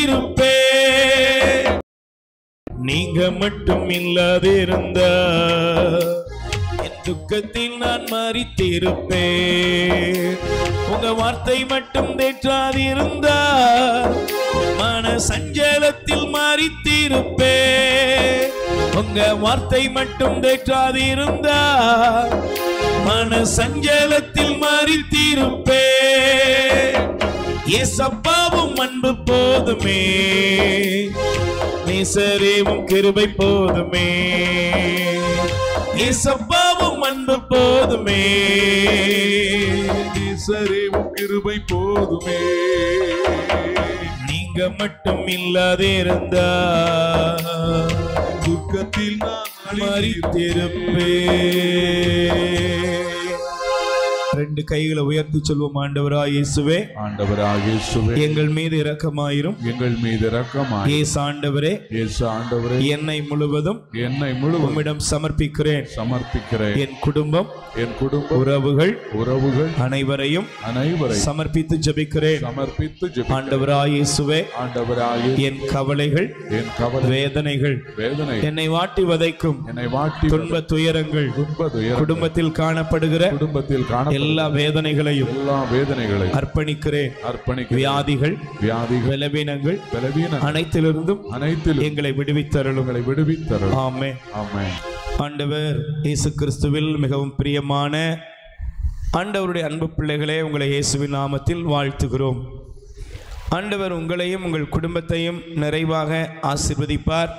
மறித்திருப்பேன். நீங்க மட்டும் இல்லாதிருந்தா என் துக்கத்தில் நான் மறித்திருப்பேன். உங்க வார்த்தை மட்டும் தேற்றாதிருந்தா மன சஞ்சலத்தில் மறித்திருப்பேன். உங்க வார்த்தை மட்டும் தேற்றாதிருந்தா மன சஞ்சலத்தில் மறித்திருப்பேன். ஏசப்பாவும் அன்பு போதுமே, நேசரேவும் கிருபை போதுமே. ஏசப்பாவும் அன்பு போதுமே, நேசரேவும் கிருபை போதுமே. நீங்க மட்டும் இல்லாதிருந்தா துக்கத்தில் நான் மறித்திருப்பேன். ரெண்டு கைகளை உயர்த்தி சொல்வோம். ஆண்டவராய் இயேசுவே, ஆண்டவராய் இயேசுவே, எங்கள் மீது இரக்கமாயிரும். எங்கள் மீது இரக்கமாயிரும். இயேசு ஆண்டவரே, இயேசு ஆண்டவரே, என்னை முழுவதும் உம்மிடம் சமர்ப்பிக்கிறேன். என் குடும்பம், உறவுகள் அனைவரையும் சமர்ப்பித்து ஜெபிக்கிறேன். ஆண்டவராய் இயேசுவே, என் கவலைகள், வேதனைகள், என்னை வாட்டி வதைக்கும் துன்ப துயரங்கள், குடும்பத்தில் காணப்படுகிற எல்லா வேதனைகளையும் அர்ப்பணிக்கிறேன். வியாதிகள், பலவீனங்கள் அனைத்திலிருந்தும் எங்களை விடுவித்தருளும். ஆமென். ஆண்டவர் இயேசு கிறிஸ்துவில் மிகவும் பிரியமான ஆண்டவருடைய அன்பு பிள்ளைகளே, உங்களை இயேசுவின் நாமத்தில் வாழ்த்துகிறோம். ஆண்டவர் உங்களையும் உங்கள் குடும்பத்தையும் நிறைவாக ஆசீர்வதிப்பார்.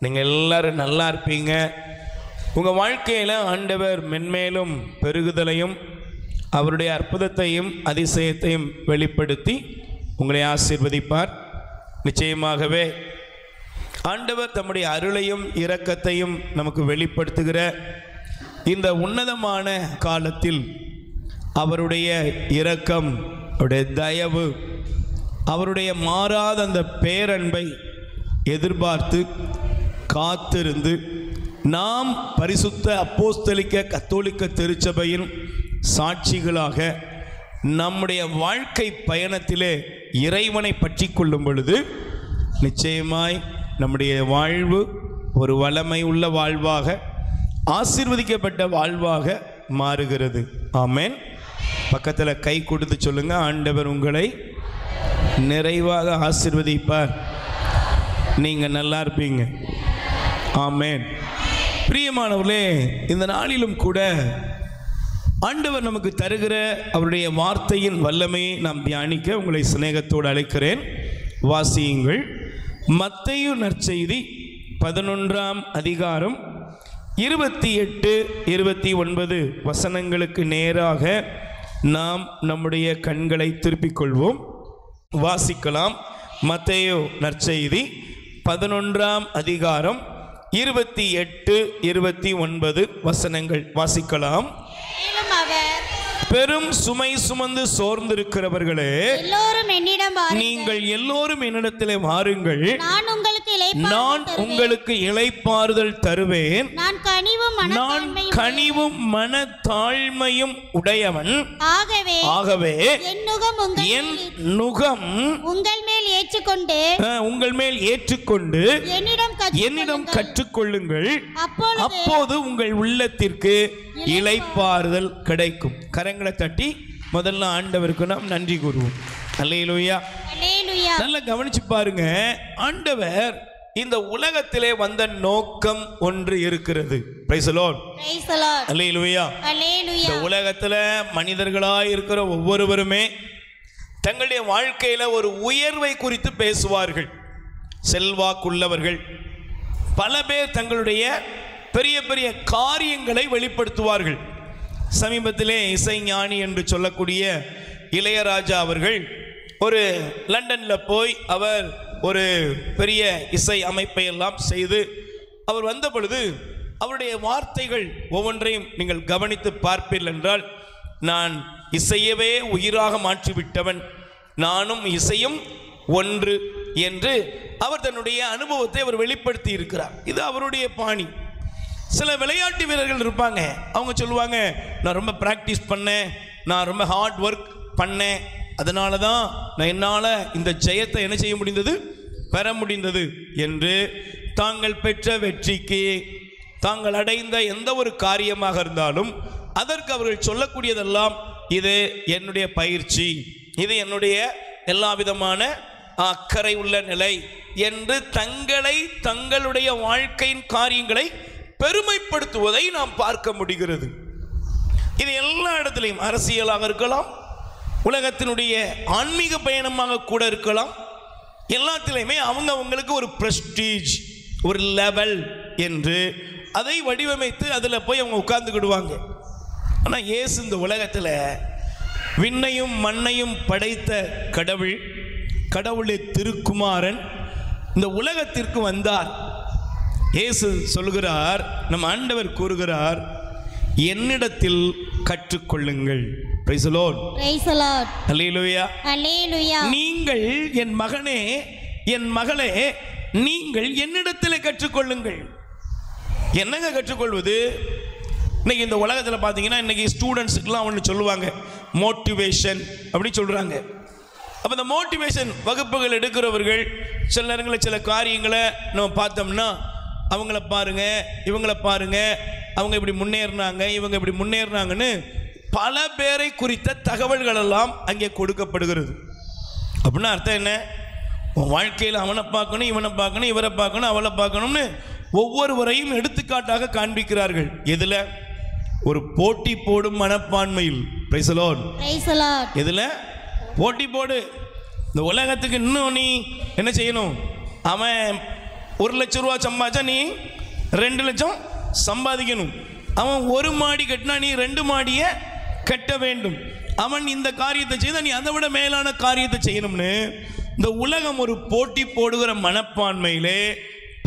நீங்கள் எல்லாரும் நல்லா இருப்பீங்க. உங்கள் வாழ்க்கையில் ஆண்டவர் மென்மேலும் பெருகுதலையும் அவருடைய அற்புதத்தையும் அதிசயத்தையும் வெளிப்படுத்தி உங்களை ஆசீர்வதிப்பார். நிச்சயமாகவே ஆண்டவர் தம்முடைய அருளையும் இரக்கத்தையும் நமக்கு வெளிப்படுத்துகிற இந்த உன்னதமான காலத்தில் அவருடைய இரக்கம், அவருடைய தயவு, அவருடைய மாறாத அந்த பேரன்பை எதிர்பார்த்து காத்திருந்து நாம் பரிசுத்த அப்போஸ்தலிக்க கத்தோலிக்க திருச்சபையின் சாட்சிகளாக நம்முடைய வாழ்க்கை பயணத்திலே இறைவனை பற்றி கொள்ளும் பொழுது நிச்சயமாய் நம்முடைய வாழ்வு ஒரு வளமை உள்ள வாழ்வாக, ஆசீர்வதிக்கப்பட்ட வாழ்வாக மாறுகிறது. ஆமென். பக்கத்தில் கை கொடுத்து சொல்லுங்க, ஆண்டவர் உங்களை நிறைவாக ஆசீர்வதிப்பார். நீங்கள் நல்லா இருப்பீங்க. ஆமென். பிரியமானவர்களே, இந்த நாளிலும் கூட ஆண்டவர் நமக்கு தருகிற அவருடைய வார்த்தையின் வல்லமையை நாம் தியானிக்க உங்களை சிநேகத்தோடு அழைக்கிறேன். வாசியுங்கள். மத்தேயு நற்செய்தி 11ஆம் அதிகாரம் 28, 29 வசனங்களுக்கு நேராக நாம் நம்முடைய கண்களை திருப்பிக் கொள்வோம். வாசிக்கலாம். மத்தேயு நற்செய்தி 11ஆம் அதிகாரம் 28, 29 வசனங்கள் வாசிக்கலாம். பெரும் சுமை சுமந்து சோர்ந்திருக்கிறவர்களே, நீங்கள் எல்லோரும் என்னிடத்திலே வாருங்கள், நான் உங்களுக்கு இளைப்பாறுதல் தருவேன். நான் கனிவும் மனத்தாழ்மையும் உடையவன். ஆகவே என் நுகம் உங்கள் மேல் ஏற்றுக்கொண்டு என்னிடம் கற்றுக்கொள்ளுங்கள். அப்போது உங்கள் உள்ளத்திற்கு இளைப்பாறுதல் கிடைக்கும். கரங்களை தட்டி முதல்ல ஆண்டவருக்கு நாம் நன்றி கூறுவோம். அல்லேலூயா. நல்லா கவனிச்சு பாருங்க. ஆண்டவர் இந்த உலகத்திலே வந்த நோக்கம் ஒன்று இருக்கிறது. Praise the Lord. அல்லேலூயா. இந்த உலகத்துல மனிதர்களாய் இருக்கிற ஒவ்வொருவருமே தங்களுடைய வாழ்க்கையில ஒரு உயர்வை குறித்து பேசுவார்கள். செல்வாக்குள்ளவர்கள் பல பேர் தங்களுடைய பெரிய பெரிய காரியங்களை வெளிப்படுத்துவார்கள். சமீபத்திலே இசைஞானி என்று சொல்லக்கூடிய இளையராஜா அவர்கள் ஒரு லண்டனில் போய் அவர் ஒரு பெரிய இசை அமைப்பை எல்லாம் செய்து அவர் வந்த பொழுது அவருடைய வார்த்தைகள் ஒவ்வொன்றையும் நீங்கள் கவனித்து பார்ப்பீர்கள் என்றால், நான் இசையவே உயிராக மாற்றிவிட்டவன், நானும் இசையும் ஒன்று என்று அவர் தன்னுடைய அனுபவத்தை அவர் வெளிப்படுத்தி இருக்கிறார். இது அவருடைய பாணி. சில விளையாட்டு வீரர்கள் இருப்பாங்க, அவங்க சொல்லுவாங்க, நான் ரொம்ப ப்ராக்டிஸ் பண்ணேன், நான் ரொம்ப ஹார்ட் ஒர்க் பண்ணேன், அதனால தான் என்னால் இந்த ஜெயத்தை என்ன செய்ய முடிந்தது, பெற முடிந்தது என்று தாங்கள் பெற்ற வெற்றிக்கு, தாங்கள் அடைந்த எந்த ஒரு காரியமாக இருந்தாலும் அதற்கு அவர்கள் சொல்லக்கூடியதெல்லாம் இது என்னுடைய பயிற்சி, இது என்னுடைய எல்லா விதமான அக்கறை உள்ள நிலை என்று தங்களை, தங்களுடைய வாழ்க்கையின் காரியங்களை பெருமைப்படுத்துவதை நாம் பார்க்க முடிகிறது. இது எல்லா இடத்திலையும், அரசியலாக இருக்கலாம், உலகத்தினுடைய ஆன்மீக பயணமாக கூட இருக்கலாம், எல்லாத்திலையுமே அவங்களுக்கு ஒரு பிரஸ்டீஜ், ஒரு லெவல் என்று அதை வடிவமைத்து அதில் போய் அவங்க உட்கார்ந்துக்கிடுவாங்க. ஆனால் இயேசு இந்த உலகத்தில் விண்ணையும் மண்ணையும் படைத்த கடவுள், கடவுளுடைய திருக்குமாரன் இந்த உலகத்திற்கு வந்தார். இயேசு சொல்கிறார், நம் ஆண்டவர் கூறுகிறார், என்னிடத்தில் கற்றுக்கொள்ளுங்கள். Praise the Lord, praise the Lord, ஹல்லேலூயா, ஹல்லேலூயா. நீங்கள் என் மகனே, என் மகளே, நீங்கள் என்னிடத்தில் கற்றுக்கொள்ளுங்கள். என்னங்க கற்றுக்கொள்வது? இன்னைக்கு இந்த உலகத்தில் பார்த்தீங்கன்னா இன்னைக்கு ஸ்டூடெண்ட்ஸுக்கெல்லாம் ஒன்று சொல்லுவாங்க, மோட்டிவேஷன் அப்படி சொல்கிறாங்க. அப்போ இந்த மோட்டிவேஷன் வகுப்புகள் எடுக்கிறவர்கள் சில நேரங்களில் சில காரியங்களை நம்ம பார்த்தோம்னா, அவங்கள பாருங்க, இவங்கள பாருங்க, அவங்க இப்படி முன்னேறினாங்க, இவங்க இப்படி முன்னேறினாங்கன்னு பல பேரை குறித்த தகவல்கள் எல்லாம் அங்கே கொடுக்கப்படுகிறது. அப்படின்னா அர்த்தம் என்ன? உன் வாழ்க்கையில் அவனை பார்க்கணும், இவனை பார்க்கணும், இவரை பார்க்கணும், அவளை பார்க்கணும்னு ஒவ்வொருவரையும் எடுத்துக்காட்டாக காண்பிக்கிறார்கள். எதில்? ஒரு போட்டி போடும் மனப்பான்மையில். Praise the Lord, praise the Lord. எதில்? போட்டி போடு. இந்த உலகத்துக்கு இன்னும் நீ என்ன செய்யணும்? அவன் 1 லட்சம் ரூபா சம்பாதிச்சா நீ 2 லட்சம் சம்பாதிக்கணும். அவன் 1 மாடி கட்டினா நீ 2 மாடியை கட்ட வேண்டும். அவன் இந்த காரியத்தை செய்தால் நீ அதை விட மேலான காரியத்தை செய்யணும்னு இந்த உலகம் ஒரு போட்டி போடுகிற மனப்பான்மையிலே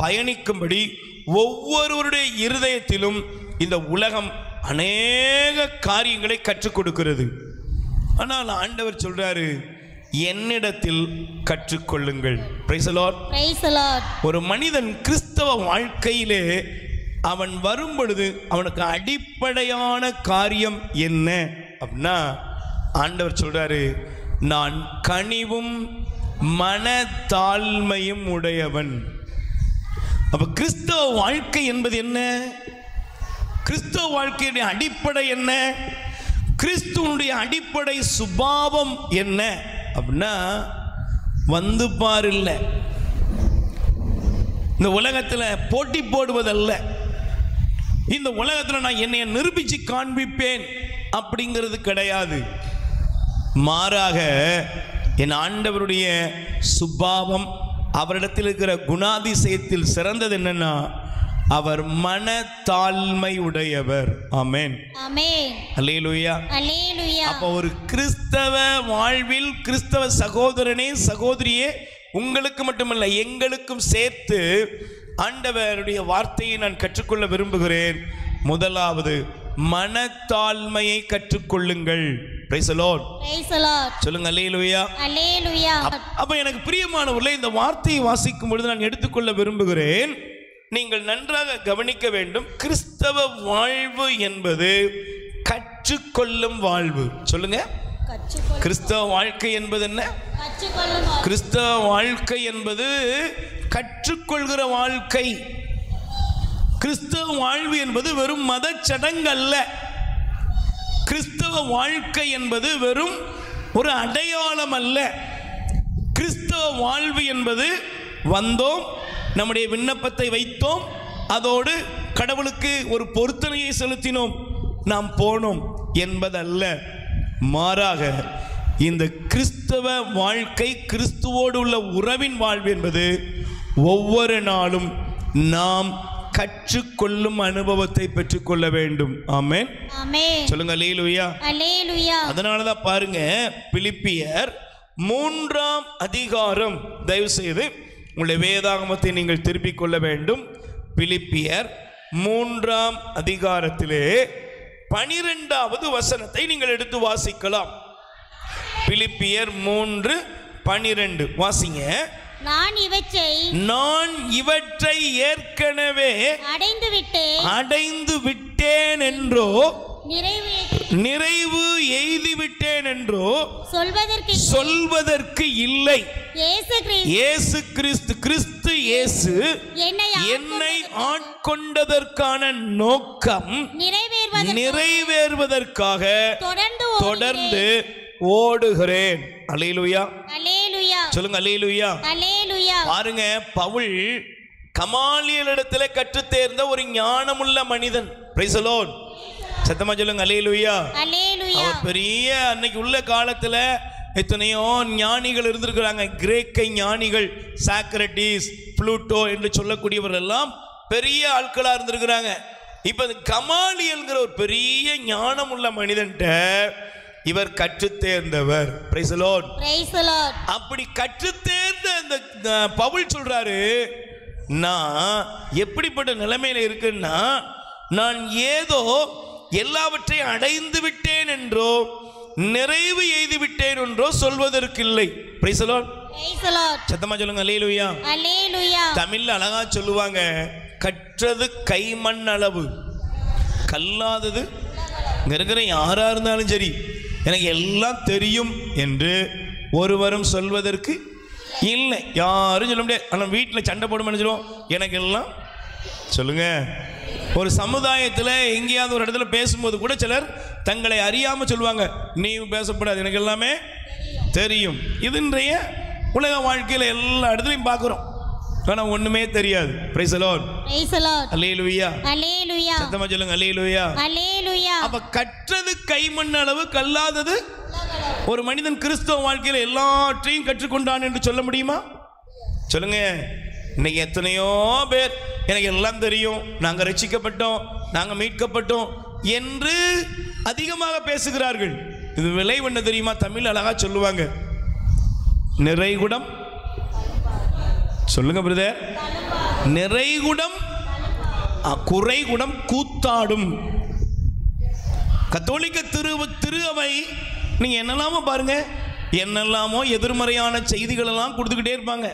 பயணிக்கும்படி ஒவ்வொருவருடைய இருதயத்திலும் இந்த உலகம் அநேக காரியங்களை கற்றுக் கொடுக்கிறது. ஆனால் ஆண்டவர் சொல்றாரு, என்னிடத்தில் கற்றுக்கொள்ளுங்கள். Praise the Lord, praise the Lord. ஒரு மனிதன் கிறிஸ்தவ வாழ்க்கையிலே அவன் வரும் பொழுது அவனுக்கு அடிப்படையான காரியம் என்ன அப்படின்னா, ஆண்டவர் சொல்றாரு, நான் கனிவும் மனத்தாழ்மையும் உடையவன். அப்ப கிறிஸ்தவ வாழ்க்கை என்பது என்ன? கிறிஸ்தவ வாழ்க்கையுடைய அடிப்படை என்ன? கிறிஸ்துவனுடைய அடிப்படை சுபாவம் என்ன அப்படின்னா, வந்து பாரு இல்லை, இந்த உலகத்தில் போட்டி போடுவதல்ல, இந்த உலகத்தில் நான் என்னைய நிரூபிச்சு காண்பிப்பேன் அப்படிங்கிறது கிடையாது. மாறாக என் ஆண்டவருடைய சுபாவம், அவரிடத்தில் இருக்கிற குணாதிசயத்தில் சிறந்தது என்னன்னா, அவர் மனத்தாழ்மை உடையவர். ஆமென், ஆமென், அல்லேலூயா, அல்லேலூயா. அப்போ ஒரு கிறிஸ்தவ வாழ்வில் கிறிஸ்தவ சகோதரனே, சகோதரியே, உங்களுக்கு மட்டுமல்ல எங்களுக்கும் சேர்த்து ஆண்டவருடைய வார்த்தையை நான் கற்றுக்கொள்ள விரும்புகிறேன். முதலாவது மனத்தாழ்மையை கற்றுக்கொள்ளுங்கள். Praise the Lord, praise the Lord. சொல்லுங்க அல்லேலூயா, அல்லேலூயா. அப்ப எனக்கு பிரியமானவர்களே, இந்த வார்த்தையை வாசிக்கும் பொழுது நான் எடுத்துக்கொள்ள விரும்புகிறேன், நீங்கள் நன்றாக கவனிக்க வேண்டும். கிறிஸ்தவ வாழ்வு என்பது கற்றுக்கொள்ளும் வாழ்வு. சொல்லுங்க, கிறிஸ்தவ வாழ்க்கை என்பது என்ன? கிறிஸ்தவ வாழ்க்கை என்பது கற்றுக்கொள்கிற வாழ்க்கை. கிறிஸ்தவ வாழ்வு என்பது வெறும் மத சடங்கு அல்ல. கிறிஸ்தவ வாழ்க்கை என்பது வெறும் ஒரு அடையாளம் அல்ல. கிறிஸ்தவ வாழ்வு என்பது வந்தோம், நம்முடைய விண்ணப்பத்தை வைத்தோம், அதோடு கடவுளுக்கு ஒரு பொருத்தனையை செலுத்தினோம், நாம் போனோம் என்பதல்ல. மாறாக இந்த கிறிஸ்தவ வாழ்க்கை, கிறிஸ்துவோடு உள்ள உறவின் வாழ்வு என்பது ஒவ்வொரு நாளும் நாம் கற்றுக்கொள்ளும் அனுபவத்தை பெற்றுக்கொள்ள வேண்டும். ஆமென், ஆமென். சொல்லுங்க அல்லேலூயா, அல்லேலூயா. அதனால தான் பாருங்க, பிலிப்பியர் 3ஆம் அதிகாரம், தயவு செய்து உங்களுடைய வேதாகமத்தை நீங்கள் திருப்பிக் கொள்ள வேண்டும். பிலிப்பியர் 3ஆம் அதிகாரத்திலே 12வது வசனத்தை நீங்கள் எடுத்து வாசிக்கலாம். பிலிப்பியர் 3:12 வாசிங்க. நான் இவற்றை ஏற்கனவே அடைந்து விட்டேன் என்றோ நிறைவு எய்திவிட்டேன் என்றோ சொல்வதற்கு இல்லை. இயேசு கிறிஸ்து இயேசு என்னை ஆட்கொண்டதற்கான நோக்கம் நிறைவேறுவதற்காக தொடர்ந்து ஓடுகிறேன். அல்லேலூயா, சொல்லுங்க அல்லேலூயா. பாருங்க, பவுல் கமாலியலிடத்திலே கற்றுத் தேர்ந்த ஒரு ஞானமுள்ள மனிதன். Price the Lord. சத்தமா சொல்லுங்க அல்லேலூயா. அவர் பெரிய அன்னைக்கு உள்ள காலத்துல எத்தனையோ ஞானிகள் இருந்திருக்கிறாங்க. கிரேக்க ஞானிகள், சாக்ரட்டிஸ், புளூட்டோ என்று சொல்லக்கூடியவர்கள் எல்லாம் பெரிய ஆட்களா இருந்திருக்கிறாங்க. இப்ப கமாலியல்ங்கிற ஒரு பெரிய ஞானம் உள்ள மனிதன்ட்ட இவர் கற்றுத் தேர்ந்தவர். Price the Lord. அப்படி கற்றுத் தேர்ந்த அந்த பவுல் சொல்றாரு, நான் எப்படிப்பட்ட நிலைமையில இருக்குன்னா, நான் ஏதோ எல்லாவற்றையும் அடைந்து விட்டேன் என்றோ நிறைவு எய்து விட்டேன் என்றோ சொல்வதற்கில்லை. Price the Lord. சத்தமா சொல்லுங்க அல்லேலூயா. தமிழ்ல அழகா சொல்லுவாங்க, கற்றது கைமண் அளவு, கல்லாதது. இங்க இருக்கிற யாரா இருந்தாலும் சரி, எனக்கு எல்லாம் தெரியும் என்று ஒருவரும் சொல்வதற்கு இல்லை. யாரும் சொல்ல முடியாது. ஆனால் வீட்டில் சண்டை போட சொல்லுவோம், எனக்கு எல்லாம் சொல்லுங்க. ஒரு சமுதாயத்தில் எங்கேயாவது ஒரு இடத்துல பேசும்போது கூட சிலர் தங்களை அறியாமல் சொல்லுவாங்க, நீ பேசக்கூடாது, எனக்கு எல்லாமே தெரியும். இது இன்றைய உலக வாழ்க்கையில் எல்லா இடத்துலையும் பார்க்குறோம். ஆனால் ஒண்ணுமே தெரியாது. Praise the Lord. அல்லேலூயா. சத்தமா சொல்லுங்க அல்லேலூயா. அப்ப கற்றது கைமண் அளவு, கல்லாதது. ஒரு மனிதன் கிறிஸ்தவ வாழ்க்கையில் எல்லாற்றையும் கற்றுக்கொண்டான் என்று சொல்ல முடியுமா? சொல்லுங்க. இன்னைக்கு எத்தனையோ பேர் எனக்கு எல்லாம் தெரியும், நாங்க ரட்சிக்கப்பட்டோம், நாங்க மீட்கப்பட்டோம் என்று அதிகமாக பேசுகிறார்கள். இது விலை என்ன தெரியுமா? தமிழ் அழகா சொல்லுவாங்க, நிறைகுடம். சொல்லுங்க பிரதர். நிறைகுடம் குறைகுடம் கூத்தாடும். கத்தோலிக்க திரு அவை நீங்க என்னெல்லாமோ பாருங்க, என்னெல்லாமோ எதிர்மறையான செய்திகள் எல்லாம் கொடுத்துக்கிட்டே இருப்பாங்க.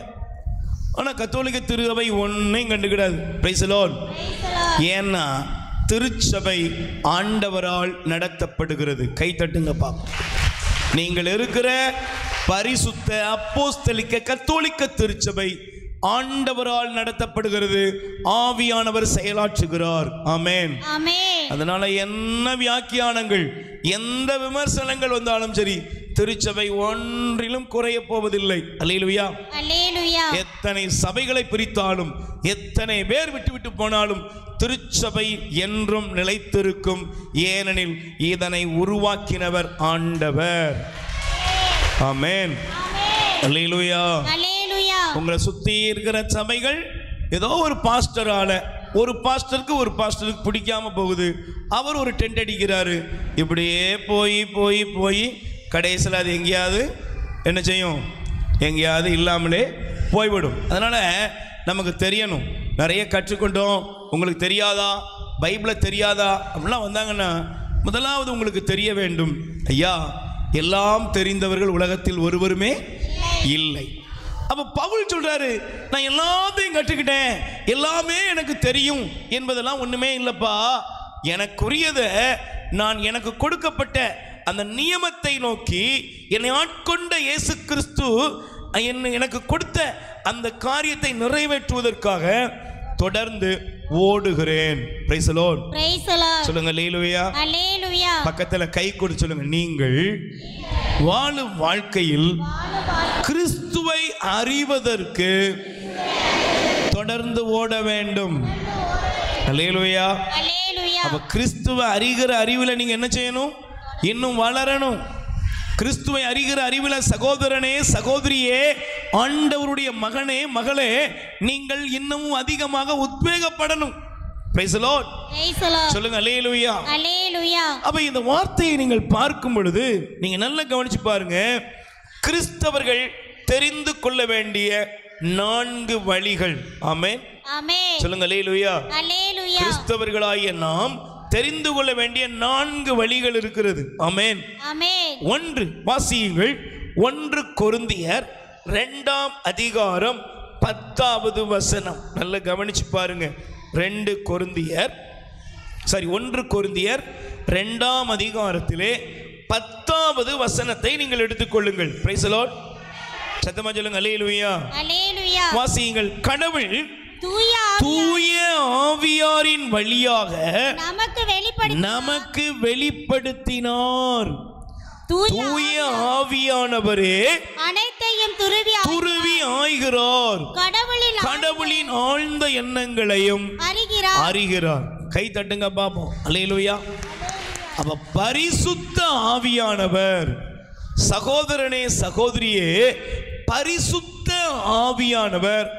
ஆனா கத்தோலிக்க திரு அவை ஒன்னையும் கண்டுக்கிடாது. Price the Lord. ஏன்னா திருச்சபை ஆண்டவரால் நடத்தப்படுகிறது. கை தட்டுங்க பாப்போம். நீங்கள் இருக்கிற பரிசுத்த அப்போஸ்தலிக்க கத்தோலிக்க திருச்சபை ஆண்டவரால் நடத்தப்படுகிறது. ஆவியானவர் செயலாற்றுகிறார். ஆமென். அதனால என்ன வியாக்கியானங்கள், எந்த விமர்சனங்கள் வந்தாலும் சரி, திருச்சபை ஒன்றிலும் குறைய போவதில்லை. அல்லேலூயா. எத்தனை சபைகளை பிரித்தாலும், எத்தனை பேர் விட்டு போனாலும் திருச்சபை என்றும் நிலைத்திருக்கும். ஏனெனில் இதனை உருவாக்கினவர் ஆண்டவர். ஆமென். அல்லேலூயா. உங்களை சுத்தி இருக்கிற சபைகள் ஏதோ ஒரு பாஸ்டரால, ஒரு பாஸ்டருக்கு பிடிக்காம போகுது, அவர் ஒரு டென்ட் அடிக்கிறாரு, இப்படியே போய் கடைசியில் அது எங்கேயாவது என்ன செய்யும்? எங்கேயாவது இல்லாமலே போய்விடும். அதனால நமக்கு தெரியணும். நிறைய கற்றுக்கொண்டோம், உங்களுக்கு தெரியாதா, பைபிளை தெரியாதா அப்படிலாம் வந்தாங்கன்னா, முதலாவது உங்களுக்கு தெரிய வேண்டும், ஐயா எல்லாம் தெரிந்தவர்கள் உலகத்தில் ஒருவருமே இல்லை. அப்ப பவுல் சொல்றாரு, நான் எல்லாத்தையும் கற்றுக்கிட்டேன், எல்லாமே எனக்கு தெரியும் என்பதெல்லாம் ஒண்ணுமே இல்லப்பா. எனக்குரியதை நான் எனக்கு கொடுக்கப்பட்ட அந்த நியமத்தை நோக்கி என்னை ஆட்கொண்ட இயேசு கிறிஸ்து எனக்கு கொடுத்த அந்த காரியத்தை நிறைவேற்றுவதற்காக தொடர்ந்து ஓடுகிறேன். Price the Lord. சொல்லுங்க அல்லேலூயா. பக்கத்துல கை கொடுத்து சொல்லுங்க, நீங்கள் வாழும் வாழ்க்கையில் கிறிஸ்துவை அறிவதற்கு தொடர்ந்து ஓட வேண்டும். அல்லேலூயா. அப்ப கிறிஸ்துவை அறிகிற அறிவில் நீங்க என்ன செய்யணும்? இன்னும் வளரணும். கிறிஸ்துவை அறிகிற அறிவில் சகோதரனே, சகோதரியே, ஆண்டவருடைய மகனே, மகளே, நீங்கள் இன்னமும் அதிகமாக உத்வேகப்படணும். Price the Lord. சொல்லுங்க அல்லேலூயா. அப்ப இந்த வார்த்தையை நீங்கள் பார்க்கும் பொழுது நீங்க நல்லா கவனிச்சு பாருங்க. கிறிஸ்தவர்கள் தெரிந்து கொள்ள வேண்டிய 4 வழிகள். ஆமென். சொல்லுங்க அல்லேலூயா. கிறிஸ்தவர்களாகிய நாம் தெரிந்து கொள்ள வேண்டிய 4 வழிகள் இருக்கிறது. ஆமென். 1 வாசியுங்கள். 1 கொரிந்தியர் 2ஆம் அதிகாரம் 10வது வசனம். நல்லா கவனிச்சு பாருங்க. 2 கொரிந்தியர் சரி, 1 கொரிந்தியர் 2ஆம் அதிகாரத்திலே 10வது வசனத்தை நீங்கள் எடுத்துக்கொள்ளுங்கள். Price the Lord. சத்தமா சொல்லுங்க அல்லேலூயா. அல்லேலூயா. வாசியுங்கள். கடவுள் தூய ஆவியாரின் வழியாக நமக்கு வெளிப்படுத்தினார். தூய ஆவியானவரே அனைத்தையும் துருவி ஆய்கிறார். கடவுளின் ஆழ்ந்த எண்ணங்களையும் அறிகிறார். கை தட்டுங்க பாப்போம். அல்லேலூயா. அப்ப பரிசுத்த ஆவியானவர், சகோதரனே சகோதரியே, பரிசுத்த ஆவியானவர்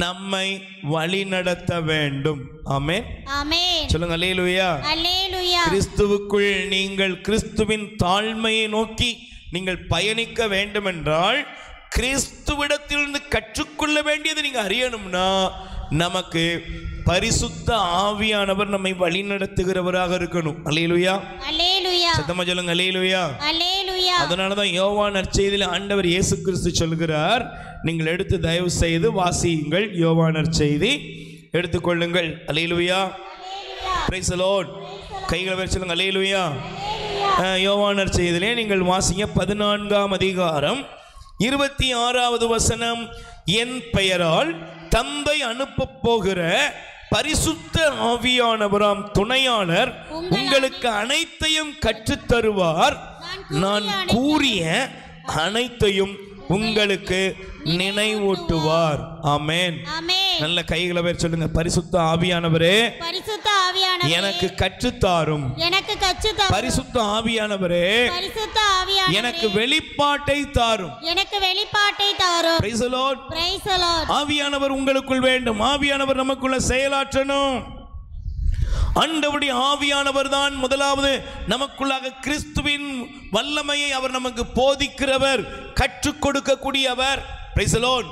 நம்மை வழிநடத்த வேண்டும். ஆமென். ஆமென். சொல்லுங்க அல்லேலூயா. அல்லேலூயா. கிறிஸ்துவுக்குள் நீங்கள் கிறிஸ்துவின் தாழ்மையை நோக்கி நீங்கள் பயணிக்க வேண்டும் என்றால், கிறிஸ்துவிடத்திலிருந்து கற்றுக்கொள்ள வேண்டியது நீங்க அறியணும்னா, நமக்கு பரிசுத்த ஆவியானவர் நம்மை வழிநடத்துகிறவராக இருக்கணும். அல்லேலூயா. அல்லேலூயா. சத்தமா சொல்லுங்க அல்லேலூயா. அல்லேலூயா. அதனாலதான் யோவான் நற்செய்தியிலே ஆண்டவர் இயேசு கிறிஸ்து சொல்கிறார், நீங்கள் எடுத்து தயவு செய்து வாசியுங்கள். யோவான் நற்செய்தி எடுத்துக்கொள்ளுங்கள். அல்லேலூயா. Praise the Lord. கைகளை வச்சு சொல்லுங்க அல்லேலூயா. யோவான் நற்செய்தியிலே நீங்கள் வாசிங்க 14ஆம் அதிகாரம் 26வது வசனம். என் பெயரால் தந்தை அனுப்ப போகிற பரிசுத்த ஆவியானவராம் துணையாளர் உங்களுக்கு அனைத்தையும் கற்றுத்தருவார். நான் கூறிய அனைத்தையும் உங்களுக்கு நினைவூட்டுவார். ஆமென். நல்ல கைகளை பேர் சொல்லுங்க. பரிசுத்த ஆவியானவரே எனக்கு கற்றுத்தாரும். பரிசுத்த ஆவியானவரே எனக்கு வெளிப்பாட்டை தாரும். Price the Lord. ஆவியானவர் உங்களுக்குள் வேண்டும். ஆவியானவர் நமக்குள்ள செயலாற்றணும். ஆண்டவருடைய ஆவியானவர் தான் முதலாவது நமக்குள்ளாக கிறிஸ்துவின் வல்லமையை அவர் நமக்கு போதிக்கிறவர், கற்றுக் கொடுக்கக்கூடியவர். Price the Lord.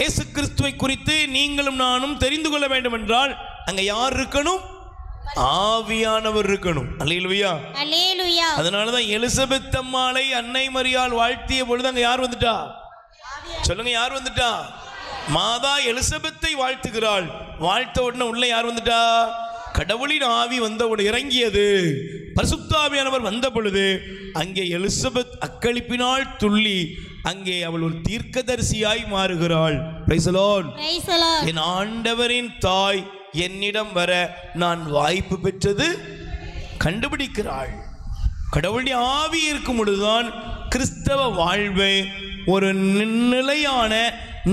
இயேசு கிறிஸ்துவை குறித்து நீங்களும் நானும் தெரிந்து கொள்ள வேண்டும் என்றால் அங்க யார் இருக்கணும்? ஆவியானவர் இருக்கணும். அல்லேலூயா. அல்லேலூயா. அதனாலதான் எலிசபெத் அம்மாளை அன்னை மரியாள் வாழ்த்திய பொழுது அங்க யார் வந்துட்டா? சொல்லுங்க, யார் வந்துட்டா? மாதா எலிசபெத்தை வாழ்த்துகிறாள். வாழ்த்த உடனே உள்ள யார் வந்துட்டா? கடவுளின் ஆவி வந்தவுடன் இறங்கியது. பரிசுத்த ஆவியானவர் வந்த பொழுது அங்கே எலிசபெத் அக்களிப்பினால் துள்ளி அங்கே அவள் ஒரு தீர்க்கதரிசியாய் மாறுகிறாள். Price the Lord. என் ஆண்டவரின் தாய் என்னிடம் வர நான் வாய்ப்பு பெற்றது கண்டுபிடிக்கிறாள். கடவுளுடைய ஆவி இருக்கும் பொழுதுதான் கிறிஸ்தவ வாழ்வை ஒரு நிலையான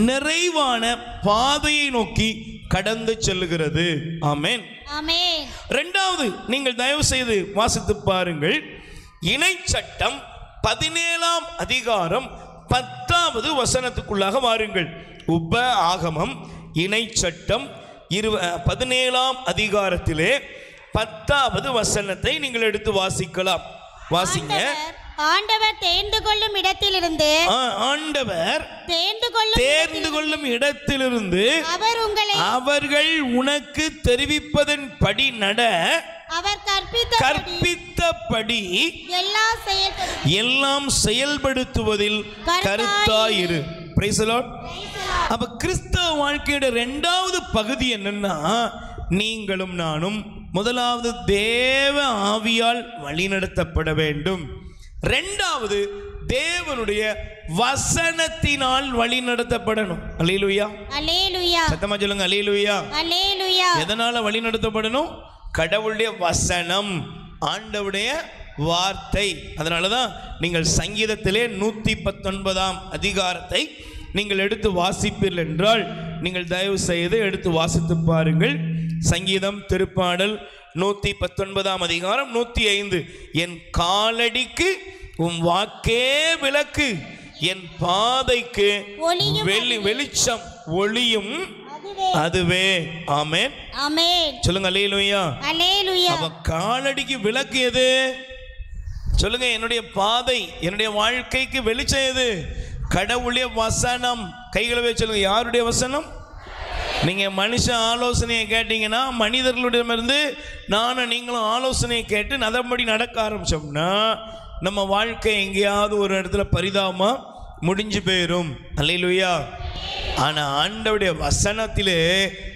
நிறைவான பாதையை நோக்கி கடந்து செல்லுகிறது. ஆமென். ஆமென். இரண்டாவது, நீங்கள் தயவு செய்து வாசித்து பாருங்கள். இணை சட்டம் 17ஆம் அதிகாரம் 10வது வசனத்துக்குள்ளாக வாருங்கள். உப ஆகமம் இணை சட்டம் 17ஆம் அதிகாரத்திலே 10வது வசனத்தை நீங்கள் எடுத்து வாசிக்கலாம். வாசிங்க. ஆண்டவர் தேர்ந்து கொள்ளும் இடத்திலிருந்து தேர்ந்து கொள்ளும் இடத்திலிருந்து அவர்கள் உனக்கு தெரிவிப்பதன் படி நட. அவர் கற்பித்தபடி எல்லாம் செயல்படுத்துவதில் கருத்தாயிரு. Price the Lord. அப்ப கிறிஸ்தவ வாழ்க்கையோட இரண்டாவது பகுதி என்னன்னா, நீங்களும் நானும் முதலாவது தேவ ஆவியால் வழிநடத்தப்பட வேண்டும். இரண்டாவது தேவனுடைய வசனத்தினால் வழி நடத்தப்படணும். அல்லேலூயா. அல்லேலூயா. சத்தமா சொல்லுங்க அல்லேலூயா. அல்லேலூயா. எதனால வழி நடத்தப்படணும்? கடவுளுடைய வசனம், ஆண்டவருடைய வார்த்தை. அதனாலதான் நீங்கள் சங்கீதத்திலே 119ஆம் அதிகாரத்தை நீங்கள் எடுத்து வாசிப்பீர்கள் என்றால் நீங்கள் தயவு செய்து எடுத்து வாசித்து பாருங்கள். சங்கீதம் திருப்பாடல் 119ஆம் அதிகாரம் 105. என் காலடிக்கு உம் வாக்கே விளக்கு, என் பாதைக்கு வெளிச்சம் ஒளியும் அதுவே. ஆமென். ஆமென். சொல்லுங்க அல்லேலூயா. அல்லேலூயா. அப்ப காலடிக்கு விளக்கு எது? சொல்லுங்க. என்னுடைய பாதை, என்னுடைய வாழ்க்கைக்கு வெளிச்சம் எது? கடவுளுடைய வசனம். கைகளை வச்சு சொல்லுங்க. யாருடைய வசனம்? நீங்க மனுஷ ஆலோசனையை கேட்டீங்கன்னா, மனிதர்களிடமிருந்து நானும் நீங்களும் ஆலோசனையை கேட்டு அதன்படி நடக்க ஆரம்பிச்சோம்னா நம்ம வாழ்க்கை எங்கேயாவது ஒரு இடத்துல பரிதாபமா முடிஞ்சு போயிடும். அல்லேலூயா. ஆனா ஆண்டவருடைய வசனத்திலே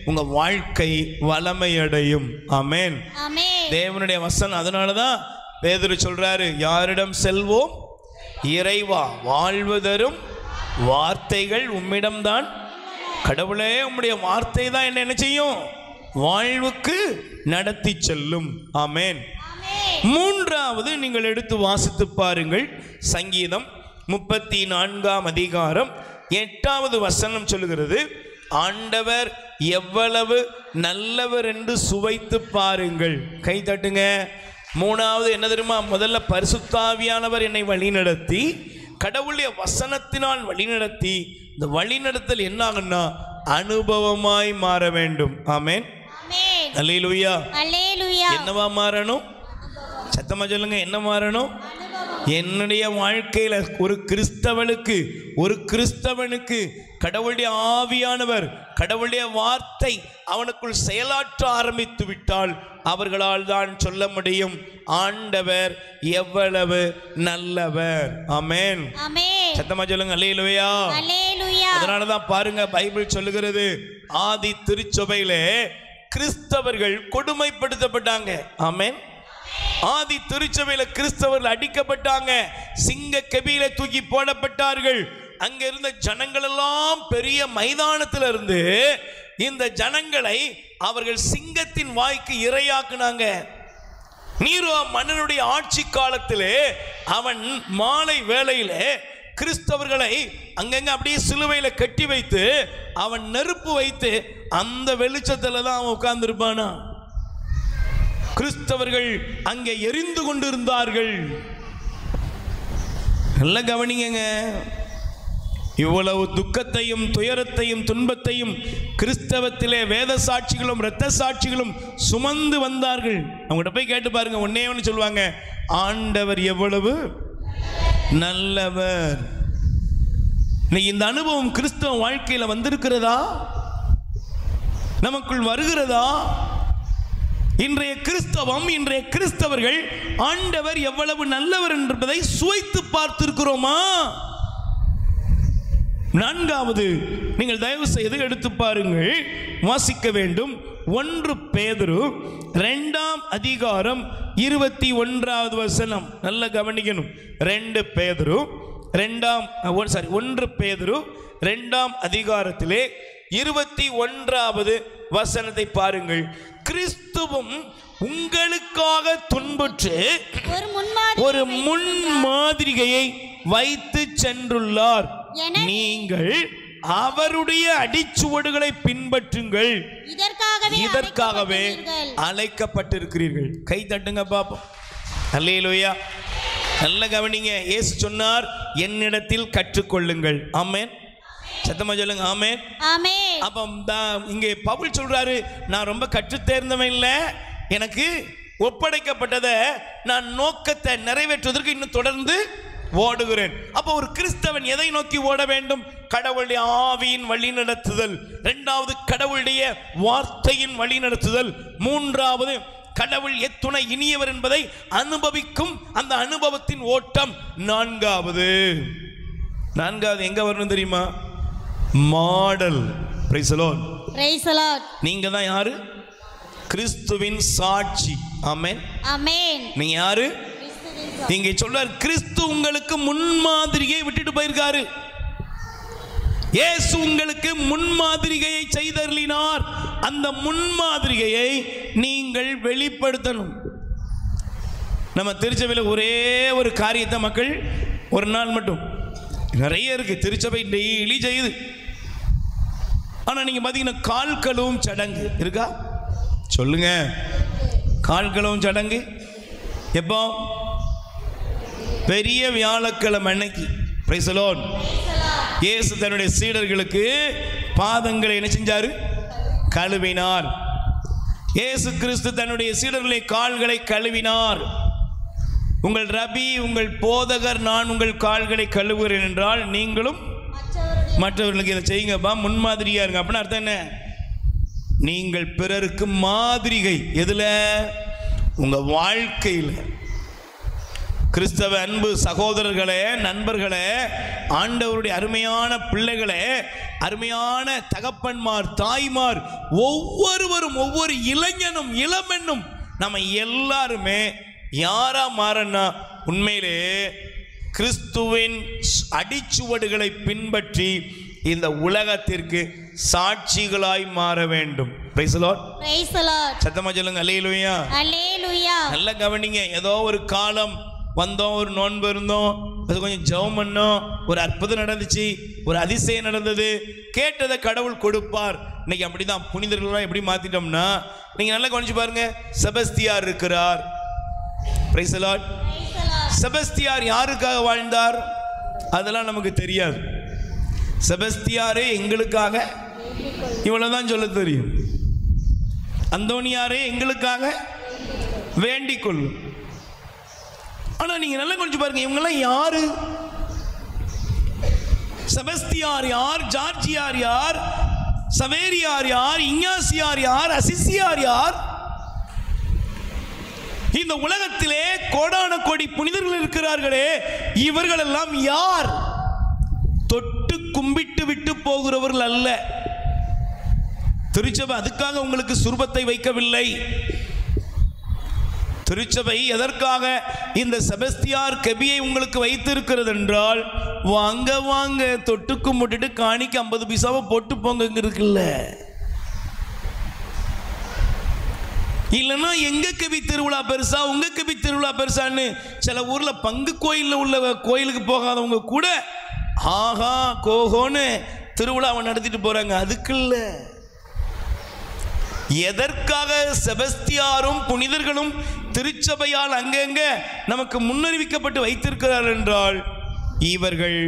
உங்க வாழ்க்கை வளமையடையும். ஆமென். ஆமென். தேவனுடைய வசனம். அதனாலதான் பேதுரு சொல்றாரு, யாரிடம் செல்வோம்? இறைவா, வாழ்வு தரும் வார்த்தைகள் உம்மிடம்தான். கடவுளே, உம்முடைய வார்த்தை தான் என்ன செய்யும்? வாழ்வுக்கு நடத்தி செல்லும். ஆமென். மூன்றாவது நீங்கள் எடுத்து வாசித்து பாருங்கள். சங்கீதம் 34 அதிகாரம் 8வது வசனம் சொல்லுகிறது, ஆண்டவர் எவ்வளவு நல்லவர் என்று சுவைத்து பாருங்கள். கை தட்டுங்க. மூணாவது என்ன தெரியுமா? முதல்ல பரிசுத்தாவியானவர் என்னை வழிநடத்தி, கடவுளுடைய வசனத்தினால் வழிநடத்தி, இந்த வழிநடத்தல் என்ன ஆகுன்னா அனுபவமாய் மாற வேண்டும். ஆமென். ஆமென். அல்லேலூயா. அல்லேலூயா. என்னவா மாறணும்? சத்தமா சொல்லுங்க, என்ன மாறணும்? என்னுடைய வாழ்க்கையில ஒரு கிறிஸ்தவனுக்கு கடவுளுடைய ஆவியானவர், கடவுளுடைய வார்த்தை அவனுக்குள் செயலாற்ற ஆரம்பித்து விட்டால் அவர்களால் தான் சொல்ல முடியும், ஆண்டவர் எவ்வளவு நல்லவர். ஆமென். ஆமென். சத்தமா சொல்லுங்க, அல்லேலூயா. அல்லேலூயா. அதனாலதான் பாருங்க, பைபிள் சொல்லுகிறது, ஆதி திருச்சபையிலே கிறிஸ்தவர்கள் கொடுமைப்படுத்தப்பட்டாங்க. ஆமென். ஆதி திருச்சபையில கிறிஸ்தவர்கள் அடிக்கப்பட்டாங்க, சிங்க கெபியில தூக்கி போடப்பட்டார்கள். அங்க இருந்த ஜனங்கள் எல்லாம் பெரிய மைதானத்தில் இருந்து இந்த ஜனங்களை அவர்கள் சிங்கத்தின் வாய்க்கு இரையாக்குனாங்க. நீரோ மன்னனுடைய ஆட்சி காலத்திலே அவன் மாலை வேளையிலே கிறிஸ்தவர்களை அங்கங்க அப்படியே சிலுவையில கட்டி வைத்து அவன் நெருப்பு வைத்து அந்த வெளிச்சத்துல தான் அவன் உட்கார்ந்து இருப்பானா. கிறிஸ்தவர்கள் அங்கே எரிந்து கொண்டிருந்தார்கள். நல்ல கவனிங்க. இவ்வளவு துக்கத்தையும் துயரத்தையும் துன்பத்தையும் கிறிஸ்தவத்திலே வேத சாட்சிகளும் இரத்த சாட்சிகளும் சுமந்து வந்தார்கள். அவங்ககிட்ட போய் கேட்டு பாருங்க, ஒன்னே ஒன்று சொல்லுவாங்க, ஆண்டவர் எவ்வளவு நல்லவர். இந்த அனுபவம் கிறிஸ்தவ வாழ்க்கையில் வந்திருக்கிறதா? நமக்குள் வருகிறதா? இன்றைய கிறிஸ்தவம், இன்றைய கிறிஸ்தவர்கள் ஆண்டவர் எவ்வளவு நல்லவர் என்பதை சுவைத்து பார்த்திருக்கிறோமா? நான்காவது, நீங்கள் தயவு செய்து எடுத்து பாருங்கள், வாசிக்க வேண்டும். 1 பேதுரு 2 அதிகாரம் 21வது வசனம். நல்ல கவனிக்கணும். 1 பேதுரு 2 அதிகாரத்திலே 21வது வசனத்தை பாருங்கள். கிறிஸ்துவும் உங்களுக்காக துன்புற்று ஒரு முன்மாதிரியை வைத்து சென்றுள்ளார். நீங்கள் அவருடைய அடிச்சுவடுகளை பின்பற்றுங்கள். இதற்காகவே அழைக்கப்பட்டிருக்கிறீர்கள். கை தட்டுங்க பாப்போம். அல்லேலூயா. நல்ல கவனிங்க. இயேசு சொன்னார், என்னிடத்தில் கற்றுக்கொள்ளுங்கள். ஆமென். சத்தமா சொல்லுங்க, ஆமென். ஆமென். அப்ப இங்கே பவுல் சொல்றாரு, நான் ரொம்ப கற்று தேர்ந்தவன் இல்லை, எனக்கு ஒப்படைக்கப்பட்டதை நான் நோக்கத்தை நிறைவேற்றுவதற்கு இன்னும் தொடர்ந்து ஓடுகிறேன். அப்போ ஒரு கிறிஸ்தவன் எதை நோக்கி ஓட வேண்டும்? கடவுளுடைய ஆவியின் வழி நடத்துதல். 2வது கடவுளுடைய வார்த்தையின் வழி நடத்துதல். 3வது கடவுள் எத்துணை இனியவர் என்பதை அனுபவிக்கும் அந்த அனுபவத்தின் ஓட்டம். 4வது எங்க வரணும் தெரியுமா? Model. Price the Lord. Praise the Lord. நீங்க தான் யாரு? கிறிஸ்துவின் சாட்சி. ஆமென். ஆமென். நீங்க யாரு? நீங்க சொல்றார், கிறிஸ்து உங்களுக்கு முன்மாதிரியை விட்டுட்டு போயிருக்காரு. இயேசு உங்களுக்கு முன்மாதிரியை செய்தருளினார். அந்த முன்மாதிரியை நீங்கள் வெளிப்படுத்தணும். நம்ம திருச்சபையில் ஒரே ஒரு காரியத்தை மக்கள் ஒரு நாள் மட்டும், நிறைய இருக்கு திருச்சபை டெய்லி செய்யுது, ஆனா நீங்க பாத்தீங்கன்னா கால் கழுவும் சடங்கு இருக்கா? சொல்லுங்க. கால் கழுவும் சடங்கு எப்போ? பெரிய வியாழக்கிழமை அன்னைக்கு. Price the Lord. இயேசு தன்னுடைய சீடர்களுக்கு பாதங்களை என்ன செஞ்சாரு? கழுவினார். இயேசு கிறிஸ்து தன்னுடைய சீடர்களை கால்களை கழுவினார். உங்கள் ரபி, உங்கள் போதகர் நான் உங்கள் கால்களை கழுவுகிறேன் என்றால் நீங்களும் மற்றவர்களுக்கு இதை செய்யுங்கப்பா, முன்மாதிரியா இருங்க. அப்படின்னா அர்த்தம் என்ன? நீங்கள் பிறருக்கு மாதிரிகை. எதுல? உங்க வாழ்க்கையில். கிறிஸ்தவ அன்பு சகோதரர்களே, நண்பர்களே, ஆண்டவருடைய அருமையான பிள்ளைகளே, அருமையான தகப்பன்மார், தாய்மார், ஒவ்வொருவரும், ஒவ்வொரு இளைஞனும் இளமென்னும் நம்ம எல்லாருமே யாரா மாறனா உண்மையிலே கிறிஸ்துவின் அடிச்சுவடுகளை பின்பற்றி இந்த உலகத்திற்கு சாட்சிகளாய் மாற வேண்டும். Price the Lord. Praise the Lord. சத்தமா சொல்லுங்க அல்லேலூயா. அல்லேலூயா. நல்லா கவனிங்க. ஏதோ ஒரு காலம் வந்தோம், ஒரு நோன்பு இருந்தோம், அது கொஞ்சம் ஜெபம் பண்ணோம், ஒரு அற்புதம் நடந்துச்சு, ஒரு அதிசயம் நடந்தது, கேட்டதை கடவுள் கொடுப்பார். இன்னைக்கு அப்படிதான் புனிதர்கள்லாம் எப்படி மாத்திட்டோம்னா, நீங்க நல்லா கவனிச்சு பாருங்க. செபஸ்தியார் இருக்கிறார். Price the Lord. செபஸ்தியார் யாருக்காக வாழ்ந்தார் அதெல்லாம் நமக்கு தெரியாது. செபஸ்தியாரே எங்களுக்காக, இவ்வளவுதான் சொல்ல தெரியும். அந்தோனியாரே எங்களுக்காக வேண்டிக் கொள்ளும். ஆனா நீங்க நல்லா கொஞ்சம் பாருங்க, இவங்கெல்லாம் யாரு? செபஸ்தியார் யார்? ஜார்ஜியார் யார்? சவேரியார் யார்? இஞ்ஞாசியார் யார்? அசிசியார் யார்? இந்த உலகத்திலே கோடான கோடி புனிதர்கள் இருக்கிறார்களே, இவர்கள் எல்லாம் யார்? தொட்டு கும்பிட்டு விட்டு போகிறவர்கள் அல்ல. திருச்சபை அதுக்காக உங்களுக்கு சுரூபத்தை வைக்கவில்லை. திருச்சபை எதற்காக இந்த செபஸ்தியார் கெபியை உங்களுக்கு வைத்திருக்கிறது என்றால், வாங்க வாங்க தொட்டு கும்பிட்டுட்டு காணிக்கு 50 பைசாவை போட்டு போங்க இருக்குல்ல. இல்லைன்னா எங்க கவி திருவிழா பெருசா, உங்க கவி திருவிழா பெருசான்னு சில ஊர்ல பங்கு கோயிலில் உள்ள கோயிலுக்கு போகாதவங்க கூட ஆஹா கோஹோன்னு திருவிழாவை நடத்திட்டு போறாங்க. அதுக்கு இல்ல. எதற்காக செபஸ்தியாரும் புனிதர்களும் திருச்சபையால் அங்கங்க நமக்கு முன்னறிவிக்கப்பட்டு வைத்திருக்கிறார்கள் என்றால், இவர்கள்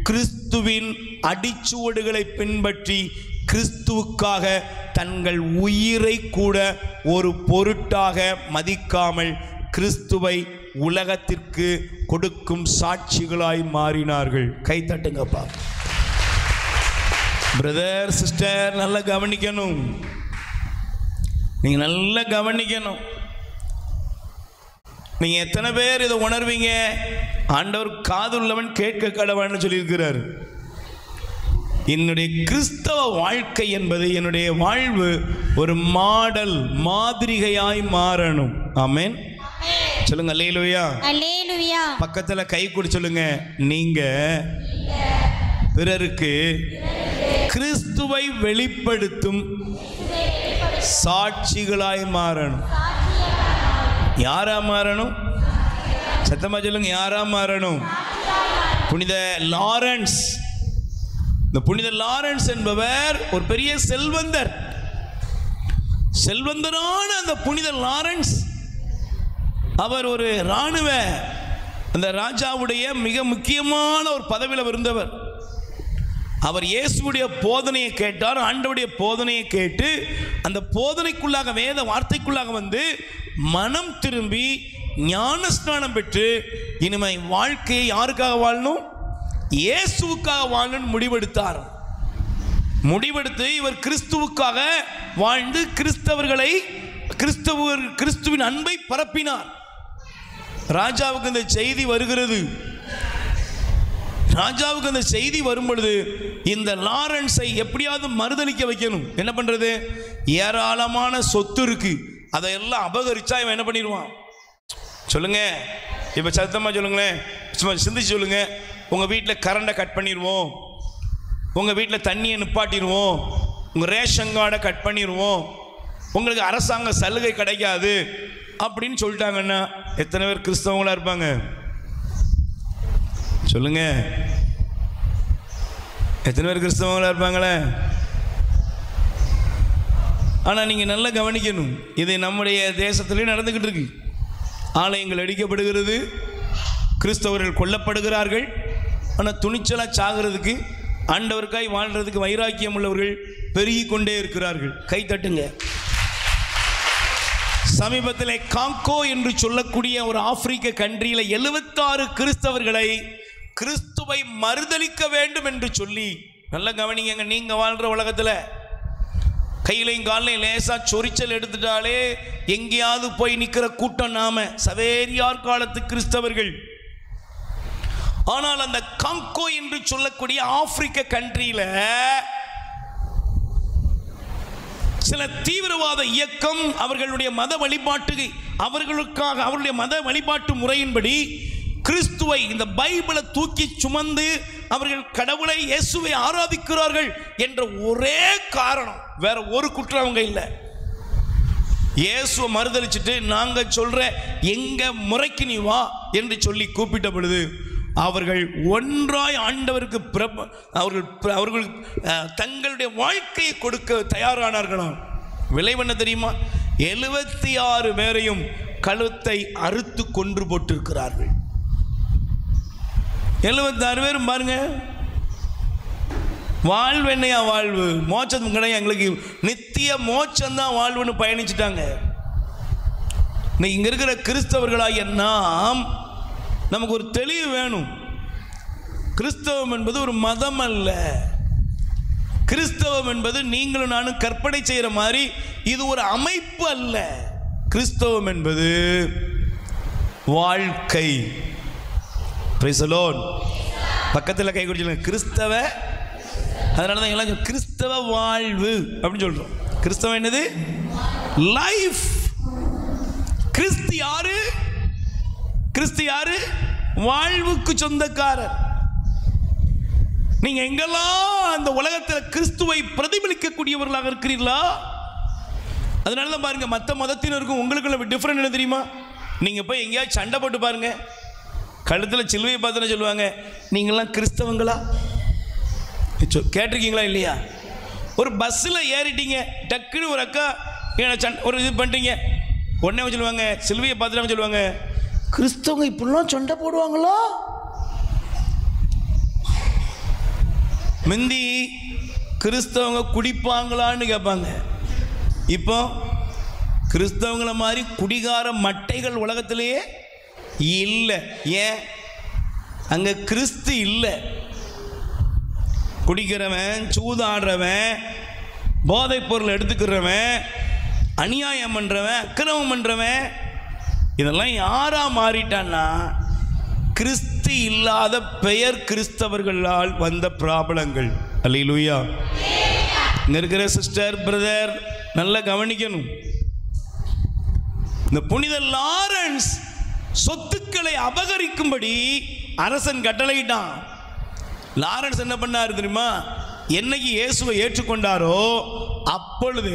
கிறிஸ்துவின் அடிச்சுவடுகளை பின்பற்றி கிறிஸ்துவுக்காக தங்கள் உயிரை கூட ஒரு பொருட்டாக மதிக்காமல் கிறிஸ்துவை உலகத்திற்கு கொடுக்கும் சாட்சிகளாய் மாறினார்கள். கை தட்டுங்கப்பா. பிரதர், சிஸ்டர், நல்லா கவனிக்கணும். நீங்க நல்லா கவனிக்கணும். நீங்க எத்தனை பேர் இதை உணர்வீங்க? ஆண்டவர் காதுள்ளவன் கேட்க கடவன் சொல்லியிருக்கிறார். என்னுடைய கிறிஸ்தவ வாழ்க்கை என்பது, என்னுடைய வாழ்வு ஒரு மாடல், மாதிரிகையாய் மாறணும். ஆமென். சொல்லுங்க அல்லேலூயா. அல்லேலூயா. பக்கத்துல கை கொடு சொல்லுங்க, நீங்க பிறருக்கு கிறிஸ்துவை வெளிப்படுத்தும் சாட்சிகளாய் மாறணும். யாரா மாறணும்? சத்தமா சொல்லுங்க, யாரா மாறணும்? புனித லாரன்ஸ், இந்த புனித லாரன்ஸ் என்பவர் ஒரு பெரிய செல்வந்தர். செல்வந்தரான அந்த புனித லாரன்ஸ், அவர் ஒரு இராணுவ அந்த ராஜாவுடைய மிக முக்கியமான ஒரு பதவியில் இருந்தவர். அவர் இயேசுடைய போதனையை கேட்டார். ஆண்டவருடைய போதனையை கேட்டு அந்த போதனைக்குள்ளாக, வேத வார்த்தைக்குள்ளாக வந்து மனம் திரும்பி ஞான ஸ்நானம் பெற்று இனிமே வாழ்க்கையை யாருக்காக வாழணும்? இயேசுவுக்காக வாழணும் முடிவெடுத்தார். முடிவெடுத்து இவர் கிறிஸ்துவுக்காக வாழ்ந்து கிறிஸ்துவின் அன்பை பரப்பினார். ராஜாவுக்கு இந்த செய்தி வருகிறது. ராஜாவுக்கு அந்த செய்தி வரும் பொழுது இந்த லாரன்ஸை எப்படியாவது மறுதலிக்க வைக்கணும். என்ன பண்றது? ஏராளமான சொத்து இருக்கு, அதையெல்லாம் அபகரிச்சா இவன் என்ன பண்ணிடுவான்? சொல்லுங்க, இப்ப சத்தமா சொல்லுங்களேன், சும்மா சிந்திச்சு சொல்லுங்க. உங்க வீட்டில் கரண்டை கட் பண்ணிடுவோம், உங்க வீட்டில் தண்ணியை நிப்பாட்டிடுவோம், உங்க ரேஷன் கார்டை கட் பண்ணிடுவோம், உங்களுக்கு அரசாங்க சலுகை கிடைக்காது அப்படின்னு சொல்லிட்டாங்கன்னா எத்தனை பேர் கிறிஸ்தவங்களா இருப்பாங்க? சொல்லுங்க, எத்தனை பேர் கிறிஸ்தவங்களா இருப்பாங்களே? ஆனால் நீங்கள் நல்லா கவனிக்கணும், இது நம்முடைய தேசத்திலே நடந்துக்கிட்டு இருக்கு. ஆலயங்கள் அடிக்கப்படுகிறது, கிறிஸ்தவர்கள் கொல்லப்படுகிறார்கள். ஆனால் துணிச்சலாக சாகிறதுக்கு, ஆண்டவருக்காய் வாழ்கிறதுக்கு வைராக்கியம் உள்ளவர்கள் பெருகி கொண்டே இருக்கிறார்கள். கை தட்டுங்க. சமீபத்தில் காங்கோ என்று சொல்லக்கூடிய ஒரு ஆப்பிரிக்க கண்ட்ரியில் 76 கிறிஸ்தவர்களை கிறிஸ்துவை மறுதலிக்க வேண்டும் என்று சொல்லி, நல்லா கவனிங்க, நீங்க வாழ்ற உலகத்தில் கையிலையும் காலையும் லேசா சொரிச்சல் எடுத்துட்டாலே எங்கேயாவது போய் நிற்கிற கூட்டம் நாம. சவேரியார் காலத்து கிறிஸ்தவர்கள் ஆனால் அந்த காங்கோ என்று சொல்லக்கூடிய ஆப்பிரிக்க கண்ட்ரியில சில தீவிரவாத இயக்கம் அவர்களுடைய மத வழிபாட்டு அவர்களுடைய மத வழிபாட்டு முறையின்படி கிறிஸ்துவை, இந்த பைபிளை தூக்கி சுமந்து அவர்கள் கடவுளை இயேசுவை ஆராதிக்கிறார்கள் என்ற ஒரே காரணம், வேற ஒரு குற்றம் அவங்க இல்லை. இயேசுவை மறுதலிச்சுட்டு நாங்க சொல்ற எங்க முறைக்கு நீ வா என்று சொல்லி கூப்பிட்ட பொழுது அவர்கள் ஒன்றாய் ஆண்டவருக்கு அவர்கள் தங்களுடைய வாழ்க்கையை கொடுக்க தயாரானார்களாம். விளைவென்ன தெரியுமா? 76 பேரையும் கழுத்தை அறுத்து கொன்று போட்டிருக்கிறார்கள். 76 பேரும் பாருங்க. வாழ்வு என்னையா வாழ்வு? மோட்சம் கிடையாது, எங்களுக்கு நித்திய மோட்சம்தான் வாழ்வுன்னு பயணிச்சுட்டாங்க. இங்க இருக்கிற கிறிஸ்தவர்களாகிய நாம், நமக்கு ஒரு தெளிவு வேணும். கிறிஸ்தவம் என்பது ஒரு மதம் அல்ல. கிறிஸ்தவம் என்பது நீங்களும் நானும் கற்பனை செய்கிற மாதிரி இது ஒரு அமைப்பு அல்ல. கிறிஸ்தவம் என்பது வாழ்க்கை. Price the Lord. பக்கத்தில் கை கொடுத்து கிறிஸ்தவ, அதனால தான் எல்லாம் கிறிஸ்தவ வாழ்வு அப்படின்னு சொல்றோம். கிறிஸ்தவம் என்னது? லைஃப். கிறிஸ்து யாரு? கிறிஸ்து யாரு? வாழ்வுக்கு சொந்தக்காரர். நீங்க எங்கெல்லாம் அந்த உலகத்தில் கிறிஸ்துவை பிரதிபலிக்கக்கூடியவர்களாக இருக்கிறீர்களா? அதனால தான் பாருங்க, மற்ற மதத்தினருக்கும் உங்களுக்குள்ள டிஃபரெண்ட் என்ன தெரியுமா? நீங்க போய் எங்கேயாவது சண்டை போட்டு பாருங்க, கழுத்தில் சிலுவையை பார்த்து சொல்லுவாங்க, நீங்களாம் கிறிஸ்தவங்களா? கேட்டிருக்கீங்களா இல்லையா? ஒரு பஸ்ஸில் ஏறிட்டீங்க, டக்குன்னு ஒரு அக்கா ஒரு இது பண்ணிட்டீங்க, உடனே சொல்லுவாங்க, சிலுவையை பார்த்துட்டு சொல்லுவாங்க, கிறிஸ்தவங்க இப்படிலாம் சண்டை போடுவாங்களா? முந்தி கிறிஸ்தவங்க குடிப்பாங்களான்னு கேட்பாங்க, இப்போ கிறிஸ்தவங்களை மாதிரி குடிகார மட்டைகள் உலகத்திலேயே இல்லை. ஏன்? அங்கே கிறிஸ்து இல்லை. குடிக்கிறவன், சூதாடுறவன், போதைப் பொருள் எடுத்துக்கிறவன், அநியாயம் பண்ணுறவன், அக்கிரமம் பண்ணுறவன், இதெல்லாம் யாரா மாறிட்டான்னா கிறிஸ்து இல்லாத பெயர் கிறிஸ்தவர்களால் வந்த பிராபலங்கள். அல்லேலூயா. இங்க இருக்கிற சிஸ்டர், பிரதர் நல்லா கவனிக்கணும். இந்த புனித லாரன்ஸ் சொத்துக்களை அபகரிக்கும்படி அரசன் கட்டளையிட்டான். லாரன்ஸ் என்ன பண்ணாரு தெரியுமா? என்னைக்கு இயேசுவை ஏற்றுக்கொண்டாரோ அப்பொழுது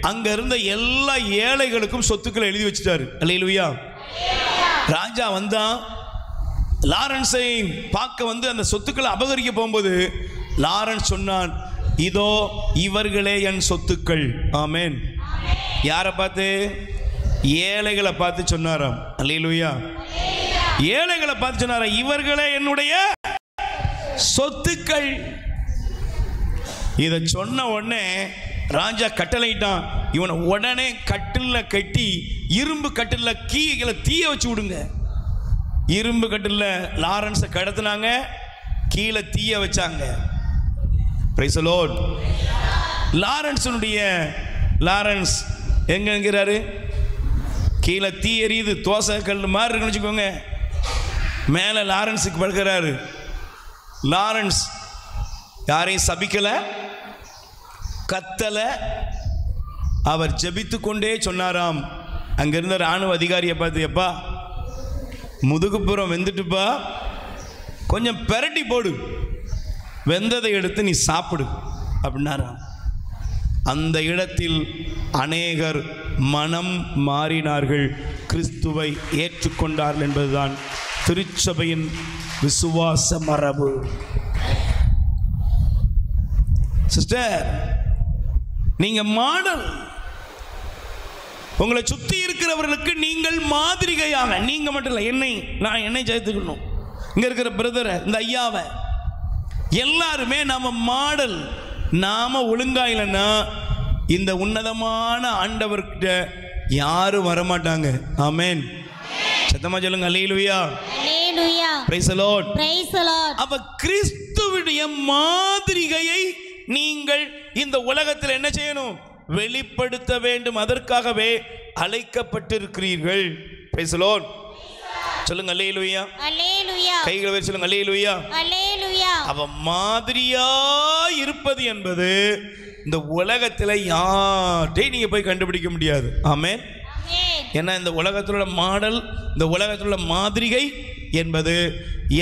அங்க இருந்த எல்லா ஏழைகளுக்கும் சொத்துக்களை எழுதி வச்சுட்டாரு. அல்லேலூயா. ராஜா வந்தான், லாரன்ஸை பார்க்க வந்து அந்த சொத்துக்களை அபகரிக்க போகும்போது லாரன்ஸ் சொன்னான், இதோ இவர்களே என் சொத்துக்கள். ஆமென். யாரை பார்த்து? ஏழைகளை பார்த்து சொன்னாராம். அல்லேலூயா. ஏழைகளை பார்த்து சொன்னாராம், இவர்களே என்னுடைய சொத்துக்கள். இதை சொன்ன உடனே ராஜா கட்டளையிட்டான், இவனை உடனே கட்டில்ல கட்டி, இரும்பு கட்டில்ல கீழே தீய வச்சு விடுங்க. இரும்பு கட்டில்ல லாரன்ஸை கடத்தினாங்க, கீழே தீய வச்சாங்க. Price the Lord. லாரன்ஸ் எங்க இருக்கிறாரு? கீழே தீ எரியுது, தோசை கல் மாதிரி இருக்குன்னு வச்சுக்கோங்க. மேலே லாரன்ஸுக்கு படுக்கிறாரு. லாரன்ஸ் யாரையும் சபிக்கல, கத்தல, அவர் ஜெபித்து கொண்டே சொன்னாராம். அங்கிருந்த ராணுவ அதிகாரியை பார்த்து, எப்பா முதுகுப்புறம் வெந்துட்டுப்பா, கொஞ்சம் பெரட்டி போடு, வெந்ததை எடுத்து நீ சாப்பிடு அப்படின்னாராம். அந்த இடத்தில் அநேகர் மனம் மாறினார்கள், கிறிஸ்துவை ஏற்றுக்கொண்டார்கள் என்பதுதான் திருச்சபையின் விசுவாச மரபு. சிஸ்டர், நீங்க மாடல். உங்களை சுத்தி இருக்கிறவர்களுக்கு நீங்கள் மாதிரிகையாக, நீங்க மட்டும் இல்லை, நான் என்னை சேர்த்துக்கணும், இங்க இருக்கிற பிரதரை, இந்த ஐயாவை, எல்லாருமே நாம மாடல். நாம ஒழுங்கா இல்லைன்னா இந்த உன்னதமான ஆண்டவர்கிட்ட யாரும் வரமாட்டாங்க. ஆமென். சத்தமா சொல்லுங்க அல்லேலூயா. அல்லேலூயா. Praise the Lord. Praise the Lord. அப்ப கிறிஸ்துவுடைய மாதிரிகையை நீங்கள் இந்த உலகத்தில் என்ன செய்யணும்? வெளிப்படுத்த வேண்டும். அதற்காகவே அழைக்கப்பட்டிருக்கிறீர்கள். Price the Lord. சொல்லுங்க அல்லேலூயா. அல்லேலூயா. கைகளை வச்சு சொல்லுங்க அல்லேலூயா. அல்லேலூயா. அவ மாதிரியா இருப்பது என்பது இந்த உலகத்துல யார்ட்டையும் நீங்க போய் கண்டுபிடிக்க முடியாது. ஆமென். ஏன்னா இந்த உலகத்திலுள்ள மாடல், இந்த உலகத்திலுள்ள மாதிரிகை என்பது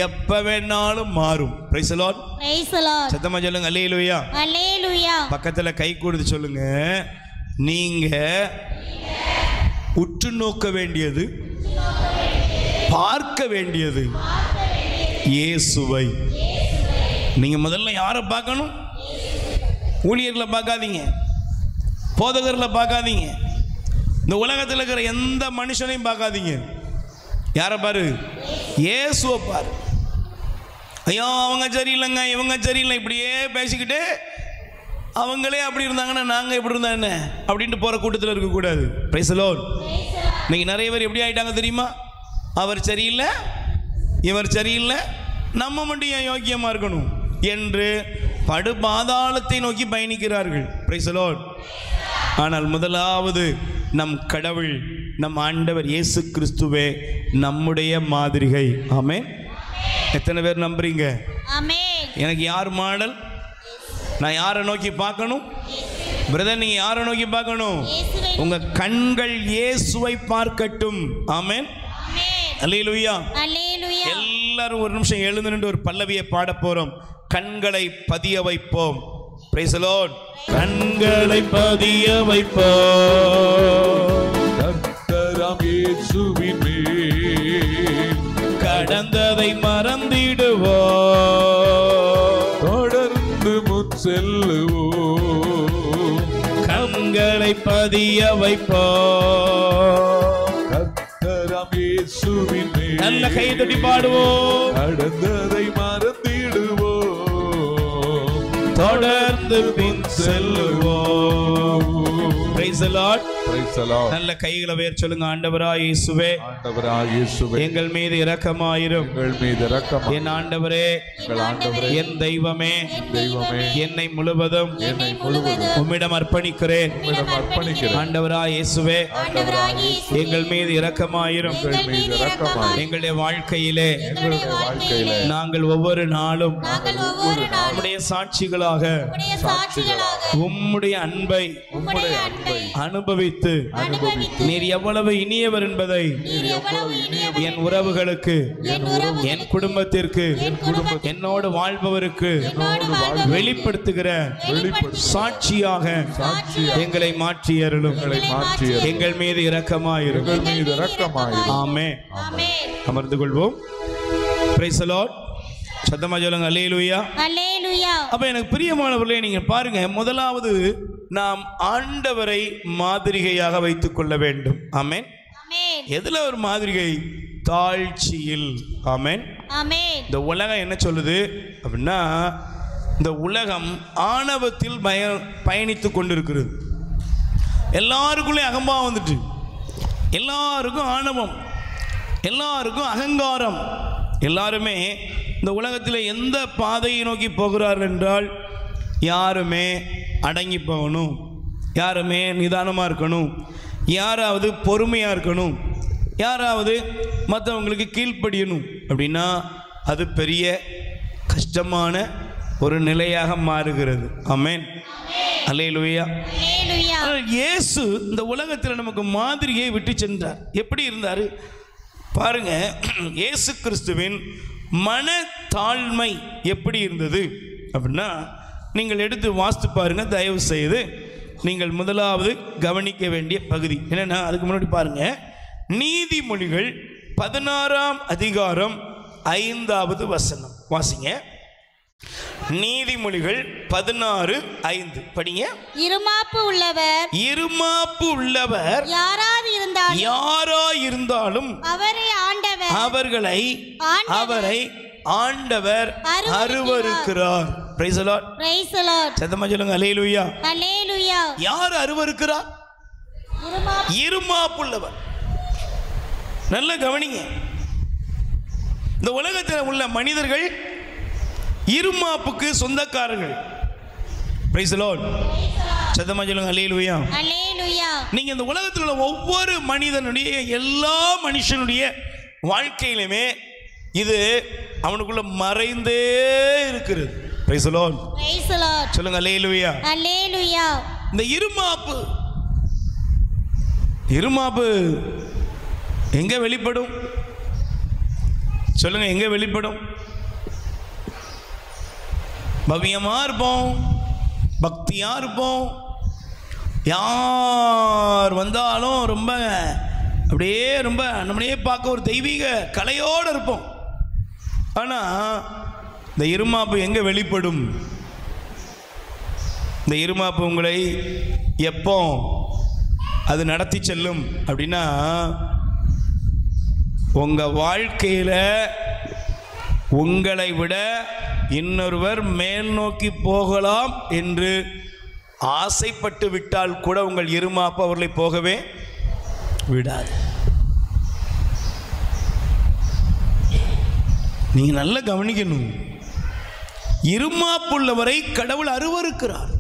எப்ப வேணாலும் மாறும். Price the Lord. Praise the Lord. சத்தமா சொல்லுங்க அல்லேலூயா. அல்லேலூயா. பக்கத்துல கை கொடுத்து சொல்லுங்க, நீங்க உற்று நோக்க வேண்டியது, பார்க்க வேண்டியது இயேசுவை. நீங்க முதல்ல யாரை பார்க்கணும்? ஊழியர்களை பார்க்காதீங்க, போதகர்களை பார்க்காதீங்க, இந்த உலகத்தில் இருக்கிற எந்த மனுஷனையும் பார்க்காதீங்க. யாரை பாரு? இயேசுவை பாரு. ஐயோ அவங்க சரியில்லைங்க, இவங்க சரியில்லை, இப்படியே பேசிக்கிட்டு அவங்களே அப்படி இருந்தாங்கன்னா நாங்கள் எப்படி இருந்தா என்ன அப்படின்ட்டு போகிற கூட்டத்தில் இருக்கக்கூடாது. Price the Lord. இன்னைக்கு நிறைய பேர் எப்படி ஆகிட்டாங்க தெரியுமா? அவர் சரியில்லை, இவர் சரியில்லை, நம்ம மட்டும் ஏன் யோக்கியமாக இருக்கணும் என்று படுபாதாளத்தை நோக்கி பயணிக்கிறார்கள். Price the Lord. ஆனால் முதலாவது நம் கடவுள், நம் ஆண்டவர் இயேசு கிறிஸ்துவே நம்முடைய மாதிரிகை. ஆமென். எத்தனை பேர் நம்புறீங்க? ஆமென். எனக்கு யார் மாடல்? நான் யாரை நோக்கி பார்க்கணும்? பிரதர், நீங்க யாரை நோக்கி பார்க்கணும்? உங்க கண்கள் இயேசுவை பார்க்கட்டும். ஆமென். அல்லேலூயா. அல்லேலூயா. எல்லாரும் ஒரு நிமிஷம் எழுந்து நின்று ஒரு பல்லவியை பாட போறோம். கண்களை பதிய வைப்போம். Price the Lord. கண்களை பதிய வைப்போம் கர்த்தராம் இயேசுவின் மேல், கடந்ததை மறந்திடுவோம், தொடர்ந்து முன் செல்லுவோம். கண்களை பதிய வைப்போம். கர்த்தராம் இயேசுவின் மேல், நல்ல கை தட்டி பாடுவோம். கடந்ததை மறந்திடுவோம், தொடர்ந்து பின் செல்லுவோம். Praise the Lord. Praise the Lord. நல்ல கைகளை உயர்த்தி சொல்லுங்க. ஆண்டவராய் இயேசுவே, ஆண்டவராய் இயேசுவே, எங்கள் மீது இரக்கமாயிரும். எங்கள் மீது இரக்கமாயிரும். என் ஆண்டவரே, எங்கள் ஆண்டவரே, என் தெய்வமே, தெய்வமே, என்னை முழுவதும் உம்மிடம் அர்ப்பணிக்கிறேன். உம்மிடம் அர்ப்பணிக்கிறேன். ஆண்டவராய் இயேசுவே, ஆண்டவராய் இயேசுவே, எங்கள் மீது இரக்கமாயிரும். எங்கள் மீது இரக்கமாயிரும். எங்களுடைய வாழ்க்கையிலே எங்களுடைய வாழ்க்கையிலே நாங்கள் ஒவ்வொரு நாளும் நாங்கள் ஒவ்வொரு நாளும் உம்முடைய சாட்சிகளாக உம்முடைய சாட்சிகளாக உம்முடைய அன்பை உம்முடைய அன்பை அனுபவித்து அனுபவித்து நீர் எவ்வளவு இனியவர் என்பதை நீர் எவ்வளவு இனியவர் என் உறவுகளுக்கு, என் குடும்பத்திற்கு, என்னோடு வாழ்பவருக்கு வெளிப்படுத்துகிற சாட்சியாக எங்களை மாற்றி அருளும். எங்கள் மீது இரக்கமாயிரும். எங்கள் மீது இரக்கமாயிரும். ஆமென். ஆமென். அமர்ந்து கொள்வோம். Price the Lord. சத்தமா சொல்லுங்க அல்லேலூயா. அல்லேலூயா. அப்ப எனக்கு பிரியமானவர்களே, நீங்க பாருங்க, முதலாவது நாம் ஆண்டவரை மாதிரிகையாக வைத்துக் கொள்ள வேண்டும். ஆமென். ஆமென். எதுல ஒரு மாதிரிகை? தாழ்ச்சியில். ஆமென். ஆமென். இந்த உலகம் என்ன சொல்லுது அப்படின்னா, இந்த உலகம் ஆணவத்தில் பயணித்து கொண்டிருக்கிறது. எல்லாருக்குள்ளே அகம்பாவம் வந்துட்டு, எல்லாருக்கும் ஆணவம், எல்லாருக்கும் அகங்காரம். எல்லாருமே இந்த உலகத்தில் எந்த பாதையை நோக்கி போகிறார்கள் என்றால், யாருமே அடங்கி போகணும், யாருமே நிதானமாக இருக்கணும், யாராவது பொறுமையாக இருக்கணும், யாராவது மற்றவங்களுக்கு கீழ்ப்படியணும் அப்படின்னா அது பெரிய கஷ்டமான ஒரு நிலையாக மாறுகிறது. ஆமென். அல்லேலூயா. அல்லேலூயா. இயேசு இந்த உலகத்தில் நமக்கு மாதிரியை விட்டு சென்றார். எப்படி இருந்தார் பாருங்க. இயேசு கிறிஸ்துவின் மன தாழ்மை எப்படி இருந்தது அப்படின்னா, நீங்கள் எடுத்து வாசித்து பாருங்க. தயவு செய்து நீங்கள் முதலாவது கவனிக்க வேண்டிய பகுதி என்னன்னா, அதுக்கு முன்னாடி பாருங்க, நீதிமொழிகள் 16ஆம் அதிகாரம் 5வது வசனம் வாசிங்க. நீதிமொழிகள் 16:5 படிங்க. இருமாப்பு உள்ளவர் யாராயிருந்தாலும் அவரை ஆண்டவர் அருவருக்கிறார். Praise the Lord. Praise the Lord. சத்தமா சொல்லுங்க அல்லேலூயா. அல்லேலூயா. யார் அருவருக்கிறார்? இருமாப்புள்ளவர். நல்ல கவனிங்க. இந்த உலகத்தில் உள்ள மனிதர்கள் இருமாப்புக்கு சொந்தக்காரர்கள். Praise the Lord. சத்தமா சொல்லுங்க அல்லேலூயா. அல்லேலூயா. நீங்க இந்த உலகத்தில் உள்ள ஒவ்வொரு மனிதனுடைய, எல்லா மனுஷனுடைய வாழ்க்கையிலுமே இது அவனுக்குள்ள மறைந்தே இருக்கிறது. Praise the Lord. Praise the Lord. சொல்லுங்க அல்லேலூயா. அல்லேலூயா. இந்த இருமாப்பு எங்க வெளிப்படும்? சொல்லுங்க, எங்க வெளிப்படும்? பவ்யமா இருப்போம், பக்தியா இருப்போம், யார் வந்தாலும் ரொம்ப அப்படியே ரொம்ப நம்மளையே பார்க்க ஒரு தெய்வீக கலையோடு இருப்போம். ஆனால் இந்த இருமாப்பு எங்கே வெளிப்படும்? இந்த இருமாப்பு உங்களை எப்போ அது நடத்தி செல்லும் அப்படின்னா, உங்கள் வாழ்க்கையில் உங்களை விட இன்னொருவர் மேல் நோக்கி போகலாம் என்று ஆசைப்பட்டு விட்டால் கூட உங்கள் இருமாப்பு அவர்களை போகவே விடாது. நீங்க நல்லா கவனிக்கணும். இருமாப்புள்ளவரை கடவுள் அருவருக்கிறார்.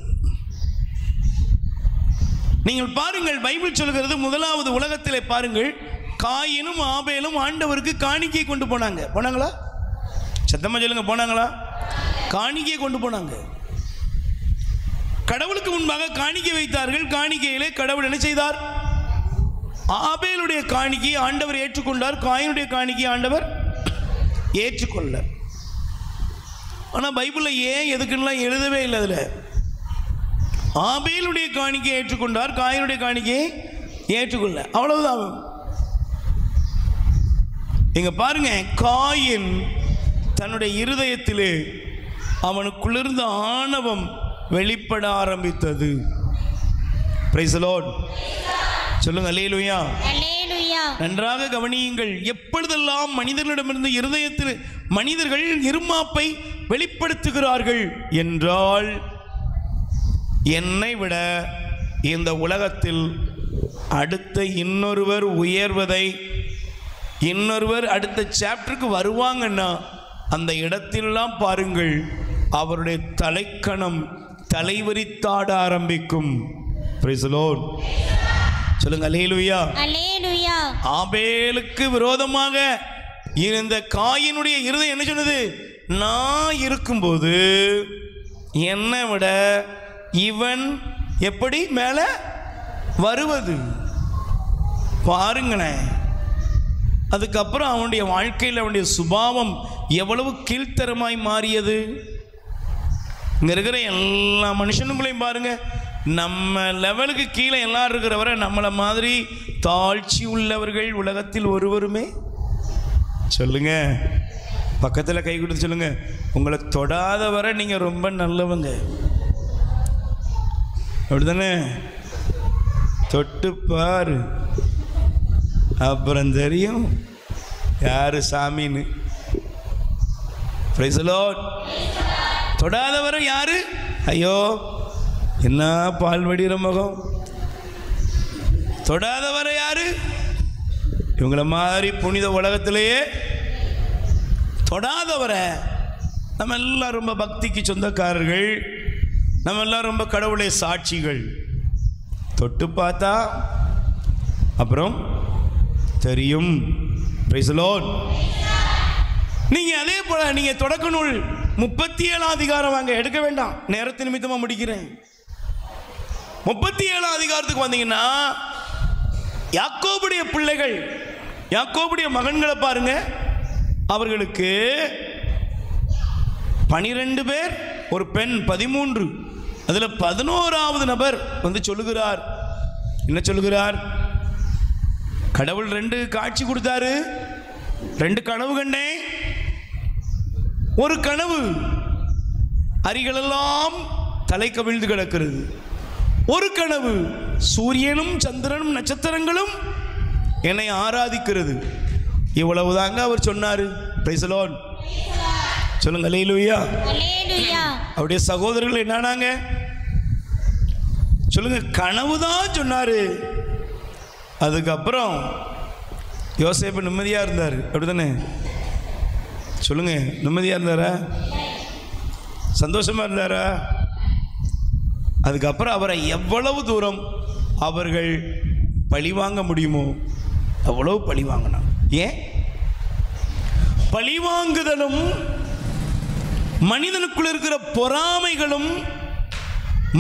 நீங்கள் பாருங்கள், பைபிள் சொல்கிறது, முதலாவது உலகத்திலே பாருங்கள், காயினும் ஆபேலும் ஆண்டவருக்கு காணிக்கை கொண்டு போனாங்களா? சத்தமா சொல்லுங்க, போனாங்களா? காணிக்கை கொண்டு போனாங்க. கடவுளுக்கு முன்பாக காணிக்கை வைத்தார்கள். காணிக்கையிலே கடவுள் என்ன செய்தார்? ஆபேலுடைய காணிக்கை ஆண்டவர் ஏற்றுக்கொண்டார், காயினுடைய காணிக்கை ஆண்டவர் ஏற்றுக்கொள்ள. ஆனால் பைபிளில் ஏன் எதுக்குலாம் எழுதவே இல்லை. அதில் ஆபேலுடைய காணிக்கையை ஏற்றுக்கொண்டார், காயினுடைய காணிக்கையை ஏற்றுக்கொள்ள, அவ்வளவுதான். இங்க பாருங்க, காயின் தன்னுடைய இருதயத்திலே அவனுக்குள்ளிருந்த ஆணவம் வெளிப்பட ஆரம்பித்தது. Price the Lord. சொல்லுங்க அல்லேலூயா. அல்லேலூயா. நன்றாக கவனியுங்கள். எப்பொழுதெல்லாம் மனிதர்களிடமிருந்து இருதயத்தில் மனிதர்கள் இருமாப்பை வெளிப்படுத்துகிறார்கள் என்றால், என்னை விட இந்த உலகத்தில் அடுத்த இன்னொருவர் உயர்வதை, இன்னொருவர் அடுத்த சாப்டருக்கு வருவாங்கன்னா அந்த இடத்திலெல்லாம் பாருங்கள், அவருடைய தலைக்கணம் தலைவரித்தாட ஆரம்பிக்கும். Price the Lord. சொல்லுங்க அல்லேலூயா. அல்லேலூயா. ஆபேலுக்கு விரோதமாக இருந்த காயினுடைய இருதயம் என்ன சொன்னது? நான் இருக்கும்போது என்னை விட இவன் எப்படி மேலே வருவது? பாருங்களேன். அதுக்கப்புறம் அவனுடைய வாழ்க்கையில் அவனுடைய சுபாவம் எவ்வளவு கீழ்த்தரமாய் மாறியது. இங்கே இருக்கிற எல்லா மனுஷனுங்களையும் பாருங்க, நம்ம லெவலுக்கு கீழே எல்லாரும் இருக்கிறவரை நம்மளை மாதிரி தாழ்ச்சி உள்ளவர்கள் உலகத்தில் ஒருவருமே. சொல்லுங்க, பக்கத்தில் கை கொடுத்து சொல்லுங்க, உங்களை தொடாத வரை நீங்கள் ரொம்ப நல்லவங்க. அப்படிதானே? தொட்டு பாரு, அப்புறம் தெரியும் யாரு சாமின்னு. Price the Lord. தொடாதவரை யாரு? ஐயோ என்ன பால் வடிகிற முகம். தொடாதவரை யாரு? இவங்கள மாதிரி புனித உலகத்திலேயே தொடாதவரை. நம்ம எல்லாம் ரொம்ப பக்திக்கு சொந்தக்காரர்கள், நம்ம எல்லாம் ரொம்ப கடவுளை சாட்சிகள். தொட்டு பார்த்தா அப்புறம் தெரியும். Price the Lord. நீங்க அதே போல நீங்க தொடக்க நூல் 37 அதிகாரம் வாங்க, எடுக்க வேண்டாம், நேரத்து நிமித்தமா முடிக்கிறேன். 37 அதிகாரத்துக்கு வந்தீங்கன்னா, யாக்கோபுடைய பிள்ளைகள், யாக்கோபுடைய மகன்களை பாருங்க. அவர்களுக்கு 12 பேர், ஒரு பெண் 13. அதில் 11வது நபர் வந்து சொல்லுகிறார். என்ன சொல்லுகிறார்? கடவுள் 2 காட்சி கொடுத்தாரு, 2 கனவு கண்டேன். ஒரு கனவு அரிகளெல்லாம் தலை கவிழ்ந்து கிடக்கிறது. ஒரு கனவு சூரியனும் சந்திரனும் நட்சத்திரங்களும் என்னை ஆராதிக்கிறது. இவ்வளவுதாங்க அவர் சொன்னார். Price the Lord. சொல்லுங்க அல்லேலூயா. அல்லேலூயா. அவருடைய சகோதரர்கள் என்னானாங்க? சொல்லுங்க, கனவுதான் சொன்னாரு. அதுக்கப்புறம் யோசேப்பு நிம்மதியாக இருந்தார். அப்படிதானே? சொல்லுங்க, நிம்மதியாக இருந்தாரா? சந்தோஷமாக இருந்தாரா? அதுக்கப்புறம் அவரை எவ்வளவு தூரம் அவர்கள் பழி வாங்க முடியுமோ அவ்வளவு பழி வாங்கினான். ஏன்? பழிவாங்குதலும், மனிதனுக்குள் இருக்கிற பொறாமைகளும்,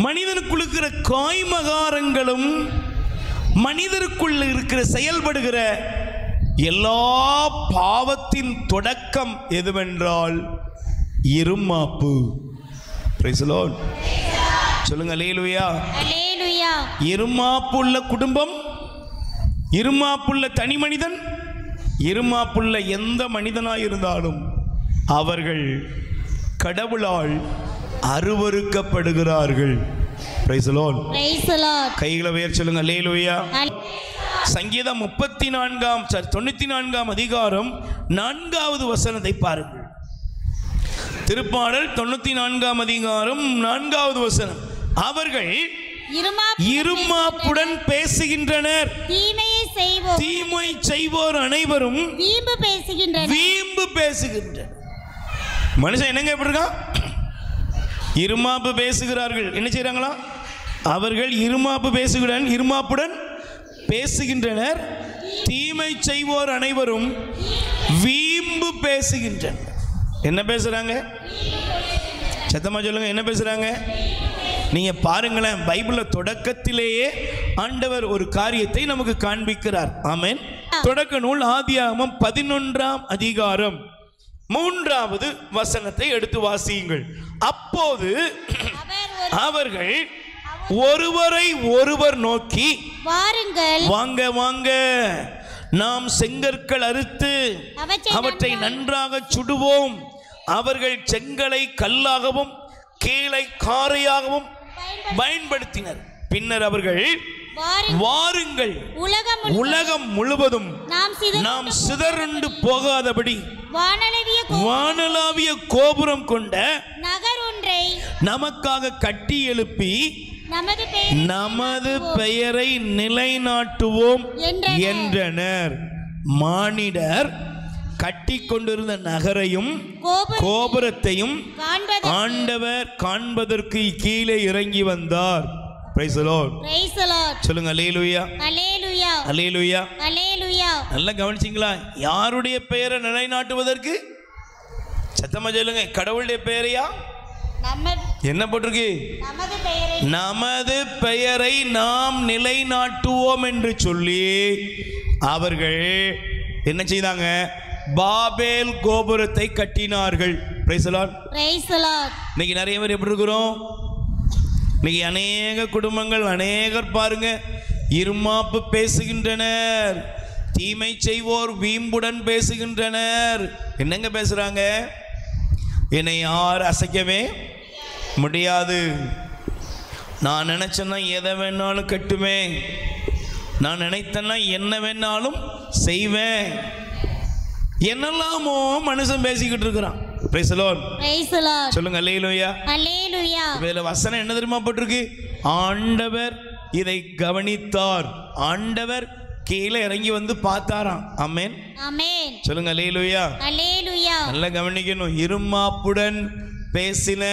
மனிதனுக்குள் இருக்கிற காய்மகாரங்களும், மனிதருக்குள் இருக்கிற செயல்படுகிற எல்லா பாவத்தின் தொடக்கம் எதுவென்றால் இருமாப்பு. Price the Lord. சொல்லுங்க அல்லேலூயா. அல்லேலூயா. இருமாப்புள்ள குடும்பம், இருமாப்புள்ள தனி மனிதன், இருமாப்புள்ள எந்த மனிதனாய் இருந்தாலும் அவர்கள் கடவுளால் அருவருக்கப்படுகிறார்கள். Praise the Lord. Praise the Lord. கைகளை உயர்த்தி சொல்லுங்க அல்லேலூயா. சங்கீதம் 94 அதிகாரம் 4வது வசனத்தை பாருங்கள். திருப்பாடல் 94 அதிகாரம் 4வது வசனம். அவர்கள் இருமாப்புடன் பேசுகின்றனர், தீமை செய்வோர் அனைவரும் வீம்பு பேசுகின்றனர். மனுஷன் என்னங்க எப்படி இருக்கான்? இருமாப்பு பேசுகிறார்கள். என்ன செய்றாங்களா? அவர்கள் இருமாப்புடன் பேசுகின்றனர், தீமை செய்வோர் அனைவரும் வீம்பு பேசுகின்றனர். என்ன பேசுறாங்க? சத்தமா சொல்லுங்க, என்ன பேசுறாங்க? நீங்க பாருங்களேன், பைபிள்ல தொடக்கத்திலேயே ஆண்டவர் ஒரு காரியத்தை நமக்கு காண்பிக்கிறார். ஆமென். தொடக்க நூல் ஆதியாகமம் 11ஆம் அதிகாரம் 3வது வசனத்தை எடுத்து வாசியுங்கள். அப்போது அவர்கள் ஒருவரை ஒருவர் நோக்கி, வாருங்கள், வாங்க, நாம் செங்கற்கள் அறுத்து அவற்றை நன்றாக சுடுவோம். அவர்கள் செங்கலை கல்லாகவும் கீழை காரையாகவும் பயன்படுத்தினர். பின்னர் அவர்கள், வாருங்கள், உலகம் முழுவதும் நாம் சிதறுண்டு போகாதபடி வானளாவிய கோபுரம் கொண்ட நகர் ஒன்றை நமக்காக கட்டி எழுப்பி நமது பெயரை நிலைநாட்டுவோம் என்றனர். மானிடர் கட்டி கொண்டிருந்த நகரையும் கோபுரத்தையும் ஆண்டவர் காண்பதற்கு கீழே இறங்கி வந்தார். Price the Lord. Praise the Lord. சொல்லுங்க அல்லேலூயா. அல்லேலூயா. அல்லேலூயா. அல்லேலூயா. நல்லா கவனிச்சீங்களா? யாருடைய பெயரை நிலைநாட்டுவதற்கு? சத்தமா சொல்லுங்க. கடவுளுடைய பெயரையா? என்ன போட்டிருக்கு? நமது பெயரை நாம் நிலைநாட்டுவோம் என்று சொல்லி அவர்கள் என்ன செய்தாங்க? பாபேல் கோபுரத்தை கட்டினார்கள். Price the Lord. Praise the Lord. இன்னைக்கு நிறைய பேர் எப்படி இருக்கிறோம்? இன்னைக்கு அநேக குடும்பங்கள், அநேகர் பாருங்க, இருமாப்பு பேசுகின்றனர், தீமை செய்வோர் வீம்புடன் பேசுகின்றனர். என்னங்க பேசுறாங்க? என்னை யார் அசைக்கவே முடியாது, நான் நினைச்சேன்னா எதை வேணாலும் கட்டுவேன், நான் நினைத்தேன்னா என்ன வேணாலும் செய்வேன், என்னெல்லாமோ மனுஷன் பேசிக்கிட்டு இருக்கிறான். Price the Lord. Praise the Lord. சொல்லுங்க அல்லேலூயா. அல்லேலூயா. இதுல வசனம் என்ன தெரியுமா போட்டிருக்கு? ஆண்டவர் இதை கவனித்தார், ஆண்டவர் கீழே இறங்கி வந்து பார்த்தாராம். ஆமென். ஆமென். சொல்லுங்க அல்லேலூயா. அல்லேலூயா. நல்லா கவனிக்கணும். இருமாப்புடன் பேசின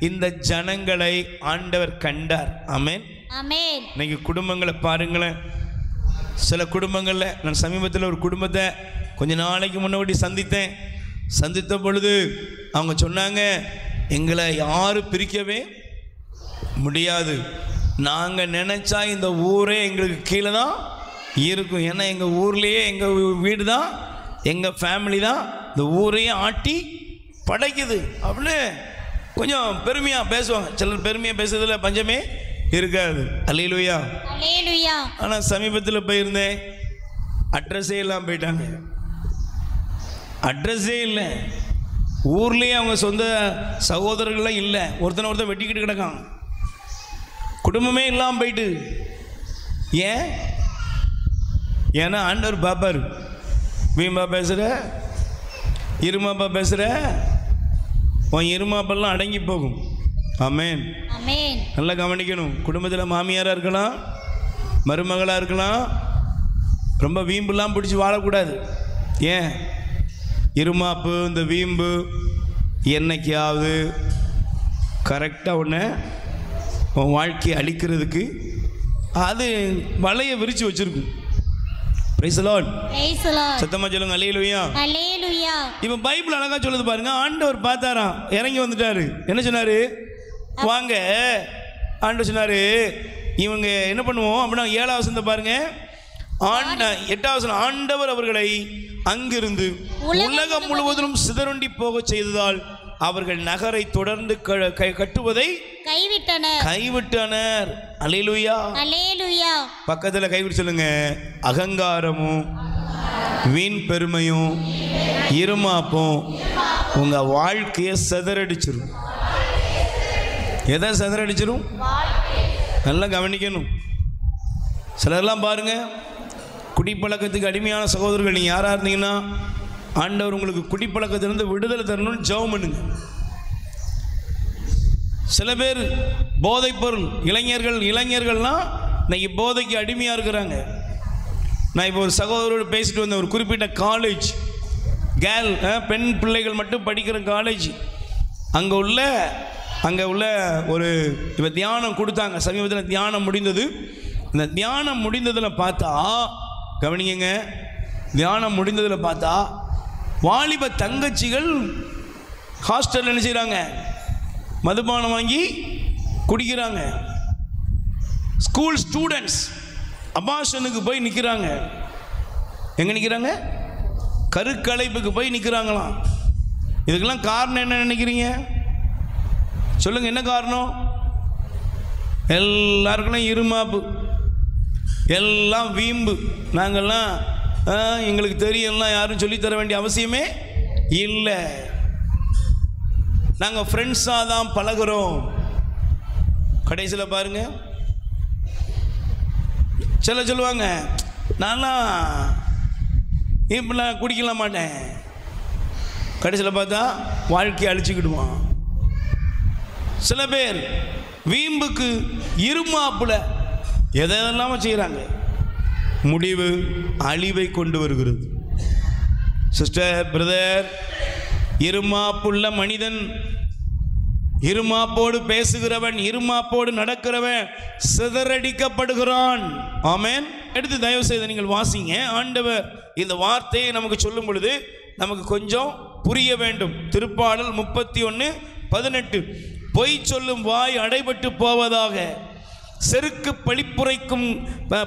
இந்த ஜனங்களை ஆண்டவர் கண்டார். ஆமென். ஆமென். இன்னைக்கு குடும்பங்களை பாருங்களேன். சில குடும்பங்களில், நான் சமீபத்தில் ஒரு குடும்பத்தை கொஞ்ச நாளைக்கு முன்னாடி சந்தித்த பொழுது அவங்க சொன்னாங்க, எங்களை யாரும் பிரிக்கவே முடியாது, நாங்கள் நினச்சா இந்த ஊரே எங்களுக்கு கீழே தான் இருக்கும், ஏன்னா எங்கள் ஊர்லேயே எங்கள் வீடு தான், எங்கள் ஃபேமிலி தான் இந்த ஊரையே ஆட்டி படைக்குது அப்படின்னு கொஞ்சம் பெருமையாக பேசுவாங்க. சிலர் பெருமையாக பேசுறதுல பஞ்சமே இருக்காது. அல்லேலூயா. அல்லேலூயா. ஆனால் சமீபத்தில் போயிருந்தேன், அட்ரஸே எல்லாம் போயிட்டாங்க. அட்ரஸே இல்லை, ஊர்லேயே அவங்க சொந்த சகோதரர்கள்லாம் இல்லை, ஒருத்தனை வெட்டிக்கிட்டு கிடக்கான், குடும்பமே இல்லாமல் போயிட்டு. ஏன்னா ஆண்டவர் பாப்பார், வீம்பா பேசுகிற, இருமாப்பா பேசுகிற, உன் இருமாப்பெல்லாம் அடங்கி போகும். ஆமென். ஆமென். நல்லா கவனிக்கணும். குடும்பத்தில் மாமியாராக இருக்கலாம், மருமகளாக இருக்கலாம், ரொம்ப வீம்புலாம் பிடிச்சி வாழக்கூடாது. ஏன்? இருமாப்பு, இந்த வீம்பு என்னைக்காவது கரெக்டாக ஒன்று உன் வாழ்க்கையை அழிக்கிறதுக்கு அது வலையை விரித்து வச்சிருக்கும். Price the Lord. Praise the Lord. சத்தமா சொல்லுங்க அல்லேலூயா. அல்லேலூயா. அல்லேலூயா. இப்ப பைபிள் அழகா சொல்லுது பாருங்க. ஆண்டவர் பார்த்தாராம், இறங்கி வந்துட்டாரு. என்ன சொன்னாரு? வாங்க. ஆண்டவர் சொன்னாரு, இவங்க என்ன பண்ணுவோம் அப்படின்னா 7வது வசனத்தை பாருங்க. 8வது வசனம், ஆண்டவர் அவர்களை அங்கிருந்து உலகம் முழுவதும் சிதறுண்டி போக செய்ததால் அவர்கள் நகரை தொடர்ந்து கட்டுவதை கைவிட்டனர். அல்லேலூயா. அல்லேலூயா. பக்கத்துல கைவிட்டு சொல்லுங்க. அகங்காரமும் வீண் பெருமையும் இருமாப்பும் உங்க வாழ்க்கையை சிதறடிச்சிரும். எதை சிதறடிச்சிரும்? நல்லா கவனிக்கணும். சிலர்லாம் பாருங்க, குடிப்பழக்கத்துக்கு அடிமையான சகோதரர்கள் நீங்கள் யாராக இருந்தீங்கன்னா ஆண்டவர் உங்களுக்கு குடிப்பழக்கத்திலிருந்து விடுதலை தரணும்னு ஜெபம் பண்ணுங்க. சில பேர் போதைப்பொருள் இளைஞர்கள்லாம் இன்னைக்கு போதைக்கு அடிமையாக இருக்கிறாங்க. நான் இப்போ ஒரு சகோதரோடு பேசிட்டு வந்தேன். ஒரு குறிப்பிட்ட காலேஜ், பெண் பிள்ளைகள் மட்டும் படிக்கிற காலேஜ், அங்கே உள்ள ஒரு இப்போ தியானம் கொடுத்தாங்க. சமீபத்தில் தியானம் முடிந்தது. இந்த தியானம் முடிந்ததில் பார்த்தா, கவனிங்க, தியானம் முடிந்ததில் பார்த்தா வாலிப தங்கச்சிகள் ஹாஸ்டலில் என்ன செய்கிறாங்க? மதுபானம் வாங்கி குடிக்கிறாங்க. ஸ்கூல் ஸ்டூடெண்ட்ஸ் அபார்ஷனுக்கு போய் நிற்கிறாங்க. எங்கே நிற்கிறாங்க? கருக்கலைப்புக்கு போய் நிற்கிறாங்களாம். இதுக்கெல்லாம் காரணம் என்ன நினைக்கிறீங்க? சொல்லுங்க, என்ன காரணம்? எல்லாருக்கும் இருமாப்பு, எல்லாம் வீம்பு. நாங்கள்லாம் எங்களுக்கு தெரியலாம், யாரும் சொல்லித்தர வேண்டிய அவசியமே இல்லை. நாங்கள் ஃப்ரெண்ட்ஸாக தான் பழகிறோம். கடைசியில் பாருங்க, சொல்லுவாங்க, நான்லாம் இப்படிலாம் குடிக்கல மாட்டேன். கடைசியில் பார்த்தா வாழ்க்கையை அழிச்சுக்கிடுவான். சில பேர் வீம்புக்கு இருமாப்புல எதெல்லாம செய்கிறாங்க. முடிவு அழிவை கொண்டு வருகிறது. சிஸ்டர், பிரதர், இருமாப்புள்ள மனிதன், இருமாப்போடு பேசுகிறவன், இருமாப்போடு நடக்கிறவன் சிதறடிக்கப்படுகிறான். ஆமென். எடுத்து தயவு செய்து நீங்கள் வாசிங்க. ஆண்டவர் இந்த வார்த்தையை நமக்கு சொல்லும் பொழுது நமக்கு கொஞ்சம் புரிய வேண்டும். திருப்பாடல் 31:18, பொய் சொல்லும் வாய் அடைபட்டு போவதாக, செருக்கு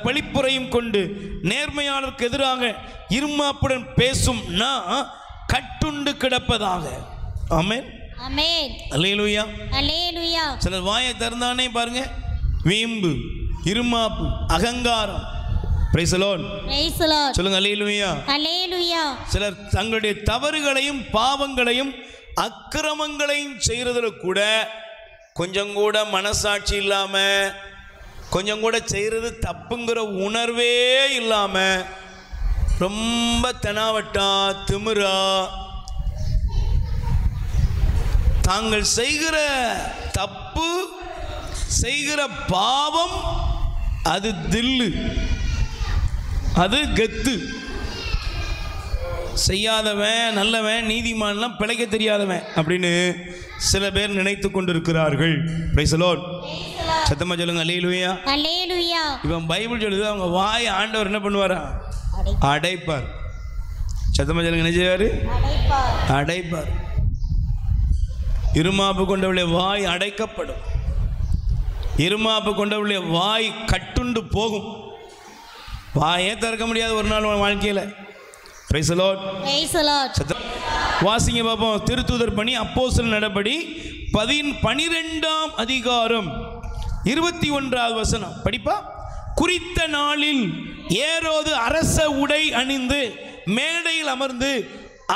பழிப்புரையும் கொண்டு நேர்மையாளருக்கு எதிராக இருமாப்புடன் பேசும் நான் கட்டுண்டு கிடப்பதாக. ஆமென். ஆமென். அல்லேலூயா. அல்லேலூயா. சிலர் வாயை திறந்தானே பாருங்க, வீம்பு, இருமாப்பு, அகங்காரம். Price the Lord. Praise the Lord. சொல்லுங்க அல்லேலூயா. அல்லேலூயா. சிலர் தங்களுடைய தவறுகளையும் பாவங்களையும் அக்கிரமங்களையும் செய்யறதுல கூட கொஞ்சம் கூட மனசாட்சி இல்லாம, கொஞ்சம் கூட செய்யறது தப்புங்கிற உணர்வே இல்லாம, ரொம்ப தெனாவட்டா திமிரா தாங்கள் செய்கிற தப்பு, செய்கிற பாவம், அது தில்லு, அது கெத்து. செய்யாதவன் நல்லவன், நீதிமான்லாம் பிழைக்க தெரியாதவன் அப்படின்னு சில பேர் நினைத்து கொண்டிருக்கிறார்கள். Price the Lord. சத்தமா சொல்லுங்க அல்லேலூயா. அல்லேலூயா. இவன் பைபிள் சொல்லுது, அவங்க வாய் ஆண்டவர் என்ன பண்ணுவாரா? அடைப்பார். சத்தமா சொல்லுங்க, என்ன செய்வாரு? அடைப்பார். இருமாப்பு கொண்டவளுடைய வாய் அடைக்கப்படும். இருமாப்பு கொண்டவளுடைய வாய் கட்டுண்டு போகும். வாயே திறக்க முடியாது ஒரு நாள் வாழ்க்கையில். Price the Lord. Praise the Lord. வாசிங்க பாப்போம். திருத்தூதர் பணி அப்போஸ்தலர் நடபடி 12ஆம் அதிகாரம் 21வது வசனம் படிப்பா. குறித்த நாளில் ஏரோது அரச உடை அணிந்து மேடையில் அமர்ந்து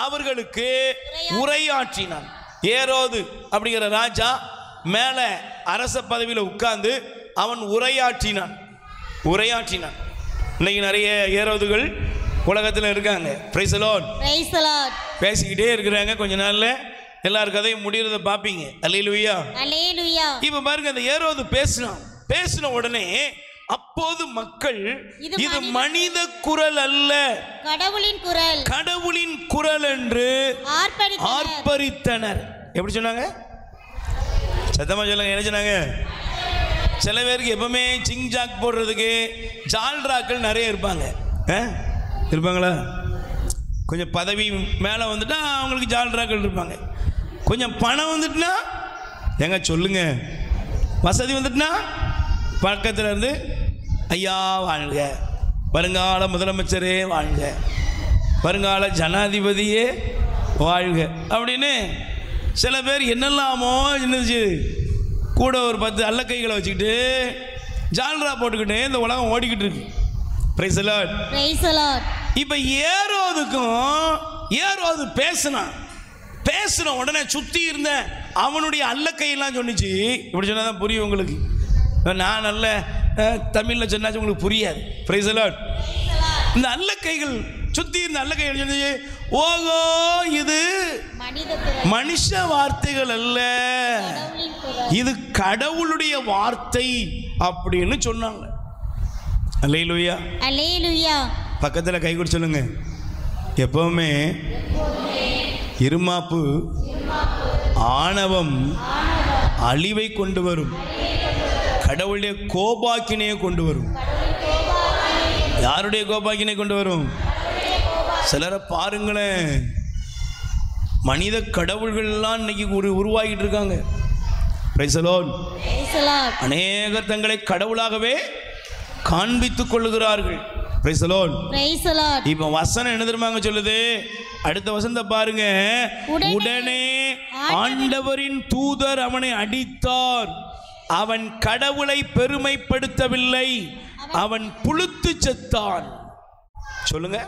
அவர்களுக்கு உரையாற்றினான். ஏரோது அப்படிங்கிற ராஜா மேலே அரச பதவியில் உட்கார்ந்து அவன் உரையாற்றினான். இன்னைக்கு நிறைய ஏரோதுகள் உலகத்தில் இருக்காங்க. Praise the Lord. Praise the Lord. பேசிக்கிட்டே இருக்கிறாங்க. கொஞ்ச நாள்ல எல்லார் கதையும் முடியறத பாப்பீங்க. அல்லேலூயா. அல்லேலூயா. இப்ப பாருங்க, அந்த ஏரோது பேசின உடனே அப்போது மக்கள், இது மனித குரல் அல்ல, கடவுளின் குரல் என்று ஆர்ப்பரித்தனர். எப்படி சொன்னாங்க? சத்தமா சொல்லுங்க, என்ன சொன்னாங்க? சில பேருக்கு எப்பவுமே சிங் ஜாக் போடுறதுக்கு ஜால்ராக்கள் நிறைய இருப்பாங்களா? கொஞ்சம் பதவி மேலே வந்துட்டா அவங்களுக்கு ஜால்ராக்கள் இருப்பாங்க. கொஞ்சம் பணம் வந்துட்டுனா எங்க சொல்லுங்க, வசதி வந்துட்டுனா பக்கத்தில் இருந்து ஐயா வாழ்க, வருங்கால முதலமைச்சரே வாழ்க, வருங்கால ஜனாதிபதியே வாழ்க அப்படின்னு சில பேர் என்னெல்லாமோ இருந்துச்சு. கூட ஒரு 10 அல்லக்கைகளை வச்சுக்கிட்டு ஜால்ரா போட்டுக்கிட்டு இந்த உலகம் ஓடிக்கிட்டு இருக்கு. Price the Lord. Praise the Lord. இப்போ ஏரோது பேசின உடனே சுற்றி இருந்த அவனுடைய அல்லக்கையெல்லாம் சொன்னிச்சு. இப்படி சொன்னால் தான் புரியும் உங்களுக்கு. நான் நல்ல தமிழில் சொன்னாச்சு உங்களுக்கு புரியாது. Price the Lord. இந்த அல்லக்கைகள் சுற்றி இருந்த அல்லக்கைகள் சொன்னிச்சு, ஓகோ இது மனுஷ வார்த்தைகள் அல்ல, இது கடவுளுடைய வார்த்தை அப்படின்னு சொன்னாங்க. அல்லேலூயா, அல்லேலூயா. பக்கத்தில் கை கொடுத்து சொல்லுங்க, எப்பவுமே இருமாப்பு ஆணவம் அழிவை கொண்டு வரும், கடவுளுடைய கோபாக்கினையை கொண்டு வரும். யாருடைய கோபாக்கினை கொண்டு வரும்? சிலரை பாருங்களேன், மனித கடவுள்கள்லாம் இன்னைக்கு உருவாகிட்டு இருக்காங்க. Praise the Lord. அநேகர் தங்களை கடவுளாகவே காண்பித்துக் கொள்ளுகிறார்கள். Praise the Lord. Praise the Lord. இப்போ வசனம் என்ன தெரியுமாங்க சொல்லுது? அடுத்த வசனத்தை பாருங்க. உடனே ஆண்டவரின் தூதர் அவனை அடித்தார், அவன் கடவுளை பெருமைப்படுத்தவில்லை, அவன் புழுத்து செத்தான். சொல்லுங்க.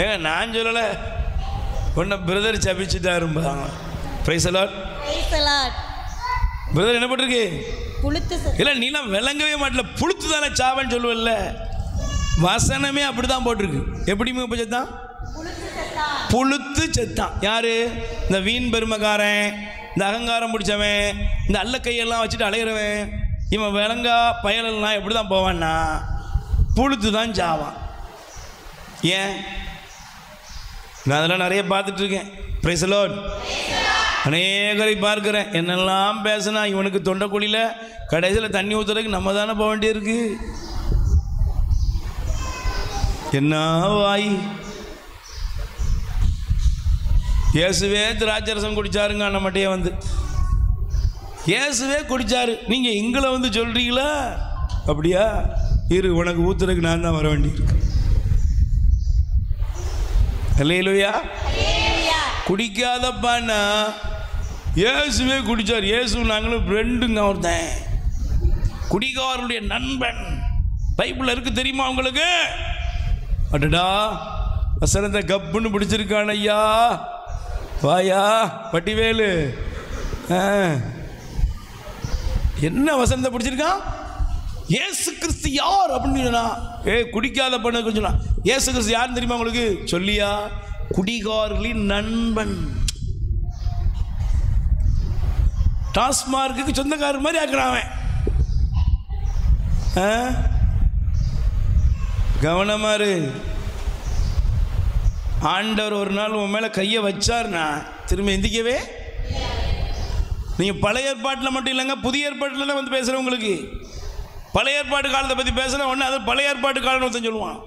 ஏங்க நான் சொல்லல, உன்னை பிரதர் சபிச்சுட்டாரும்பாங்க. Praise the Lord. Praise the Lord. Brother என்ன பண்ணிருக்கு? புழுத்து. இல்லை நீலாம் விளங்கவே மாட்டல, புழுத்து தானே சாவன்னு சொல்லுவல்ல. வசனமே அப்படிதான் போட்டிருக்கு. எப்படி செத்தான்? புழுத்து செத்தான். யாரு? இந்த வீண் பெருமைக்காரன், இந்த அகங்காரம் பிடிச்சவன், இந்த அல்ல கையெல்லாம் வச்சுட்டு அலையிறவன், இவன் விளங்கா பயலெல்லாம் எப்படி தான் போவான்னா புழுத்து தான் சாவான். ஏன்? நான் அதெல்லாம் நிறைய பார்த்துட்டு இருக்கேன். Price the Lord. அநேகரை பார்க்கிறேன், என்னெல்லாம் பேசினா இவனுக்கு தொண்டைக்குழியில் கடைசியில் தண்ணி ஊற்றுறதுக்கு நம்ம தானே போக வேண்டியிருக்கு. என்ன வாய்! இயேசுவே திராட்சரசம் குடிச்சாருங்க நம்மகிட்டே வந்து. இயேசுவே குடிச்சாரு, நீங்கள் எங்களை வந்து சொல்கிறீங்களா? அப்படியா? இரு, உனக்கு ஊற்றுறதுக்கு நான் தான் வர வேண்டியிருக்கு. அல்லேலூயா. குடிக்காதப்பான்னா இயேசுவே குடித்தார். இயேசு நாங்களும் ஃப்ரெண்டுங்க. ஒருத்தன் குடிகாரனுடைய நண்பன் பைபிளில் இருக்கு, தெரியுமா உங்களுக்கு? அடடா, வசனத்தை கப்புன்னு பிடிச்சிருக்கான் ஐயா. வாயா பட்டிவேலு, என்ன வசனத்தை பிடிச்சிருக்கான்? இயேசு கிறிஸ்து யார் அப்படின்னு சொன்னா, குடிக்காத பண்ண சொன்னா. இயேசு கிறிஸ்து யாருன்னு தெரியுமா உங்களுக்கு? சொல்லியா, குடிகாரர்களின் நண்பன். டாஸ்மார்க்கு சொந்தக்காரர் மாதிரி ஆக்குறான். கவனமாரு. ஆண்டவர் ஒரு நாள் உன் மேலே கையை வச்சார்னா திரும்ப எந்திக்கவே. நீங்கள் பழைய ஏற்பாட்டில் மட்டும் இல்லைங்க, புதிய ஏற்பாட்டில் தான் வந்து பேசுகிறேன். உங்களுக்கு பழைய ஏற்பாட்டு காலத்தை பற்றி பேசுகிறேன். ஒன்று அது பழைய ஏற்பாட்டு காலம் ஒருத்தன் சொல்லுவான்.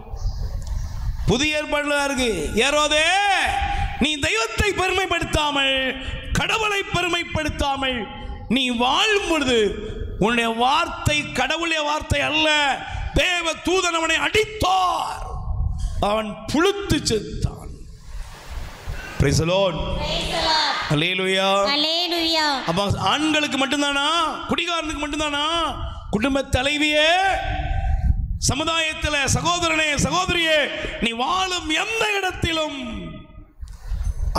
புதிய ஏற்பாட்டில் தான் இருக்கு. ஏரோதே, நீ தெய்வத்தை பெருமைப்படுத்தாமல், கடவுளை பெருமைப்படுத்தாமல் நீ வாழும் பொழுது உன்னுடைய வார்த்தை கடவுளுடைய வார்த்தை அல்ல, தேவ தூதன் அவனை அடித்தார், அவன் புழுத்து செத்தான். Praise the Lord. Hallelujah. Hallelujah. அப்ப ஆண்களுக்கு மட்டும்தானா? குடிகாரனுக்கு மட்டும்தானா? குடும்ப தலைவியே, சமுதாயத்தில் சகோதரனே சகோதரியே, நீ வாழும் எந்த இடத்திலும்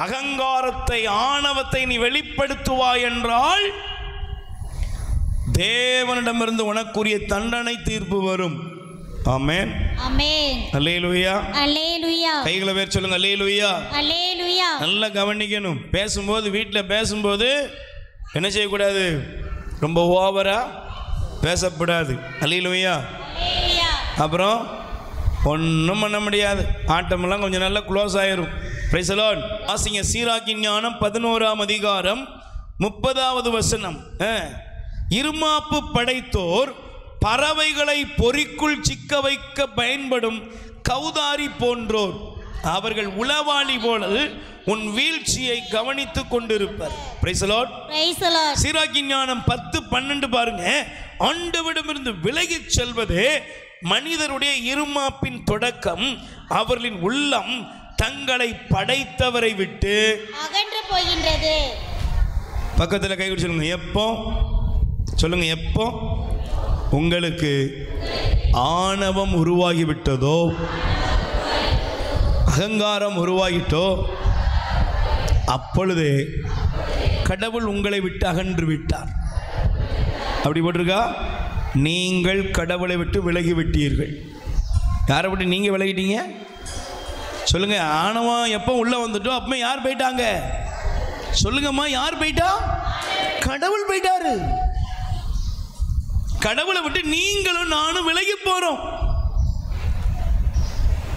அகங்காரத்தை ஆணவத்தை நீ வெளிப்படுத்துவாய் என்றால் தேவனிடமிருந்து உனக்குரிய தண்டனை தீர்ப்பு வரும். ஆமென். ஆமென். அல்லேலூயா. அல்லேலூயா. கைகளை வேர் சொல்லுங்க. அல்லேலூயா. அல்லேலூயா. நல்லா கவனிக்கணும். பேசும்போது, வீட்டில் பேசும்போது என்ன செய்யக்கூடாது? ரொம்ப ஓவரா பேசக்கூடாது. அல்லேலூயா. அல்லேலூயா. அப்புறம் ஒன்றும் பண்ண முடியாது. ஆட்டமெல்லாம் கொஞ்சம் நல்லா க்ளோஸ் ஆயிரும். Price the Lord. வாசிங்க சீராக்கின் ஞானம் 11ஆம் அதிகாரம் 30வது வசனம். இருமாப்பு படைத்தோர் பறவைகளை பொறிக்குள் சிக்க வைக்க பயன்படும் கௌதாரி போன்றோர் அவர்கள் உளவாளி போல உன் வீழ்ச்சியை கவனித்துக் கொண்டிருப்பர். Praise the Lord. Praise the Lord. சீராக்கி ஞானம் 10:12 பாருங்க. ஆண்டவரிடமிருந்து விலகிச் செல்வது மனிதருடைய இருமாப்பின் தொடக்கம். அவர்களின் உள்ளம் தங்களை படைத்தவரை விட்டு அகன்று போகின்றது. பக்கத்தில் கை சொல்லுங்க. எப்போ சொல்லுங்க, எப்போ உங்களுக்கு ஆணவம் உருவாகிவிட்டதோ, அகங்காரம் உருவாகிட்டோ, அப்பொழுது கடவுள் உங்களை விட்டு அகன்று விட்டார். அப்படி போட்டிருக்கா? நீங்கள் கடவுளை விட்டு விலகி விட்டீர்கள். யாரை விட்டு நீங்க விலகிட்டீங்க சொல்லுங்க. ஆணவம் எப்போ உள்ள வந்துட்டோ அப்போ யார் போயிட்டாங்க சொல்லுங்கம்மா? யார் போயிட்டா? கடவுள் போயிட்டாரு. கடவுளை விட்டு நீங்களும் நானும் விலகி போறோம்.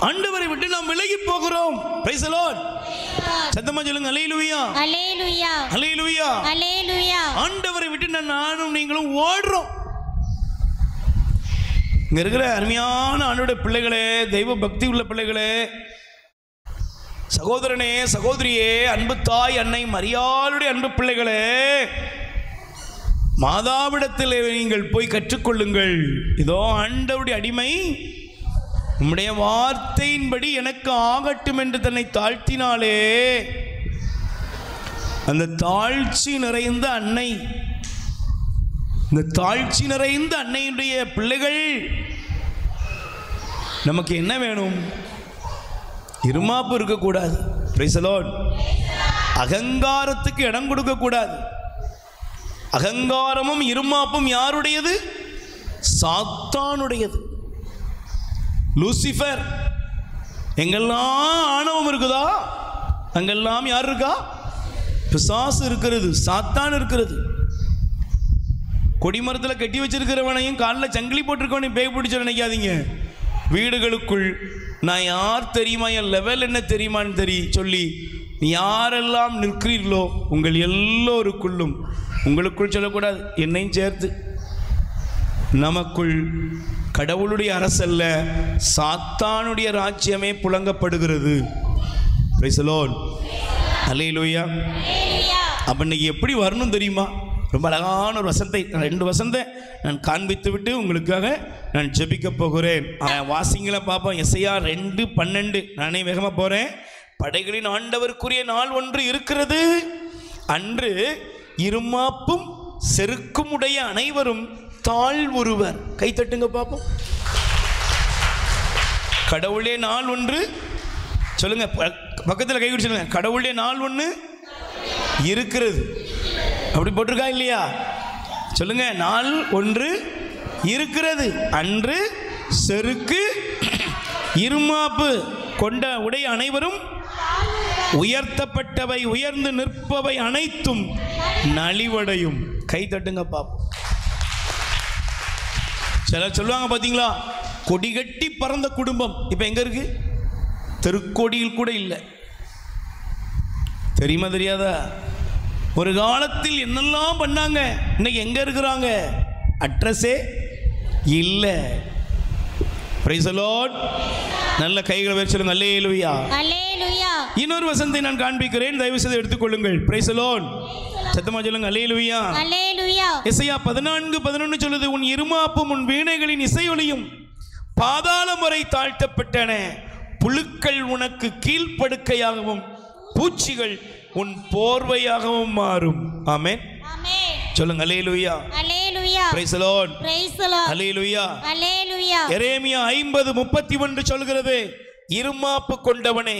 ஆண்டவரை விட்டு நாம் விலகி போகிறோம். Price the Lord. சத்தமா சொல்லுங்க. அல்லேலூயா, அல்லேலூயா, அல்லேலூயா, அல்லேலூயா. ஆண்டவரை விட்டு நானும் நீங்களும் ஓடுறோம். இங்க இருக்கிற அருமையான ஆண்டவருடைய பிள்ளைகளே, தெய்வ பக்தி உள்ள பிள்ளைகளே, சகோதரனே, சகோதரியே, அன்பு தாய் அன்னை மரியாளுடைய அன்பு பிள்ளைகளே, மாதாவிடத்தில் நீங்கள் போய் கற்றுக்கொள்ளுங்கள். இதோ ஆண்டவருடைய அடிமை உம்முடைய வார்த்தையின்படி எனக்கு ஆகட்டும் என்று தன்னை தாழ்த்தினாலே, அந்த தாழ்ச்சி நிறைந்த அன்னை, இந்த தாழ்ச்சி நிறைந்த அன்னையுடைய பிள்ளைகள் நமக்கு என்ன வேணும்? இருமாப்பு இருக்கக்கூடாது. Price the Lord. அகங்காரத்துக்கு இடம் கொடுக்க கூடாது. அகங்காரமும் இருமாப்பும் யாருடையது? சாத்தானுடையது. லூசிஃபர். எங்கெல்லாம் ஆணவம் இருக்குதா அங்கெல்லாம் யார் இருக்கா? பிசாசு இருக்கிறது, சாத்தான் இருக்கிறது. கொடிமரத்தில் கட்டி வச்சிருக்கிறவனையும் காலில் சங்கிலி போட்டிருக்கவனையும் பேய் பிடிச்ச நினைக்காதீங்க. வீடுகளுக்குள் நான் யார் தெரியுமா, என் லெவல் என்ன தெரியுமான்னு சொல்லி யாரெல்லாம் நிற்கிறீர்களோ உங்கள் எல்லோருக்குள்ளும், உங்களுக்குள் சொல்லக்கூடாது, என்னையும் சேர்த்து, நமக்குள் கடவுளுடைய அரசல்ல சாத்தானுடைய ராஜ்யமே புழங்கப்படுகிறது. Price the Lord. அல்லேலூயா. அப்ப இன்னைக்கு எப்படி வரணும் தெரியுமா? ரொம்ப அழகான ஒரு வசனத்தை, 2 வசனத்தை நான் காண்பித்து விட்டு உங்களுக்காக நான் ஜெபிக்க போகிறேன். வாசிங்களை பார்ப்போம். எசையா 2:12. நானே வேகமாக போகிறேன். படைகளின் ஆண்டவருக்குரிய நாள் ஒன்று இருக்கிறது, அன்று இருமாப்பும் செருக்கும் உடைய அனைவரும் தாழ்வுருவர். கை தட்டுங்க பார்ப்போம். கடவுளே நாள் ஒன்று சொல்லுங்க. பக்கத்தில் கை சொல்லுங்க. கடவுளே நாள் ஒன்று இருக்கிறது. அப்படி போட்டிருக்கா இல்லையா? சொல்லுங்க. நாள் ஒன்று இருக்கிறது, அன்று செருக்கு இருமாப்பு கொண்ட உடைய அனைவரும் உயர்த்தப்பட்டவை, உயர்ந்து நிற்பவை அனைத்தும் நலிவடையும். கை தட்டுங்க பாப்போம். சிலர் சொல்லுவாங்க பார்த்தீங்களா, கொடிகட்டி பறந்த குடும்பம் இப்ப எங்க இருக்கு? தெருக்கோடியில் கூட இல்லை. தெரியுமா தெரியாதா? ஒரு காலத்தில் என்னெல்லாம் பண்ணாங்க, இன்னைக்கு எங்க இருக்கிறாங்க? அட்ரஸே இல்லை. Price the Lord. நல்ல கைகளை வச்சு சொல்லுங்க. அல்லேலூயா, அல்லேலூயா. இன்னொரு வசனத்தை நான் காண்பிக்கிறேன், தயவு செய்து எடுத்துக்கொள்ளுங்கள். Price the Lord. சத்தமா சொல்லுங்க. அல்லேலூயா, அல்லேலூயா. எசையா 14:11 சொல்லுது, உன் இருமாப்பும் உன் வீணைகளின் இசையொலியும் பாதாளம் வரை தாழ்த்தப்பட்டன, புழுக்கள் உனக்கு கீழ்ப்படுக்கையாகவும் பூச்சிகள் உன் போர்வையாகவும் மாறும். ஆமென். ஆமென். சொல்லுங்க. அல்லேலூயா, அல்லேலூயா. Praise the Lord. Praise the Lord. அல்லேலூயா, அல்லேலூயா. எரேமியா 50:31 சொல்கிறது, இருமாப்பு கொண்டவனே,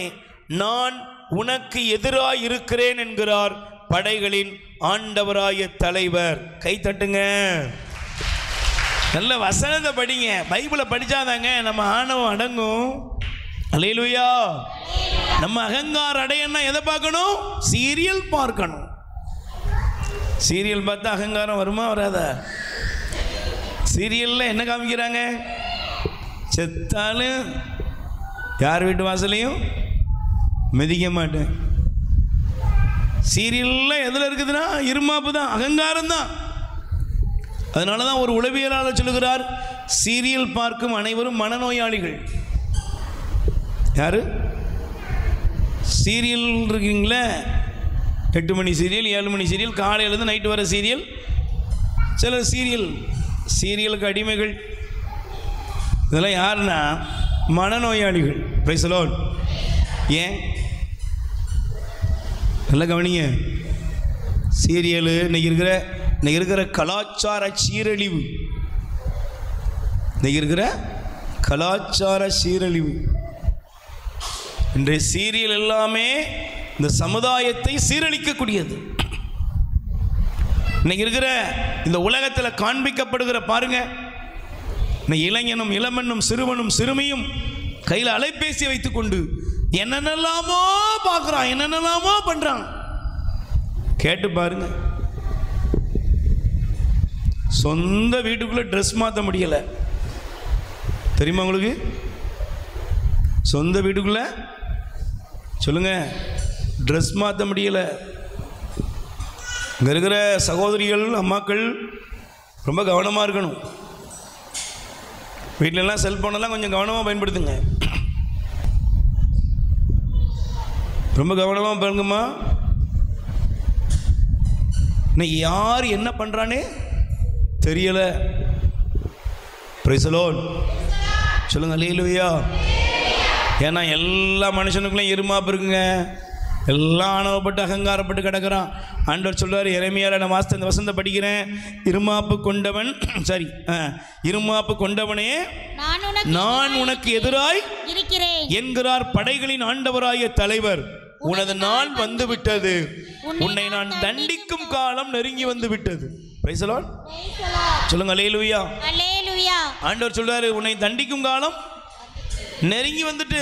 நான் உனக்கு எதிராய் இருக்கிறேன் என்கிறார் படைகளின் ஆண்டவராய தலைவர். கை தட்டுங்க. நல்ல வசனத்தை படிங்க. பைபிளை படிச்சாதாங்க நம்ம ஆணவம் அடங்கும். அல்லேலூயா. நம்ம அகங்காரம் அடையன்னா எதை பார்க்கணும்? சீரியல் பார்க்கணும். சீரியல் பார்த்தா அகங்காரம் வருமா வராதா? சீரியல்ல என்ன காமிக்கிறாங்க? செத்தாலும் யார் வீட்டு வாசலையும் மிதிக்க மாட்டேன். சீரியல்ல எதில் இருக்குதுன்னா இருமாப்பு தான், அகங்காரம் தான். அதனால தான் ஒரு உளவியலாளர் சொல்லுகிறார், சீரியல் பார்க்கும் அனைவரும் மனநோயாளிகள். யாரு சீரியல் இருக்கீங்களே, 8 மணி சீரியல், 7 மணி சீரியல், காலையிலேருந்து நைட்டு வர சீரியல். சில சீரியலுக்கு அடிமைகள். இதெல்லாம் யாருன்னா மனநோயாளிகள். Price the Lord. ஏன் நல்லா கவனிங்க. சீரியலு இன்னைக்கு இருக்கிற கலாச்சார சீரழிவு, இன்னைக்கு இருக்கிற கலாச்சார சீரழிவு. இன்றைய சீரியல் எல்லாமே இந்த சமுதாயத்தை சீரழிக்கக்கூடியது. இன்னைக்கு இருக்கிற இந்த உலகத்தில் காண்பிக்கப்படுகிற பாருங்க, இன்னைக்கு இளைஞனும் இளமண்ணும் சிறுவனும் சிறுமியும் கையில் அலைபேசி வைத்துக்கொண்டு என்னென்னலாமோ பார்க்குறான், என்னென்னலாமோ பண்ணுறான். கேட்டு பாருங்க. சொந்த வீட்டுக்குள்ளே ட்ரெஸ் மாற்ற முடியலை தெரியுமா உங்களுக்கு? சொந்த வீட்டுக்குள்ளே சொல்லுங்க ட்ரெஸ் மாற்ற முடியலை. இங்கே இருக்கிற சகோதரிகள் அம்மாக்கள் ரொம்ப கவனமாக இருக்கணும். வீட்டிலலாம் செல்ஃபோனெல்லாம் கொஞ்சம் கவனமாக பயன்படுத்துங்க. ரொம்ப கவனமாக பாருங்கம்மா. இன்னைக்கு யார் என்ன பண்ணுறானே தெரியலை. Price the Lord. சொல்லுங்க அல்லேலூயா. ஏன்னா எல்லா மனுஷனுக்குள்ளேயும் இருமாப்பு இருக்குங்க. எல்லாம் ஆணவப்பட்டு அகங்காரப்பட்டு கிடக்கிறான். ஆண்டவர் சொல்றார், எரேமியால நான் வாசித்த இந்த வசனத்தை படிக்கிறேன். இருமாப்பு கொண்டவன் இருமாப்பு கொண்டவனே நான் உனக்கு எதிராய் இருக்கிறேன் என்கிறார் படைகளின் ஆண்டவராய தலைவர். உனது நாள் வந்து விட்டது, உன்னை நான் தண்டிக்கும் காலம் நெருங்கி வந்து விட்டது. Price the Lord. சொல்லுங்க அல்லேலூயா. அல்லேலூயா. ஆண்டவர் சொல்றாரு, உன்னை தண்டிக்கும் காலம் நெருங்கி வந்துட்டு.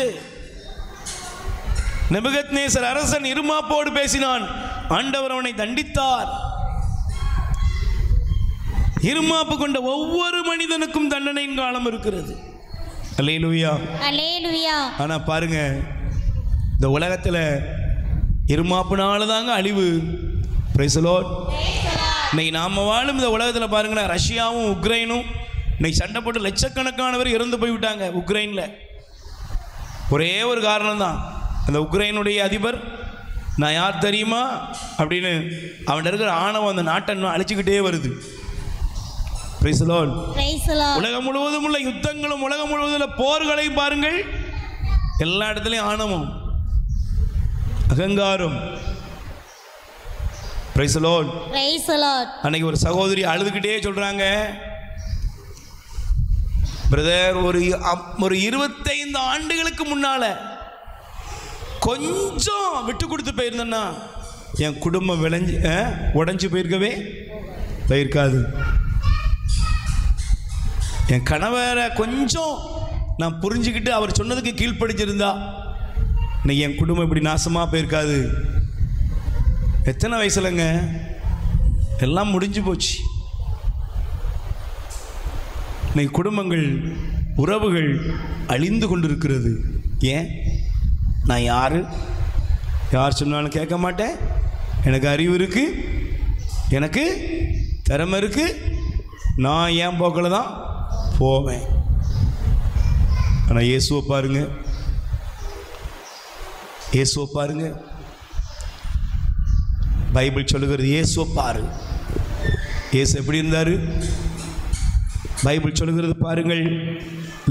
நேபுகத்நேசர் அரசன் இருமாப்போடு பேசினான், ஆண்டவர் அவனை தண்டித்தார். இருமாப்பு கொண்ட ஒவ்வொரு மனிதனுக்கும் தண்டனையின் காலம் இருக்கிறது. அல்லேலூயா. அல்லேலூயா. ஆனா பாருங்க, இந்த உலகத்தில் இருமாப்புனால தாங்க அழிவு. Price the Lord. இன்னைக்கு நாம வாழும் இந்த உலகத்தில் பாருங்களேன், ரஷ்யாவும் உக்ரைனும் இன்னைக்கு சண்டை போட்டு லட்சக்கணக்கானவர் இறந்து போய்விட்டாங்க உக்ரைனில். ஒரே ஒரு காரணம் தான், அந்த உக்ரைனுடைய அதிபர் நான் யார் தெரியுமா அப்படின்னு அவன் இருக்கிற ஆணவம் அந்த நாட்டை இன்னும் அழிச்சுக்கிட்டே வருது. Price the Lord. உலகம் முழுவதும் உள்ள யுத்தங்களும் உலகம் முழுவதும் உள்ள போர்களையும் பாருங்கள், எல்லா இடத்துலையும் ஆணவம், அகங்காரம். Price the Lord. அன்னைக்கு ஒரு சகோதரி அழுதுகிட்டே சொல்றாங்க, பிரதர் ஒரு 25 ஆண்டுகளுக்கு முன்னால கொஞ்சம் விட்டு கொடுத்து போயிருந்தேன்னா என் குடும்பம் உடைஞ்சு போயிருக்காது. என் கணவரை கொஞ்சம் நான் புரிஞ்சுக்கிட்டு அவர் சொன்னதுக்கு கீழ்ப்படிச்சிருந்தா இன்னைக்கு என் குடும்பம் இப்படி நாசமாக போயிருக்காது. எத்தனை வயசுலங்க எல்லாம் முடிஞ்சு போச்சு. இன்னைக்கு குடும்பங்கள் உறவுகள் அழிந்து கொண்டிருக்கிறது. ஏன்? நான் யார் சொன்னாலும் கேட்க மாட்டேன், எனக்கு அறிவு இருக்கு, எனக்கு திறமை இருக்கு, நான் என் போக்கில் தான் போவேன். ஆனால் இயேசுவை பாருங்க, இயேசுவை பாருங்க. பைபிள் சொல்லுகிறது இயேசுவை பாரு. இயேசு எப்படி இருந்தார்? பைபிள் சொல்லுகிறது பாருங்கள்.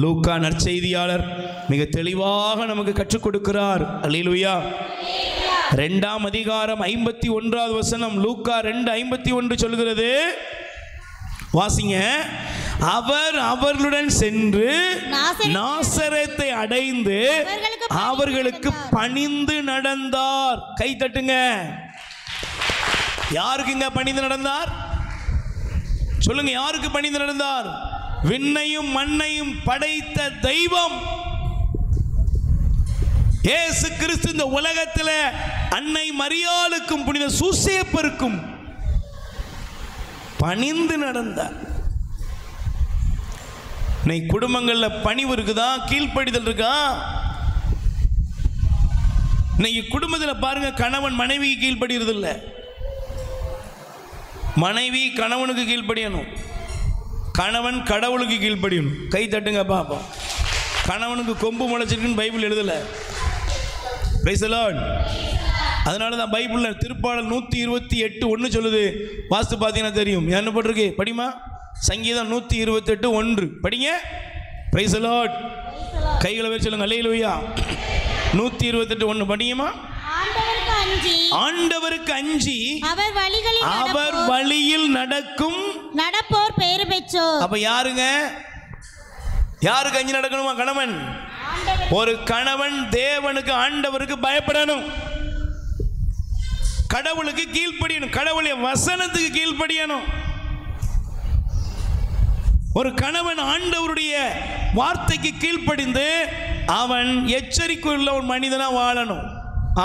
லூக்கா நற்செய்தியாளர் மிக தெளிவாக நமக்கு கற்றுக் கொடுக்கிறார். அல்லேலூயா. 2ஆம் அதிகாரம் 51வது வசனம். லூக்கா 2:51 சொல்கிறது, வாசிங்க. அவர் அவர்களுடன் சென்று நாசரேத்தை அடைந்து அவர்களுக்கு பணிந்து நடந்தார். கை தட்டுங்க. யாருக்குங்க பணிந்து நடந்தார்? சொல்லுங்க, யாருக்கு பணிந்து நடந்தார்? விண்ணையும் மண்ணையும் படைத்த தெய்வம் இயேசு கிறிஸ்து இந்த உலகத்தில் அன்னை மரியாளுக்கும் புனித சூசேப்பருக்கும் பணிந்து நடந்தார். இன்னைக்கு குடும்பங்களில் பணிவு இருக்குதா? கீழ்ப்படிதல் இருக்கா? இன்னைக்கு குடும்பத்தில் பாருங்க, கணவன் மனைவிக்கு கீழ்ப்படுகிறது இல்லை, மனைவி கணவனுக்கு கீழ்ப்படியணும், கணவன் கடவுளுக்கு கீழ்ப்படியணும். கை தட்டுங்க பாப்போம். கணவனுக்கு கொம்பு முளைச்சிருக்குன்னு பைபிள் எழுதலை. Praise the Lord. அதனால தான் பைபிளில் திருப்பாடல் 128:1 சொல்லுது. வாஸ்து பார்த்தீங்கன்னா தெரியும். என்ன போட்டிருக்கு படிமா? சங்கீதம் 128:1 படிங்க. Price the Lord. கைகளை வச்சு சொல்லுங்க அல்லேலூயா. 128:1 படிங்கம்மா. ஆண்டவருக்கு அஞ்சி அவர் வழியில் நடப்போர் பேறு பெற்றோர். அப்ப யாருங்க? யாருக்கு அஞ்சி நடக்கணுமா? கணவன். ஒரு கணவன் தேவனுக்கு ஆண்டவருக்கு பயப்படணும், கடவுளுக்கு கீழ்ப்படியணும், கடவுளுடைய வசனத்துக்கு கீழ்ப்படியணும். ஒரு கணவன் ஆண்டவருடைய வார்த்தைக்கு கீழ்ப்படிந்து அவன் எச்சரிக்கையுள்ள ஒரு மனிதனா வாழணும்.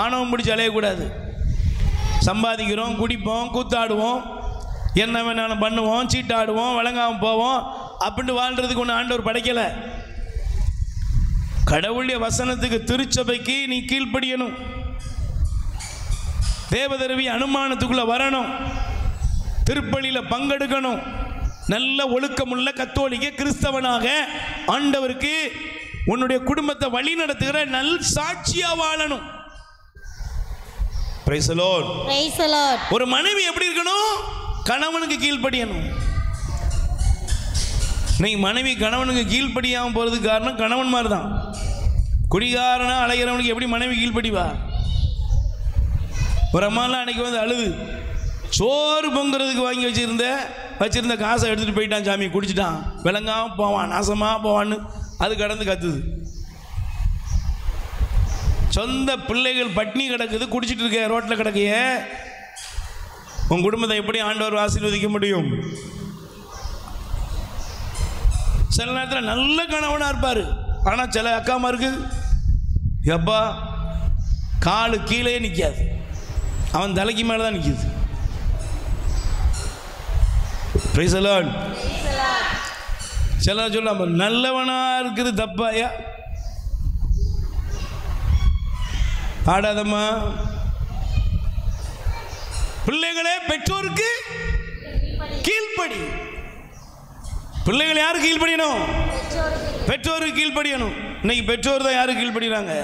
ஆணவம் பிடிச்சி அலையக்கூடாது. சம்பாதிக்கிறோம், குடிப்போம், கூத்தாடுவோம், என்ன வேணாலும் பண்ணுவோம், சீட்டாடுவோம், வழங்காமல் போவோம் அப்படின்ட்டு வாழ்றதுக்கு ஒன்று ஆண்டவர் படைக்கலை. கடவுளுடைய வசனத்துக்கு திருச்சபைக்கு நீ கீழ்ப்படியணும். தேவதேவி அனுமானத்துக்குள்ள வரணும், திருப்பலியில் பங்கெடுக்கணும், நல்ல ஒழுக்கமுள்ள கத்தோலிக்க கிறிஸ்தவனாக ஆண்டவருக்கு உன்னுடைய குடும்பத்தை வழி நடத்துகிற நல் சாட்சியா வாழணும். Price the Lord. Praise the Lord. ஒரு மனைவி எப்படி இருக்கணும்? கணவனுக்கு கீழ்ப்படியணும். நீ மனைவி கணவனுக்கு கீழ்ப்படியாமல் போறதுக்கு காரணம் கணவன் மாதிரி தான். குடிகாரனா அலைகிறவனுக்கு எப்படி மனைவி கீழ்ப்படிவா? ஒரு அம்மாலாம் அன்னைக்கு வந்து அழுது, சோறு பொங்குறதுக்கு வாங்கி வச்சிருந்த காசை எடுத்துட்டு போயிட்டான் சாமி, குடிச்சிட்டான், விளங்காம போவான், நாசமாக போவான்னு அது கடந்து கத்துது. சொந்த பிள்ளைகள் பட்னி கிடக்குது, குடிச்சிட்டு இருக்க ரோட்டில் கிடக்கைய உன் குடும்பத்தை எப்படி ஆண்டவர் ஆசீர்வதிக்க முடியும்? சில நேரத்தில் நல்ல கணவனாக இருப்பார், ஆனால் சில அக்காமாருக்கு எப்பா காலு கீழே நிற்காது, அவன் தலைக்கு மேலே தான் நிற்கிது. Price the Lord. சில சொல்ல நல்லவனாக இருக்குது தப்பாயா? ஆடாதம்மா. பிள்ளைகளே பெற்றோருக்கு கீழ்ப்படி. பிள்ளைகள் யாருக்கு கீழ்ப்படியணும்? பெற்றோருக்கு கீழ்ப்படியணும். இன்னைக்கு பெற்றோர் தான் யாருக்கு கீழ்ப்படிறாங்க?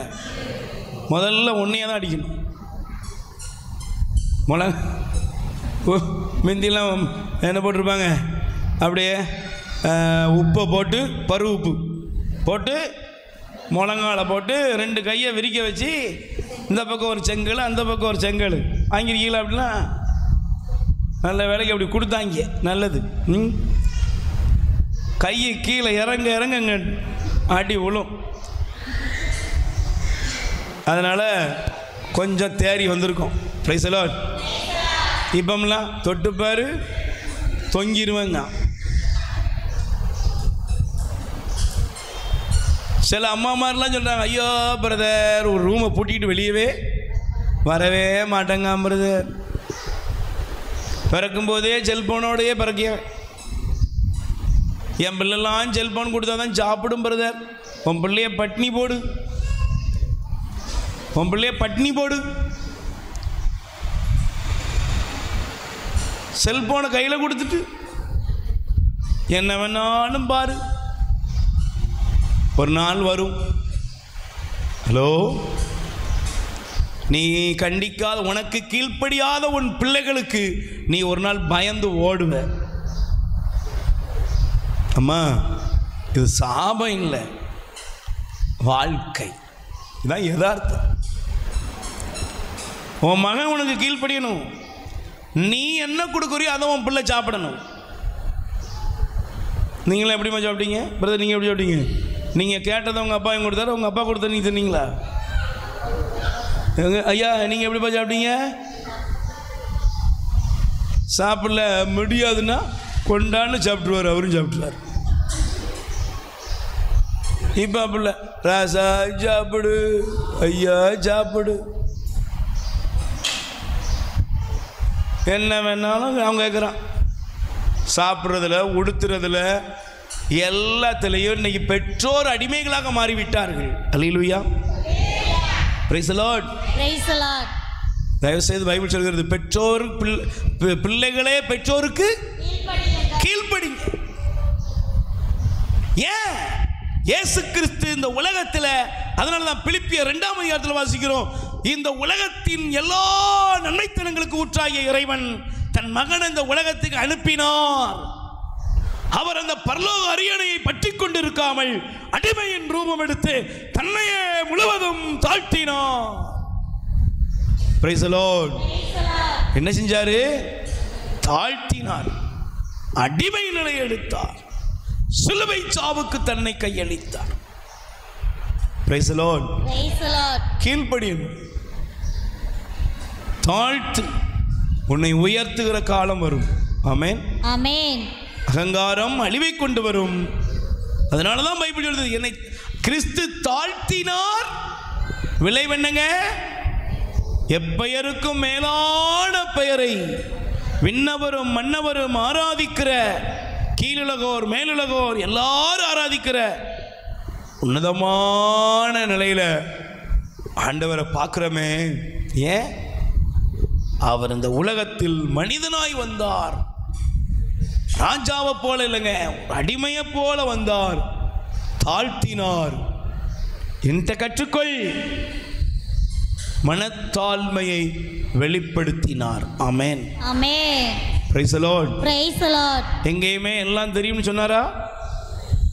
முதல்ல ஒன்னையே தான் அடிக்கணும். மிந்திலாம் என்ன போட்டிருப்பாங்க? அப்படியே உப்பை போட்டு, பரு உப்பு போட்டு, முழங்கால போட்டு 2 கையை விரிக்க வச்சு இந்த பக்கம் ஒரு செங்கல், அந்த பக்கம் ஒரு செங்கல் வாங்கிருக்கீங்களா? அப்படின்னா நல்ல வேலைக்கு அப்படி கொடுத்தாங்க, நல்லது. கையை கீழே இறங்க ஆட்டி விழும். அதனால் கொஞ்சம் தேறி வந்திருக்கோம். Praise the Lord. இப்போம்லாம் தொட்டுப்பாரு தொங்கிடுவேங்க. சில அம்மா மாதிரிலாம் சொல்கிறாங்க, ஐயோ பிரதர் ஒரு ரூமை பூட்டிக்கிட்டு வெளியவே வரவே மாட்டேங்க பிரதர். பிறக்கும்போதே செல்ஃபோனோடையே பிறக்கிய என் பிள்ளைலாம் செல்ஃபோன் கொடுத்தா தான் சாப்பிடும் பிரதர். உன் பிள்ளைய பட்னி போடு, உன் பிள்ளைய பட்னி போடு. செல்போனை கையில் கொடுத்துட்டு என்ன வேணாலும் பாரு. ஒரு நாள் வரும், ஹலோ, நீ கண்டிக்காத, உனக்கு கீழ்ப்படியாத உன் பிள்ளைகளுக்கு நீ ஒரு நாள் பயந்து ஓடுவ. அம்மா, இது சாபம் இல்லை, வாழ்க்கை. இதுதான் யதார்த்தம். உன் மகன் உனக்கு கீழ்ப்படியணும். நீ என்ன கொடுக்குறியோ அதை உன் பிள்ளை சாப்பிடணும். நீங்களே எப்படிமா சாப்பிட்டீங்க பிரதர்? நீங்கள் எப்படி சாப்பிட்டீங்க? நீங்கள் கேட்டதை உங்கள் அப்பா கொடுத்தாரு, உங்கள் அப்பா கொடுத்த நீங்கள் சொன்னீங்களா? ஐயா நீங்கள் எப்படிப்பா சாப்பிட்டீங்க? சாப்பிடல முடியாதுன்னா கொண்டான்னு சாப்பிட்டுருவார், அவரும் சாப்பிட்டுருவார். இப்போ அப்படில ராசா சாப்பிடு, ஐயா சாப்பிடு, என்ன வேணாலும் அவன் கேட்குறான். சாப்பிட்றதுல, உடுத்துறதுல, எல்லாத்துலேயும் இன்னைக்கு பெற்றோர் அடிமைகளாக மாறிவிட்டார்கள். அல்லேலூயா. Praise the Lord. Praise the Lord. தயவுசெய்து பைபிள் சொல்கிறது, பெற்றோர் பிள்ளைகளே பெற்றோருக்கு கீழ்ப்படிங்க. ஏன்? இயேசு கிறிஸ்து இந்த உலகத்தில், அதனால தான் பிலிப்பியர் 2ஆம் அதிகாரத்தில் வாசிக்கிறோம், இந்த உலகத்தின் எல்லா நன்மைத்தனங்களுக்கு ஊற்றாகிய இறைவன் தன் மகனை இந்த உலகத்துக்கு அனுப்பினார். அவர் அந்த பரலோக அரியணையை பற்றி கொண்டிருக்காமல் அடிமையின் ரூபம் எடுத்து தன்னையே முழுவதும் தாழ்த்தினார். Praise the Lord. என்ன செஞ்சாரு? தாழ்த்தினார், அடிமை நிலை எடுத்தார், சிலுவை சாவுக்கு தன்னை கையளித்தார். Praise the Lord. கீழ்ப்படியணும், தாழ்த்து, உன்னை உயர்த்துகிற காலம் வரும். ஆமென், ஆமென். அகங்காரம் அழிவை கொண்டு வரும். அதனாலதான் பைபிள் சொல்லுது, என்னை கிறிஸ்து தாழ்த்தினார், விளைவென்னங்க? எப்பெயருக்கும் மேலான பெயரை விண்ணவரும் மன்னவரும் ஆராதிக்கிற, கீழுலகோர் மேலுலகோர் எல்லாரும் ஆராதிக்கிற உன்னதமான நிலையில ஆண்டவரை பார்க்கிறோமே. ஏன்? அவர் இந்த உலகத்தில் மனிதனாய் வந்தார். ராஜாவை போல இல்லைங்க, அடிமையை போல வந்தார், தாழ்த்தினார். என்கிட்ட கற்றுக்கொள், மனத்தாழ்மையை வெளிப்படுத்தினார். ஆமென், ஆமென். Praise the Lord, praise the Lord. எங்கேயுமே எல்லாம் தெரியும்னு சொன்னாரா?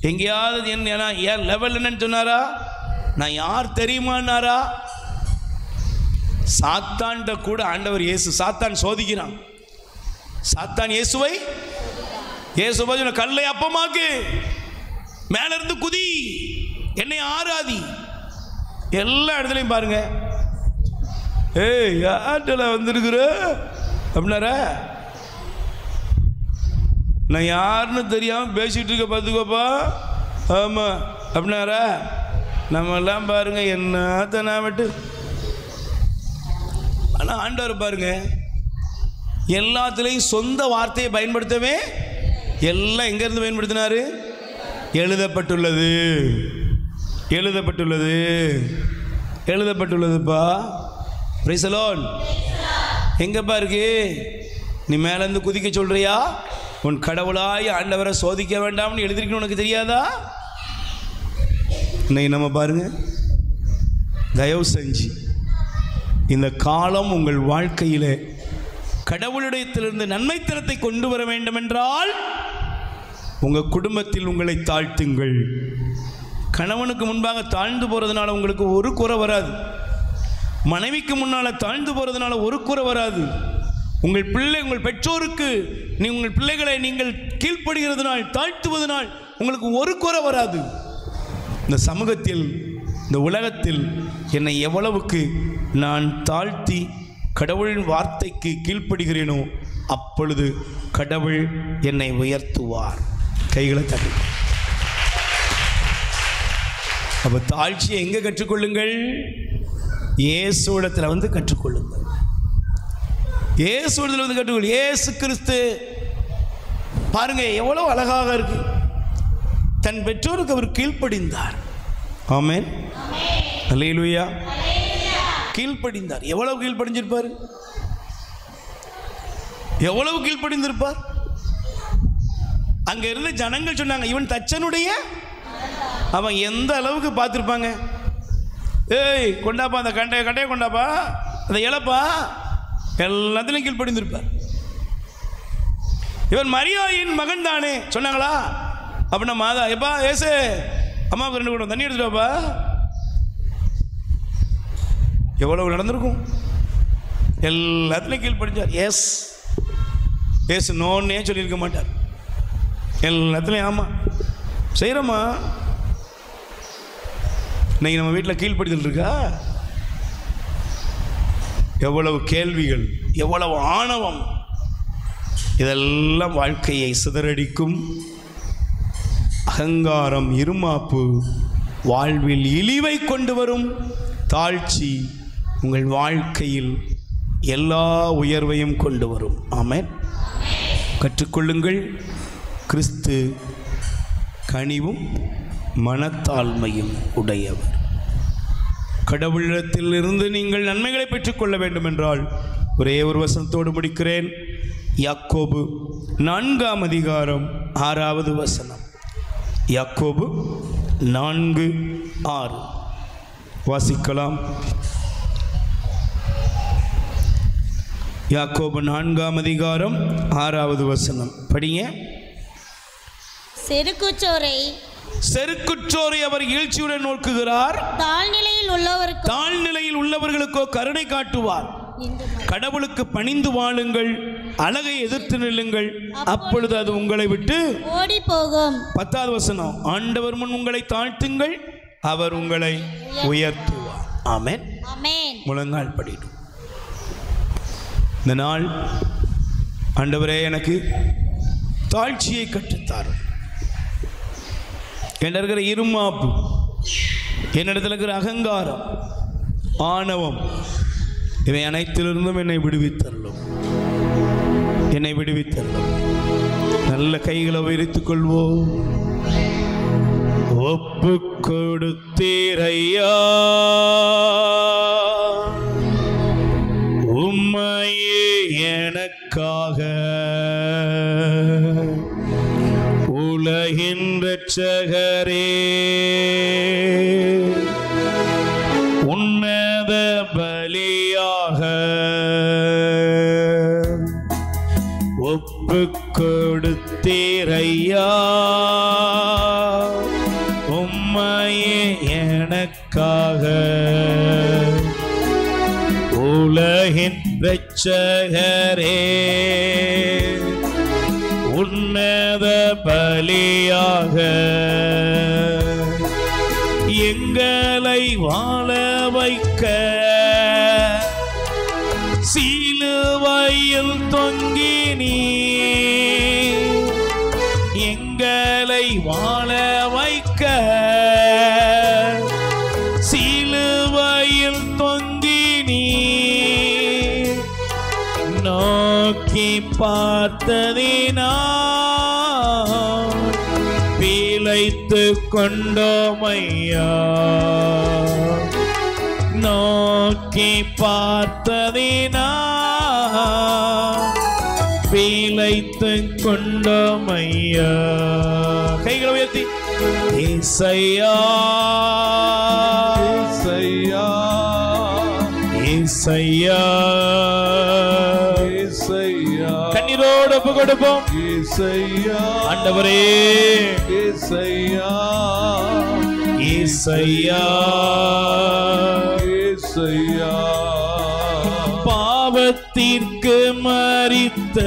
எங்கேயாவது என் லெவல் என்னன்னு சொன்னாரா? நான் யார் தெரியுமான்னாரா? சாத்தான்ட கூட ஆண்டவர் இயேசு, சாத்தான் சோதிக்கிறான். சாத்தான் இயேசுவை கல்லை அப்பமாக்கு, மேல இருந்து குதி, என்னை ஆராதி. எல்லா இடத்துலையும் பாருங்க, ஏய் யார்கிட்ட வந்திருக்கிற அப்படின்னாரா? நான் யாருன்னு தெரியாம பேசிட்டு இருக்க பார்த்துக்கோப்பா. ஆமா அப்படின்னாரா? நம்ம எல்லாம் பாருங்க என்னத்த நான் விட்டு. ஆனால் ஆண்டவர் பாருங்க, எல்லாத்துலேயும் சொந்த வார்த்தையை பயன்படுத்தவே எல்லாம் எங்கேருந்து பயன்படுத்தினாரு? எழுதப்பட்டுள்ளது, எழுதப்பட்டுள்ளது, எழுதப்பட்டுள்ளதுப்பா. Price the Lord. எங்கப்பா இருக்கு? நீ மேலேருந்து குதிக்க சொல்றியா? உன் கடவுளாய் ஆண்டவரை சோதிக்க வேண்டாம்னு எழுதிருக்கணும், உனக்கு தெரியாதா? இன்னைக்கு நம்ம பாருங்க, தயவு செஞ்சு இந்த காலம் உங்கள் வாழ்க்கையில் கடவுளுடையத்திலிருந்து நன்மைத்தனத்தை கொண்டு வர வேண்டும் என்றால் உங்கள் குடும்பத்தில் உங்களை தாழ்த்துங்கள். கணவனுக்கு முன்பாக தாழ்ந்து போகிறதுனால உங்களுக்கு ஒரு குறை வராது. மனைவிக்கு முன்னால் தாழ்ந்து போகிறதுனால ஒரு குறை வராது. உங்கள் பெற்றோருக்கு உங்கள் பிள்ளைகளை நீங்கள் கீழ்ப்படுகிறதுனால், தாழ்த்துவதனால் உங்களுக்கு ஒரு குறை வராது. இந்த சமூகத்தில், இந்த உலகத்தில் என்னை எவ்வளவுக்கு நான் தாழ்த்தி கடவுளின் வார்த்தைக்கு கீழ்ப்படுகிறேனோ அப்பொழுது கடவுள் என்னை உயர்த்துவார். கைகளை தட்டி. அப்போ தாழ்ச்சியை எங்கே கற்றுக்கொள்ளுங்கள்? இயேசுவிடத்தில் வந்து கற்றுக்கொள்ளுங்கள். இயேசுவிடத்தில் வந்து கற்றுக்கொள். இயேசு கிறிஸ்து பாருங்க எவ்வளவு அழகாக இருக்கு. தன் பெற்றோருக்கு அவர் கீழ்ப்படிந்தார். ஆமென், அல்லேலூயா. கீழ்ப்படிந்தார். எவ்வளவு கீழ்ப்படிஞ்சிருப்பார்? எவ்வளவு கீழ்ப்படிந்திருப்பார்? அங்க இருந்த ஜனங்கள் சொன்னாங்க, இவன் தச்சனுடைய. அவன் எந்த அளவுக்கு பார்த்துருப்பாங்க. ஏய் கொண்டாப்பா, அந்த கண்டையை கொண்டாப்பா, அந்த இழப்பா, எல்லாத்திலையும் கீழ்ப்படிந்திருப்பார். இவன் மரியாயின் மகன் தானே சொன்னாங்களா? அப்படின்னா மாதா, எப்பா ஏசு அம்மாவுக்கு 2 குடம் தண்ணி எடுத்துட்டாப்பா. எவ்வளவு நடந்திருக்கும்? எல்லாத்துலையும் கீழ்ப்படிஞ்சார். எஸ் எஸ் நோன்னே சொல்லியிருக்க மாட்டார். எல்லாத்துலையும் ஆமாம் செய்கிறோமா? இன்னைக்கு நம்ம வீட்டில் கீழ்ப்படிதல் இருக்கா? எவ்வளவு கேள்விகள், எவ்வளவு ஆணவம், இதெல்லாம் வாழ்க்கையை சிதறடிக்கும். அகங்காரம், இருமாப்பு வாழ்வில் இழிவை கொண்டு வரும். தாழ்ச்சி உங்கள் வாழ்க்கையில் எல்லா உயர்வையும் கொண்டு வரும். ஆமென். கற்றுக்கொள்ளுங்கள். கிறிஸ்து கனிவும் மனத்தாழ்மையும் உடையவர். கடவுளிடத்திலிருந்து நீங்கள் நன்மைகளை பெற்றுக்கொள்ள வேண்டும் என்றால் ஒரே ஒரு வசனத்தோடு முடிக்கிறேன். யாக்கோபு 4ஆம் அதிகாரம் 6வது வசனம். யாக்கோபு 4:6 வாசிக்கலாம். யாக்கோபு 4ஆம் அதிகாரம் 6வது வசனம் படிங்க. செருக்குச்சோரை அவர் இகழ்ச்சியுடன் நோக்குகிறார், தாழ்நிலையில் உள்ளவர்களுக்கோ கருணை காட்டுவார். கடவுளுக்கு பணிந்து வாழுங்கள், அழகை எதிர்த்து நில்லுங்கள், அப்பொழுது அது உங்களை விட்டு ஓடி போகும். 10வது வசனம், ஆண்டவர் முன் உங்களை தாழ்த்துங்கள், அவர் உங்களை உயர்த்துவார். ஆமென். முழங்கால் படிடும். இந்த நாள் ஆண்டவரே எனக்கு தாழ்ச்சியை கற்றுத்தார். என்ன இருக்கிற இருமாப்பு, என்னிடத்தில் இருக்கிற அகங்காரம், ஆணவம், இவை அனைத்திலிருந்தும் என்னை விடுவித்தரலும், என்னை விடுவித்தரலும். நல்ல கைகளை விரித்துக் கொள்வோம். ஒப்பு கொடுத்தீரையா உம்மையே எனக்காக, உலகின் இரட்சகரே, உன்னத பலியாக ஒப்பு கொடுத்தீரையா உம்மையே எனக்காக, உலகின் இரட்சகரே, உன்னத பலியாக எங்களை வாழ வைக்க சிலுவையில் தொங்கினீ, எங்களை வாழ வைக்க சிலுவையில் தொங்கினீ, நோக்கி பார்த்ததினா பிழைத்து கொண்டோமையா, நோக்கி பார்த்ததினா பிழைத்து கொண்டோமையா. கைகளை உயர்த்தி ஏசையா ஏசையா ஏசையா ஏசையா, கண்ணீரோடு ஒப்பு கொடுப்போம். ஏசையா ஆண்டவரே, ஏசையா ஏசையா ஏசையா, பாவத்திற்கு மரித்த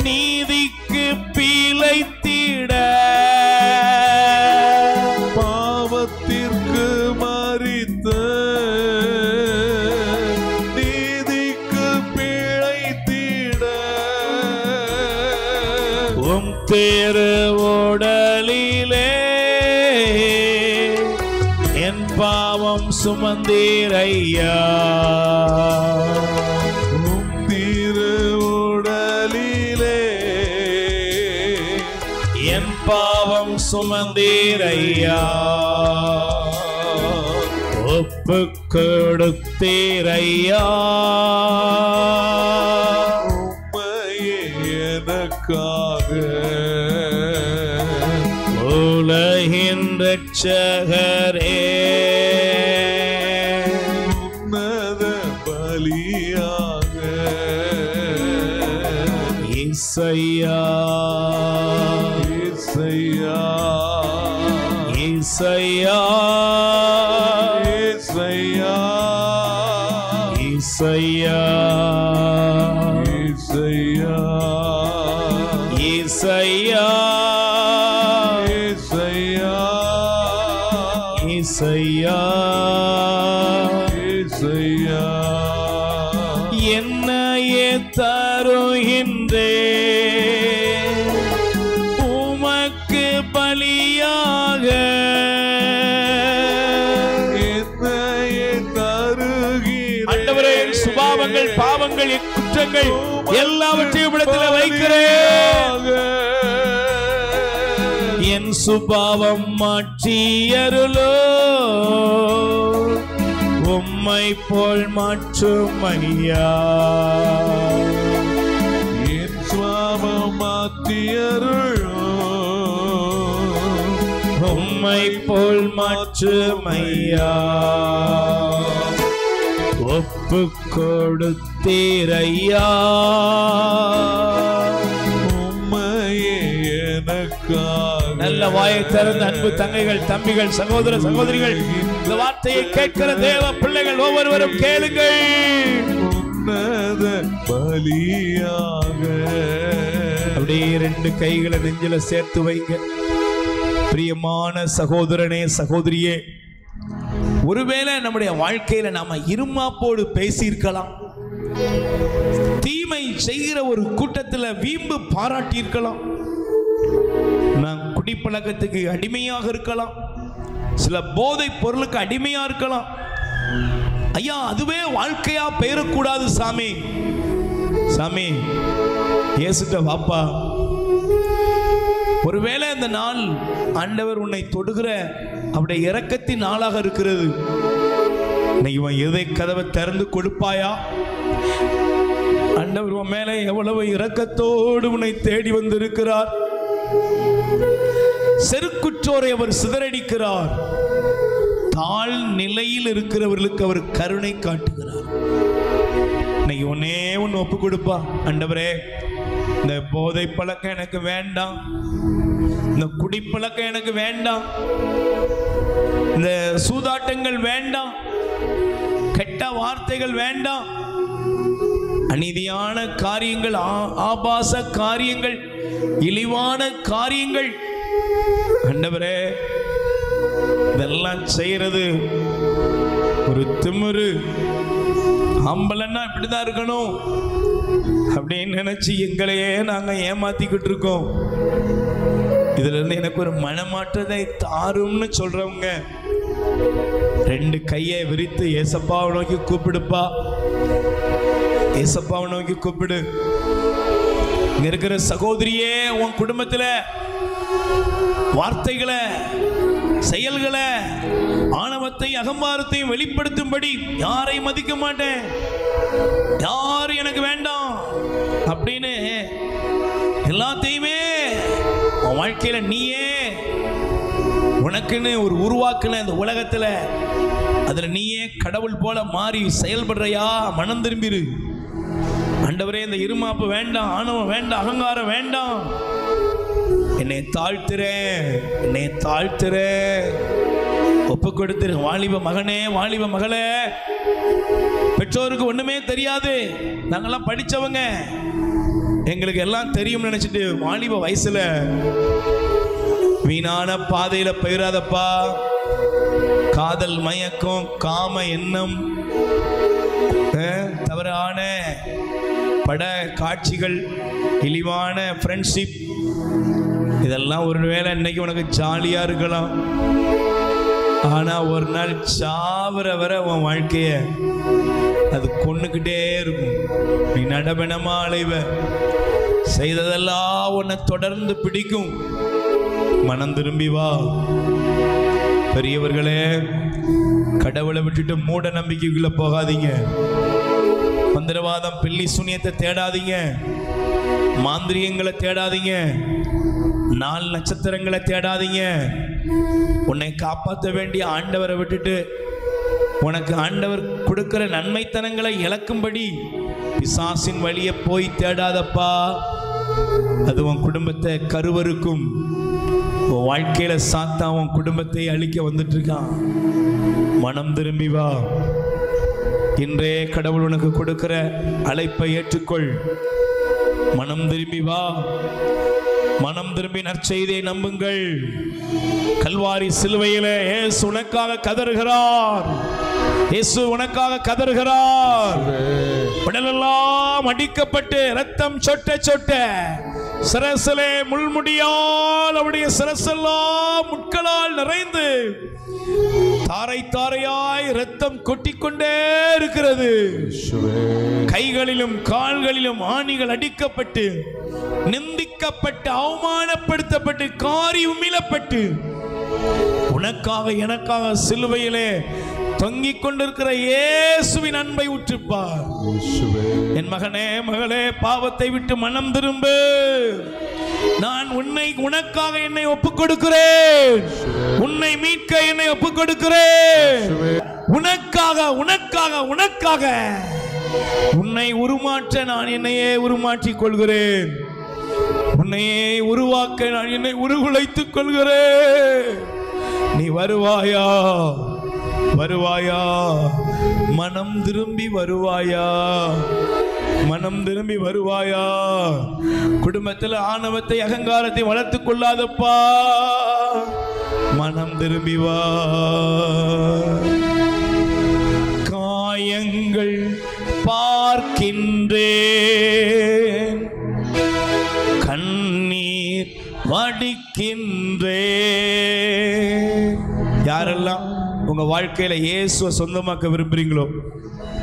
நீதிக்கு பிழைத்திட, பாவத்திற்கு மரித்த நீதிக்கு பிழைத்திட, உம் திருவுடலிலே என் பாவம் சுமந்தீரையா, உம் திருவுடலிலே என் பாவம் சுமந்தீரையா, ஒப்பு கொடுத்தீரையா உம்மையே எனக்காக, உலகின் இரட்சகரே, உன்னத பலியாக ஏசையா ஏசையா ஏசையா ஏசையா ஏசையா ஏசையா ஏசையா ஏசையா ஏசையா, என்னையே தருகின்றே உமக்கு பலியாக, என்னையே தருகிறேன். ஆண்டவரே, என் சுபாவங்கள், பாவங்கள், என் குற்றங்கள் எல்லாவற்றையும் இடத்தில் வைக்கிறேன். என் சுபாவம் மாற்றியருளோ, உம்மை போல் மாற்றும் ஐயா, என் சுபாவம் மாற்றியருளோ, உம்மை போல் மாற்றும் ஐயா, ஒப்பு கொடுத்தீரையா, உம்மையே எனக்காக. நல்ல வாயை திறந்த அன்பு தங்கைகள், தம்பிகள், சகோதர சகோதரிகள், இந்த வார்த்தையை கேட்கிற தேவ பிள்ளைகள் ஒவ்வொருவரும் கேளுங்கள். உன்னத பலியாக. அப்படியே 2 கைகளை நெஞ்சில சேர்த்து வைங்க. பிரியமான சகோதரனே, சகோதரியே, ஒருவேளை நம்முடைய வாழ்க்கையில நாம இருமாப்போடு பேசியிருக்கலாம், தீமை செய்கிற ஒரு கூட்டத்தில் வீம்பு பாராட்டி இருக்கலாம், நான் குடிப்பழக்கத்துக்கு அடிமையாக இருக்கலாம், சில போதை பொருளுக்கு அடிமையா இருக்கலாம். ஐயா, அதுவே வாழ்க்கையா பெயரக்கூடாது சாமி. சாமி, இயேசுட்ட வாப்பா. ஒருவேளை அந்த நாள் ஆண்டவர் உன்னை தொடுகிற அவருடைய இரக்கத்தின் நாளாக இருக்கிறது. இவன் எதை கதவை திறந்து கொடுப்பாயா? ஆண்டவர் உன் மேலே எவ்வளவு இரக்கத்தோடு உன்னை தேடி வந்திருக்கிறார். செருக்குற்றோரை அவர் சிதறடிக்கிறார். தாழ் நிலையில் இருக்கிறவர்களுக்கு அவர் கருணை காட்டுகிறார். இன்னைக்கு ஒன்னே ஒன்று ஒப்பு கொடுப்பா. ஆண்டவரே, இந்த போதை பழக்கம் எனக்கு வேண்டாம், இந்த குடிப்பழக்கம் எனக்கு வேண்டாம், இந்த சூதாட்டங்கள் வேண்டாம், கெட்ட வார்த்தைகள் வேண்டாம், அநீதியான காரியங்கள், ஆபாச காரியங்கள், இழிவான காரியங்கள், ஆண்டவரே இதெல்லாம் செய்யறது ஒரு திமிரு, ஆம்பளன்னா இப்படிதான் இருக்கணும் அப்படின்னு நினைச்சு எங்களையே நாங்க ஏமாத்திக்கிட்டு இருக்கோம். இதுல இருந்து எனக்கு ஒரு மனமாற்றத்தை தாரும்னு சொல்றவங்க 2 கையை விரித்து ஏசப்பாவை நோக்கி கூப்பிடுப்பா. ஏசப்பாவை நோக்கி கூப்பிடு. இங்க இருக்கிற சகோதரியே, உன் குடும்பத்துல வார்த்தைகளை, செயல்களை, ஆணவத்தை, அகம்பாரத்தையும் வெளிப்படுத்தும்படி யாரை மதிக்க மாட்டேன், யாரும் எனக்கு வேண்டாம் அப்படின்னு எல்லாத்தையுமே உன் வாழ்க்கையில நீயே உனக்குன்னு ஒரு உருவாக்குன இந்த உலகத்துல அதுல நீயே கடவுள் போல மாறி செயல்படுறையா? மனம் திரும்பிரு. ஆண்டவரே, இந்த இருமாப்பு வேண்டாம், ஆணவம் வேண்டாம், அகங்காரம் வேண்டாம், என்னை தாழ்த்துறேன், என்னை தாழ்த்துறேன், ஒப்பு கொடுத்துரு. வாலிப மகனே, வாலிப மகளே, பெற்றோருக்கு ஒண்ணுமே தெரியாது, நாங்கெல்லாம் படிச்சவங்க, எங்களுக்கு எல்லாம் தெரியும் நினைச்சிட்டு வாலிப வயசுல வீணான பாதையில போயிடாதப்பா. காதல் மயக்கம், காம எண்ணம், தவறான பட காட்சிகள், இழிவான ஃப்ரெண்ட்ஷிப், இதெல்லாம் ஒருவேளை இன்னைக்கு உனக்கு ஜாலியா இருக்கலாம். ஆனா ஒரு நாள் சாவர வர உன் வாழ்க்கைய அது கொன்னுக்கிட்டே இருக்கும். நீ நடபெணமா அலைவ, செய்ததெல்லாம் உன்னை தொடர்ந்து பிடிக்கும். மனம் திரும்பி வா. பெரியவர்களே, கடவுளை விட்டுட்டு மூட நம்பிக்கைக்குள்ள போகாதீங்க. மந்திரவாதம், பில்லி சூனியத்தை தேடாதீங்க, மாந்திரியங்களை தேடாதீங்க, 4 நட்சத்திரங்களை தேடாதீங்க. உன்னை காப்பாற்ற வேண்டிய ஆண்டவரை விட்டுட்டு உனக்கு ஆண்டவர் கொடுக்கிற நன்மைத்தனங்களை இழக்கும்படி பிசாசின் வழியை போய் தேடாதப்பா. அது உன் குடும்பத்தை கருவருக்கும். உன் வாழ்க்கையில சாத்தா உன் குடும்பத்தை அழிக்க வந்துட்டு இருக்கான். மனம் திரும்பி வா. இன்றே கடவுள் உனக்கு கொடுக்கிற அழைப்பை ஏற்றுக்கொள். மனம் திரும்பி வா. மனம் திரும்பி நற்செய்தியை நம்புங்கள். கல்வாரி சிலுவையிலே இயேசு உனக்காக கதறுகிறார். இயேசு உனக்காக கதறுகிறார். உடலெல்லாம் அடிக்கப்பட்டு ரத்தம் சொட்ட சொட்ட சிரசிலே முள்முடியால் அவருடைய சிரசெல்லாம் முட்களால் நிறைந்து தாரை தாரையாய் ரத்தம் கொட்டிக்கொண்டே இருக்கிறது. கைகளிலும் கால்களிலும் ஆணிகள் அடிக்கப்பட்டு, நிந்திக்கப்பட்டு, அவமானப்படுத்தப்பட்டு, காரி உமிழப்பட்டு உனக்காக எனக்காக சிலுவையிலே தொங்கிக் கொண்டிருக்கிற இயேசுவின் அன்பை உற்றுப்பார். என் மகனே, மகளே, பாவத்தை விட்டு மனம் திரும்பு. நான் உனக்காக என்னை ஒப்புக் கொடுக்கிறேன். உன்னை மீட்க என்னை ஒப்புக் கொடுக்கிறேன். உனக்காக உனக்காக உனக்காக உன்னை உருமாற்ற நான் என்னையே உருமாற்றிக் கொள்கிறேன். உன்னையே உருவாக்க நான் என்னை உருகுலைத்துக் கொள்கிறேன். நீ வருவாயா? வருவாயா? மனம் திரும்பி வருவாயா? மனம் திரும்பி வருவாயா? குடும்பத்தில் ஆணவத்தை அகங்காரத்தை வளர்த்துக் கொள்ளாதப்பா. மனம் திரும்பி வா. காயங்கள் பார்க்கின்றேன், கண்ணீர் வடிக்கின்றேன். யாரெல்லாம் உங்க வாழ்க்கையில இயேசுவை சொந்தமாக்க விரும்புறீங்களோ,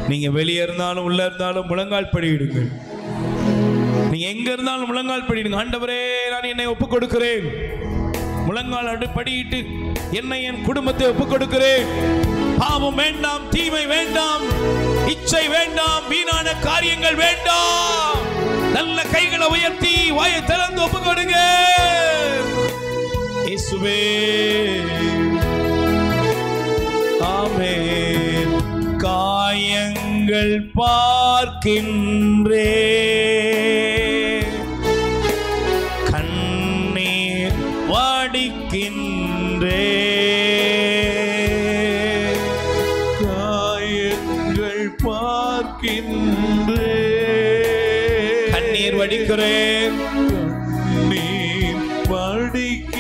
நீங்க வெளியே இருந்தாலும் உள்ள இருந்தாலும் முழங்கால் படியிடுங்கள். நீங்க எங்க இருந்தாலும் முழங்கால் படியிடுங்க. ஆண்டவரே, நான் என்னை ஒப்புக் கொடுக்கிறேன். முழங்கால் படியிட்டு என்னை என் குடும்பத்தை ஒப்புக் கொடுக்கிறேன். பாவம் வேண்டாம், தீமை வேண்டாம், இச்சை வேண்டாம், வீணான காரியங்கள் வேண்டாம். நல்ல கைகளை உயர்த்தி வாயை திறந்து ஒப்புக் கொடுங்க. இயேசுவே, ஆமென். காயங்கள் பார்க்கின்றேன், கண்ணீர் வடிக்கின்றேன். காயங்கள் பார்க்கின்றேன், கண்ணீர் வடிக்கிறேன், கண்ணீர் வடிக்கின்றேன்.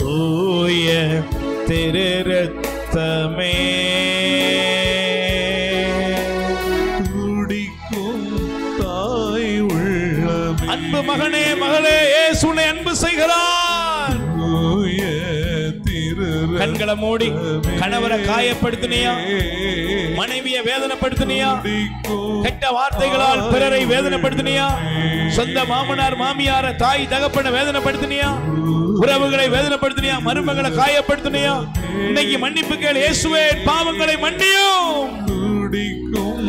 தூய திரு ரத்தமே துடிக்கும் தாய் உள்ளமே. அன்பு மகனே, மகளே, இயேசு உன்னை அன்பு செய்கிறார். தூய திரு கண்களை மூடி கணவரை காயப்படுத்தினியா? மனைவியை வேதனைப்படுத்தினியா? கெட்ட வார்த்தைகளால் பிறரை வேதனைப்படுத்தினியா? சொந்த மாமனார் மாமியார தாய் தகப்பனை வேதனைப்படுத்தினியா? உறவுகளை வேதனைப்படுத்தினியா? மருமகளை காயப்படுத்தினியா? இன்னைக்கு மன்னிப்பு கேள். இயேசுவே, பாவங்களை மன்னியும். துடிக்கும்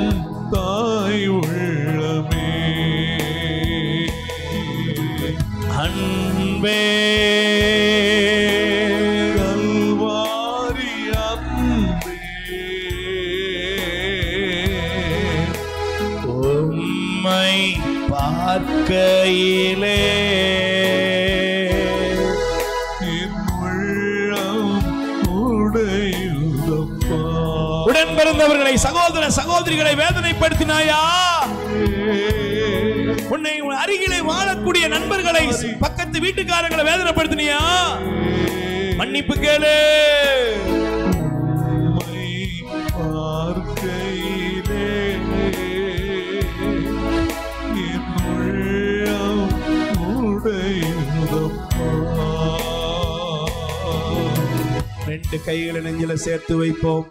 தாய் உள்ளமே. அன்பே, கல்வாரி அன்பே, உம்மை பார்க்கையிலே என் உள்ளம் உடையுதப்பா. உடன் பிறந்தவர்களை, சகோதர சகோதரிகளை வேதனைப்படுத்தினாயா? உன்னை அருகிலே வாழக்கூடிய நண்பர்களை, பக்கத்து வீட்டுக்காரங்களை வேதனைப்படுத்தினியா? மன்னிப்பு கேளு. உம்மை பார்க்கையிலே என் உள்ளம் உடையுதப்பா. ரெண்டு கைகளை நெஞ்சில சேர்த்து வைப்போம்.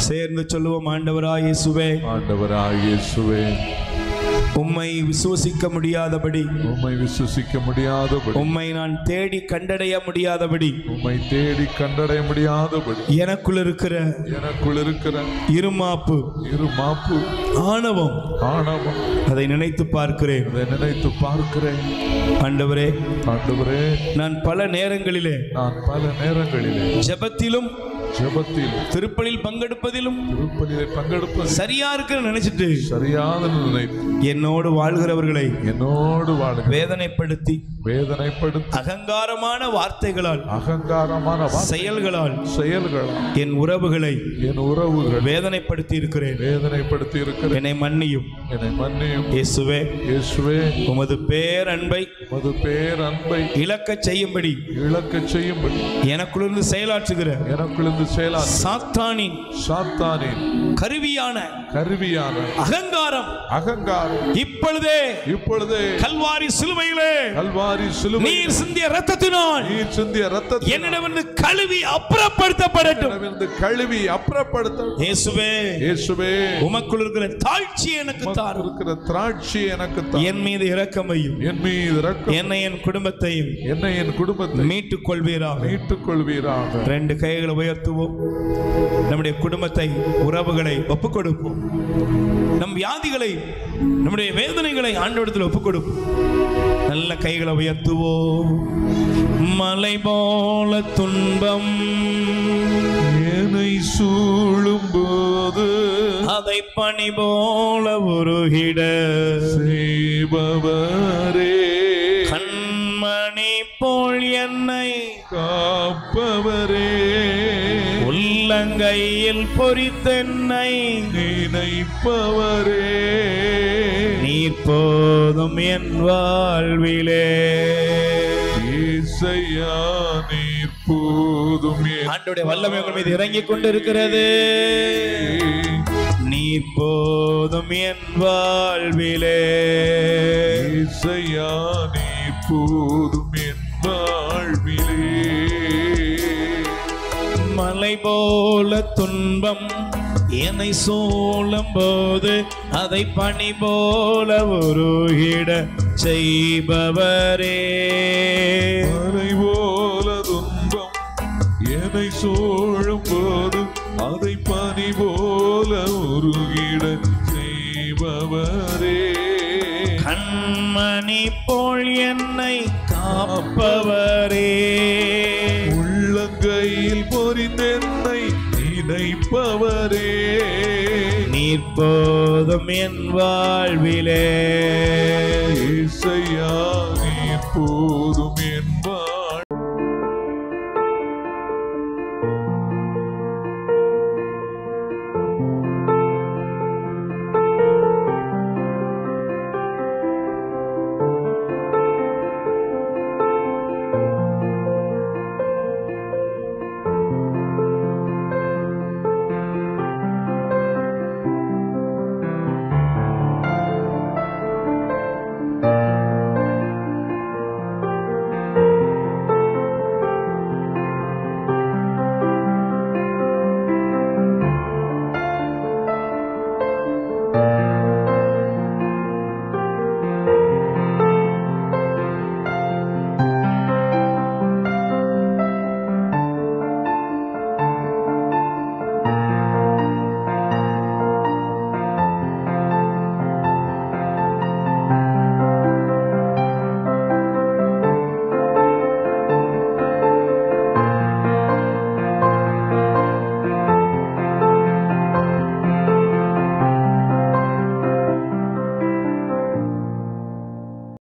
சேர்ந்து சொல்லுவோம், ஆண்டவராய் இயேசுவே, ஆண்டவராய் இயேசுவே, உம்மை விசுவசிக்க முடியாதபடி, உம்மை விசுவசிக்க முடியாதபடி, உம்மை நான் தேடி கண்டடைய முடியாதபடி, உம்மை தேடி கண்டடைய முடியாதபடி எனக்குள் இருக்கிற இருமாப்பு, இருமாப்பு, ஆணவம், ஆணவம், அதை நினைத்து பார்க்கிறேன். அதை நினைத்து பார்க்கிறேன். ஆண்டவரே, ஆண்டவரே, நான் பல நேரங்களிலே ஜெபத்திலும் திருப்பலில் பங்கெடுப்பதிலும் சரியா இருக்குன்னு நினைச்சிட்டு என்னோடு வாழ்கிறவர்களை வேதனைப்படுத்தி அகங்காரமான வார்த்தைகளால் செயல்களால் என் உறவுகளை வேதனைப்படுத்தி இருக்கிறேன். என்னை மன்னியும். இயேசுவே, உமது பேரன்பை இழக்கச் செய்யும்படி எனக்குள்ளிருந்து செயலாற்றுகிற சாத்தானின் கருவியான அகங்காரம் இப்பொழுதே கல்வாரி சிலுவையிலே நீர் சிந்திய இரத்தத்தினால் என்னிடமிருந்து கழுவி அப்புறப்படுத்தப்படட்டும். இயேசுவே, உமக்குள் இருக்கிற தாழ்ச்சி எனக்கு தாரும். என் மீது இரக்கமையும் என்னை என் குடும்பத்தையும் மீட்டுக் கொள்வீராக. ரெண்டு கைகளை உயர்த்துவோம். நம்முடைய குடும்பத்தை, உறவுகளை ஒப்புக் கொடுப்போம். நம் வியாதிகளை, நம்முடைய வேதனைகளை ஆண்டவரிடத்தில் ஒப்புக் கொடுப்போம். நல்ல கைகளை உயர்த்துவோம். மலை போல துன்பம் என்னை சூழும் போது அதை பனி போல உருகிட செய்பவரே, கண்மணி போல் என்னை காப்பவரே, உள்ளங்கையில் பொறித்தென்னை நினைப்பவரே, நீர் போதும் என் வாழ்விலே. இசையா நீர் போதும் ஆண்டவருடைய வல்லமை உங்கள் மீது இறங்கிக் கொண்டிருக்கிறது. நீர் போதும் என் வாழ்விலே. இசையா நீர் போதும் என் வாழ்விலே. மலை போல துன்பம் என்னை சூழும் போது அதை பனி போல உருகிட செய்பவரே. மலை போல துன்பம் என்னை சூழும் போது அதை பனி போல உருகிட செய்பவரே, கண்மணி போல் என்னை காப்பவரே, உள்ளங்கையில் பொறிந்தென்னை நினைப்பவரே, நீர் போதும் என் வாழ்விலே.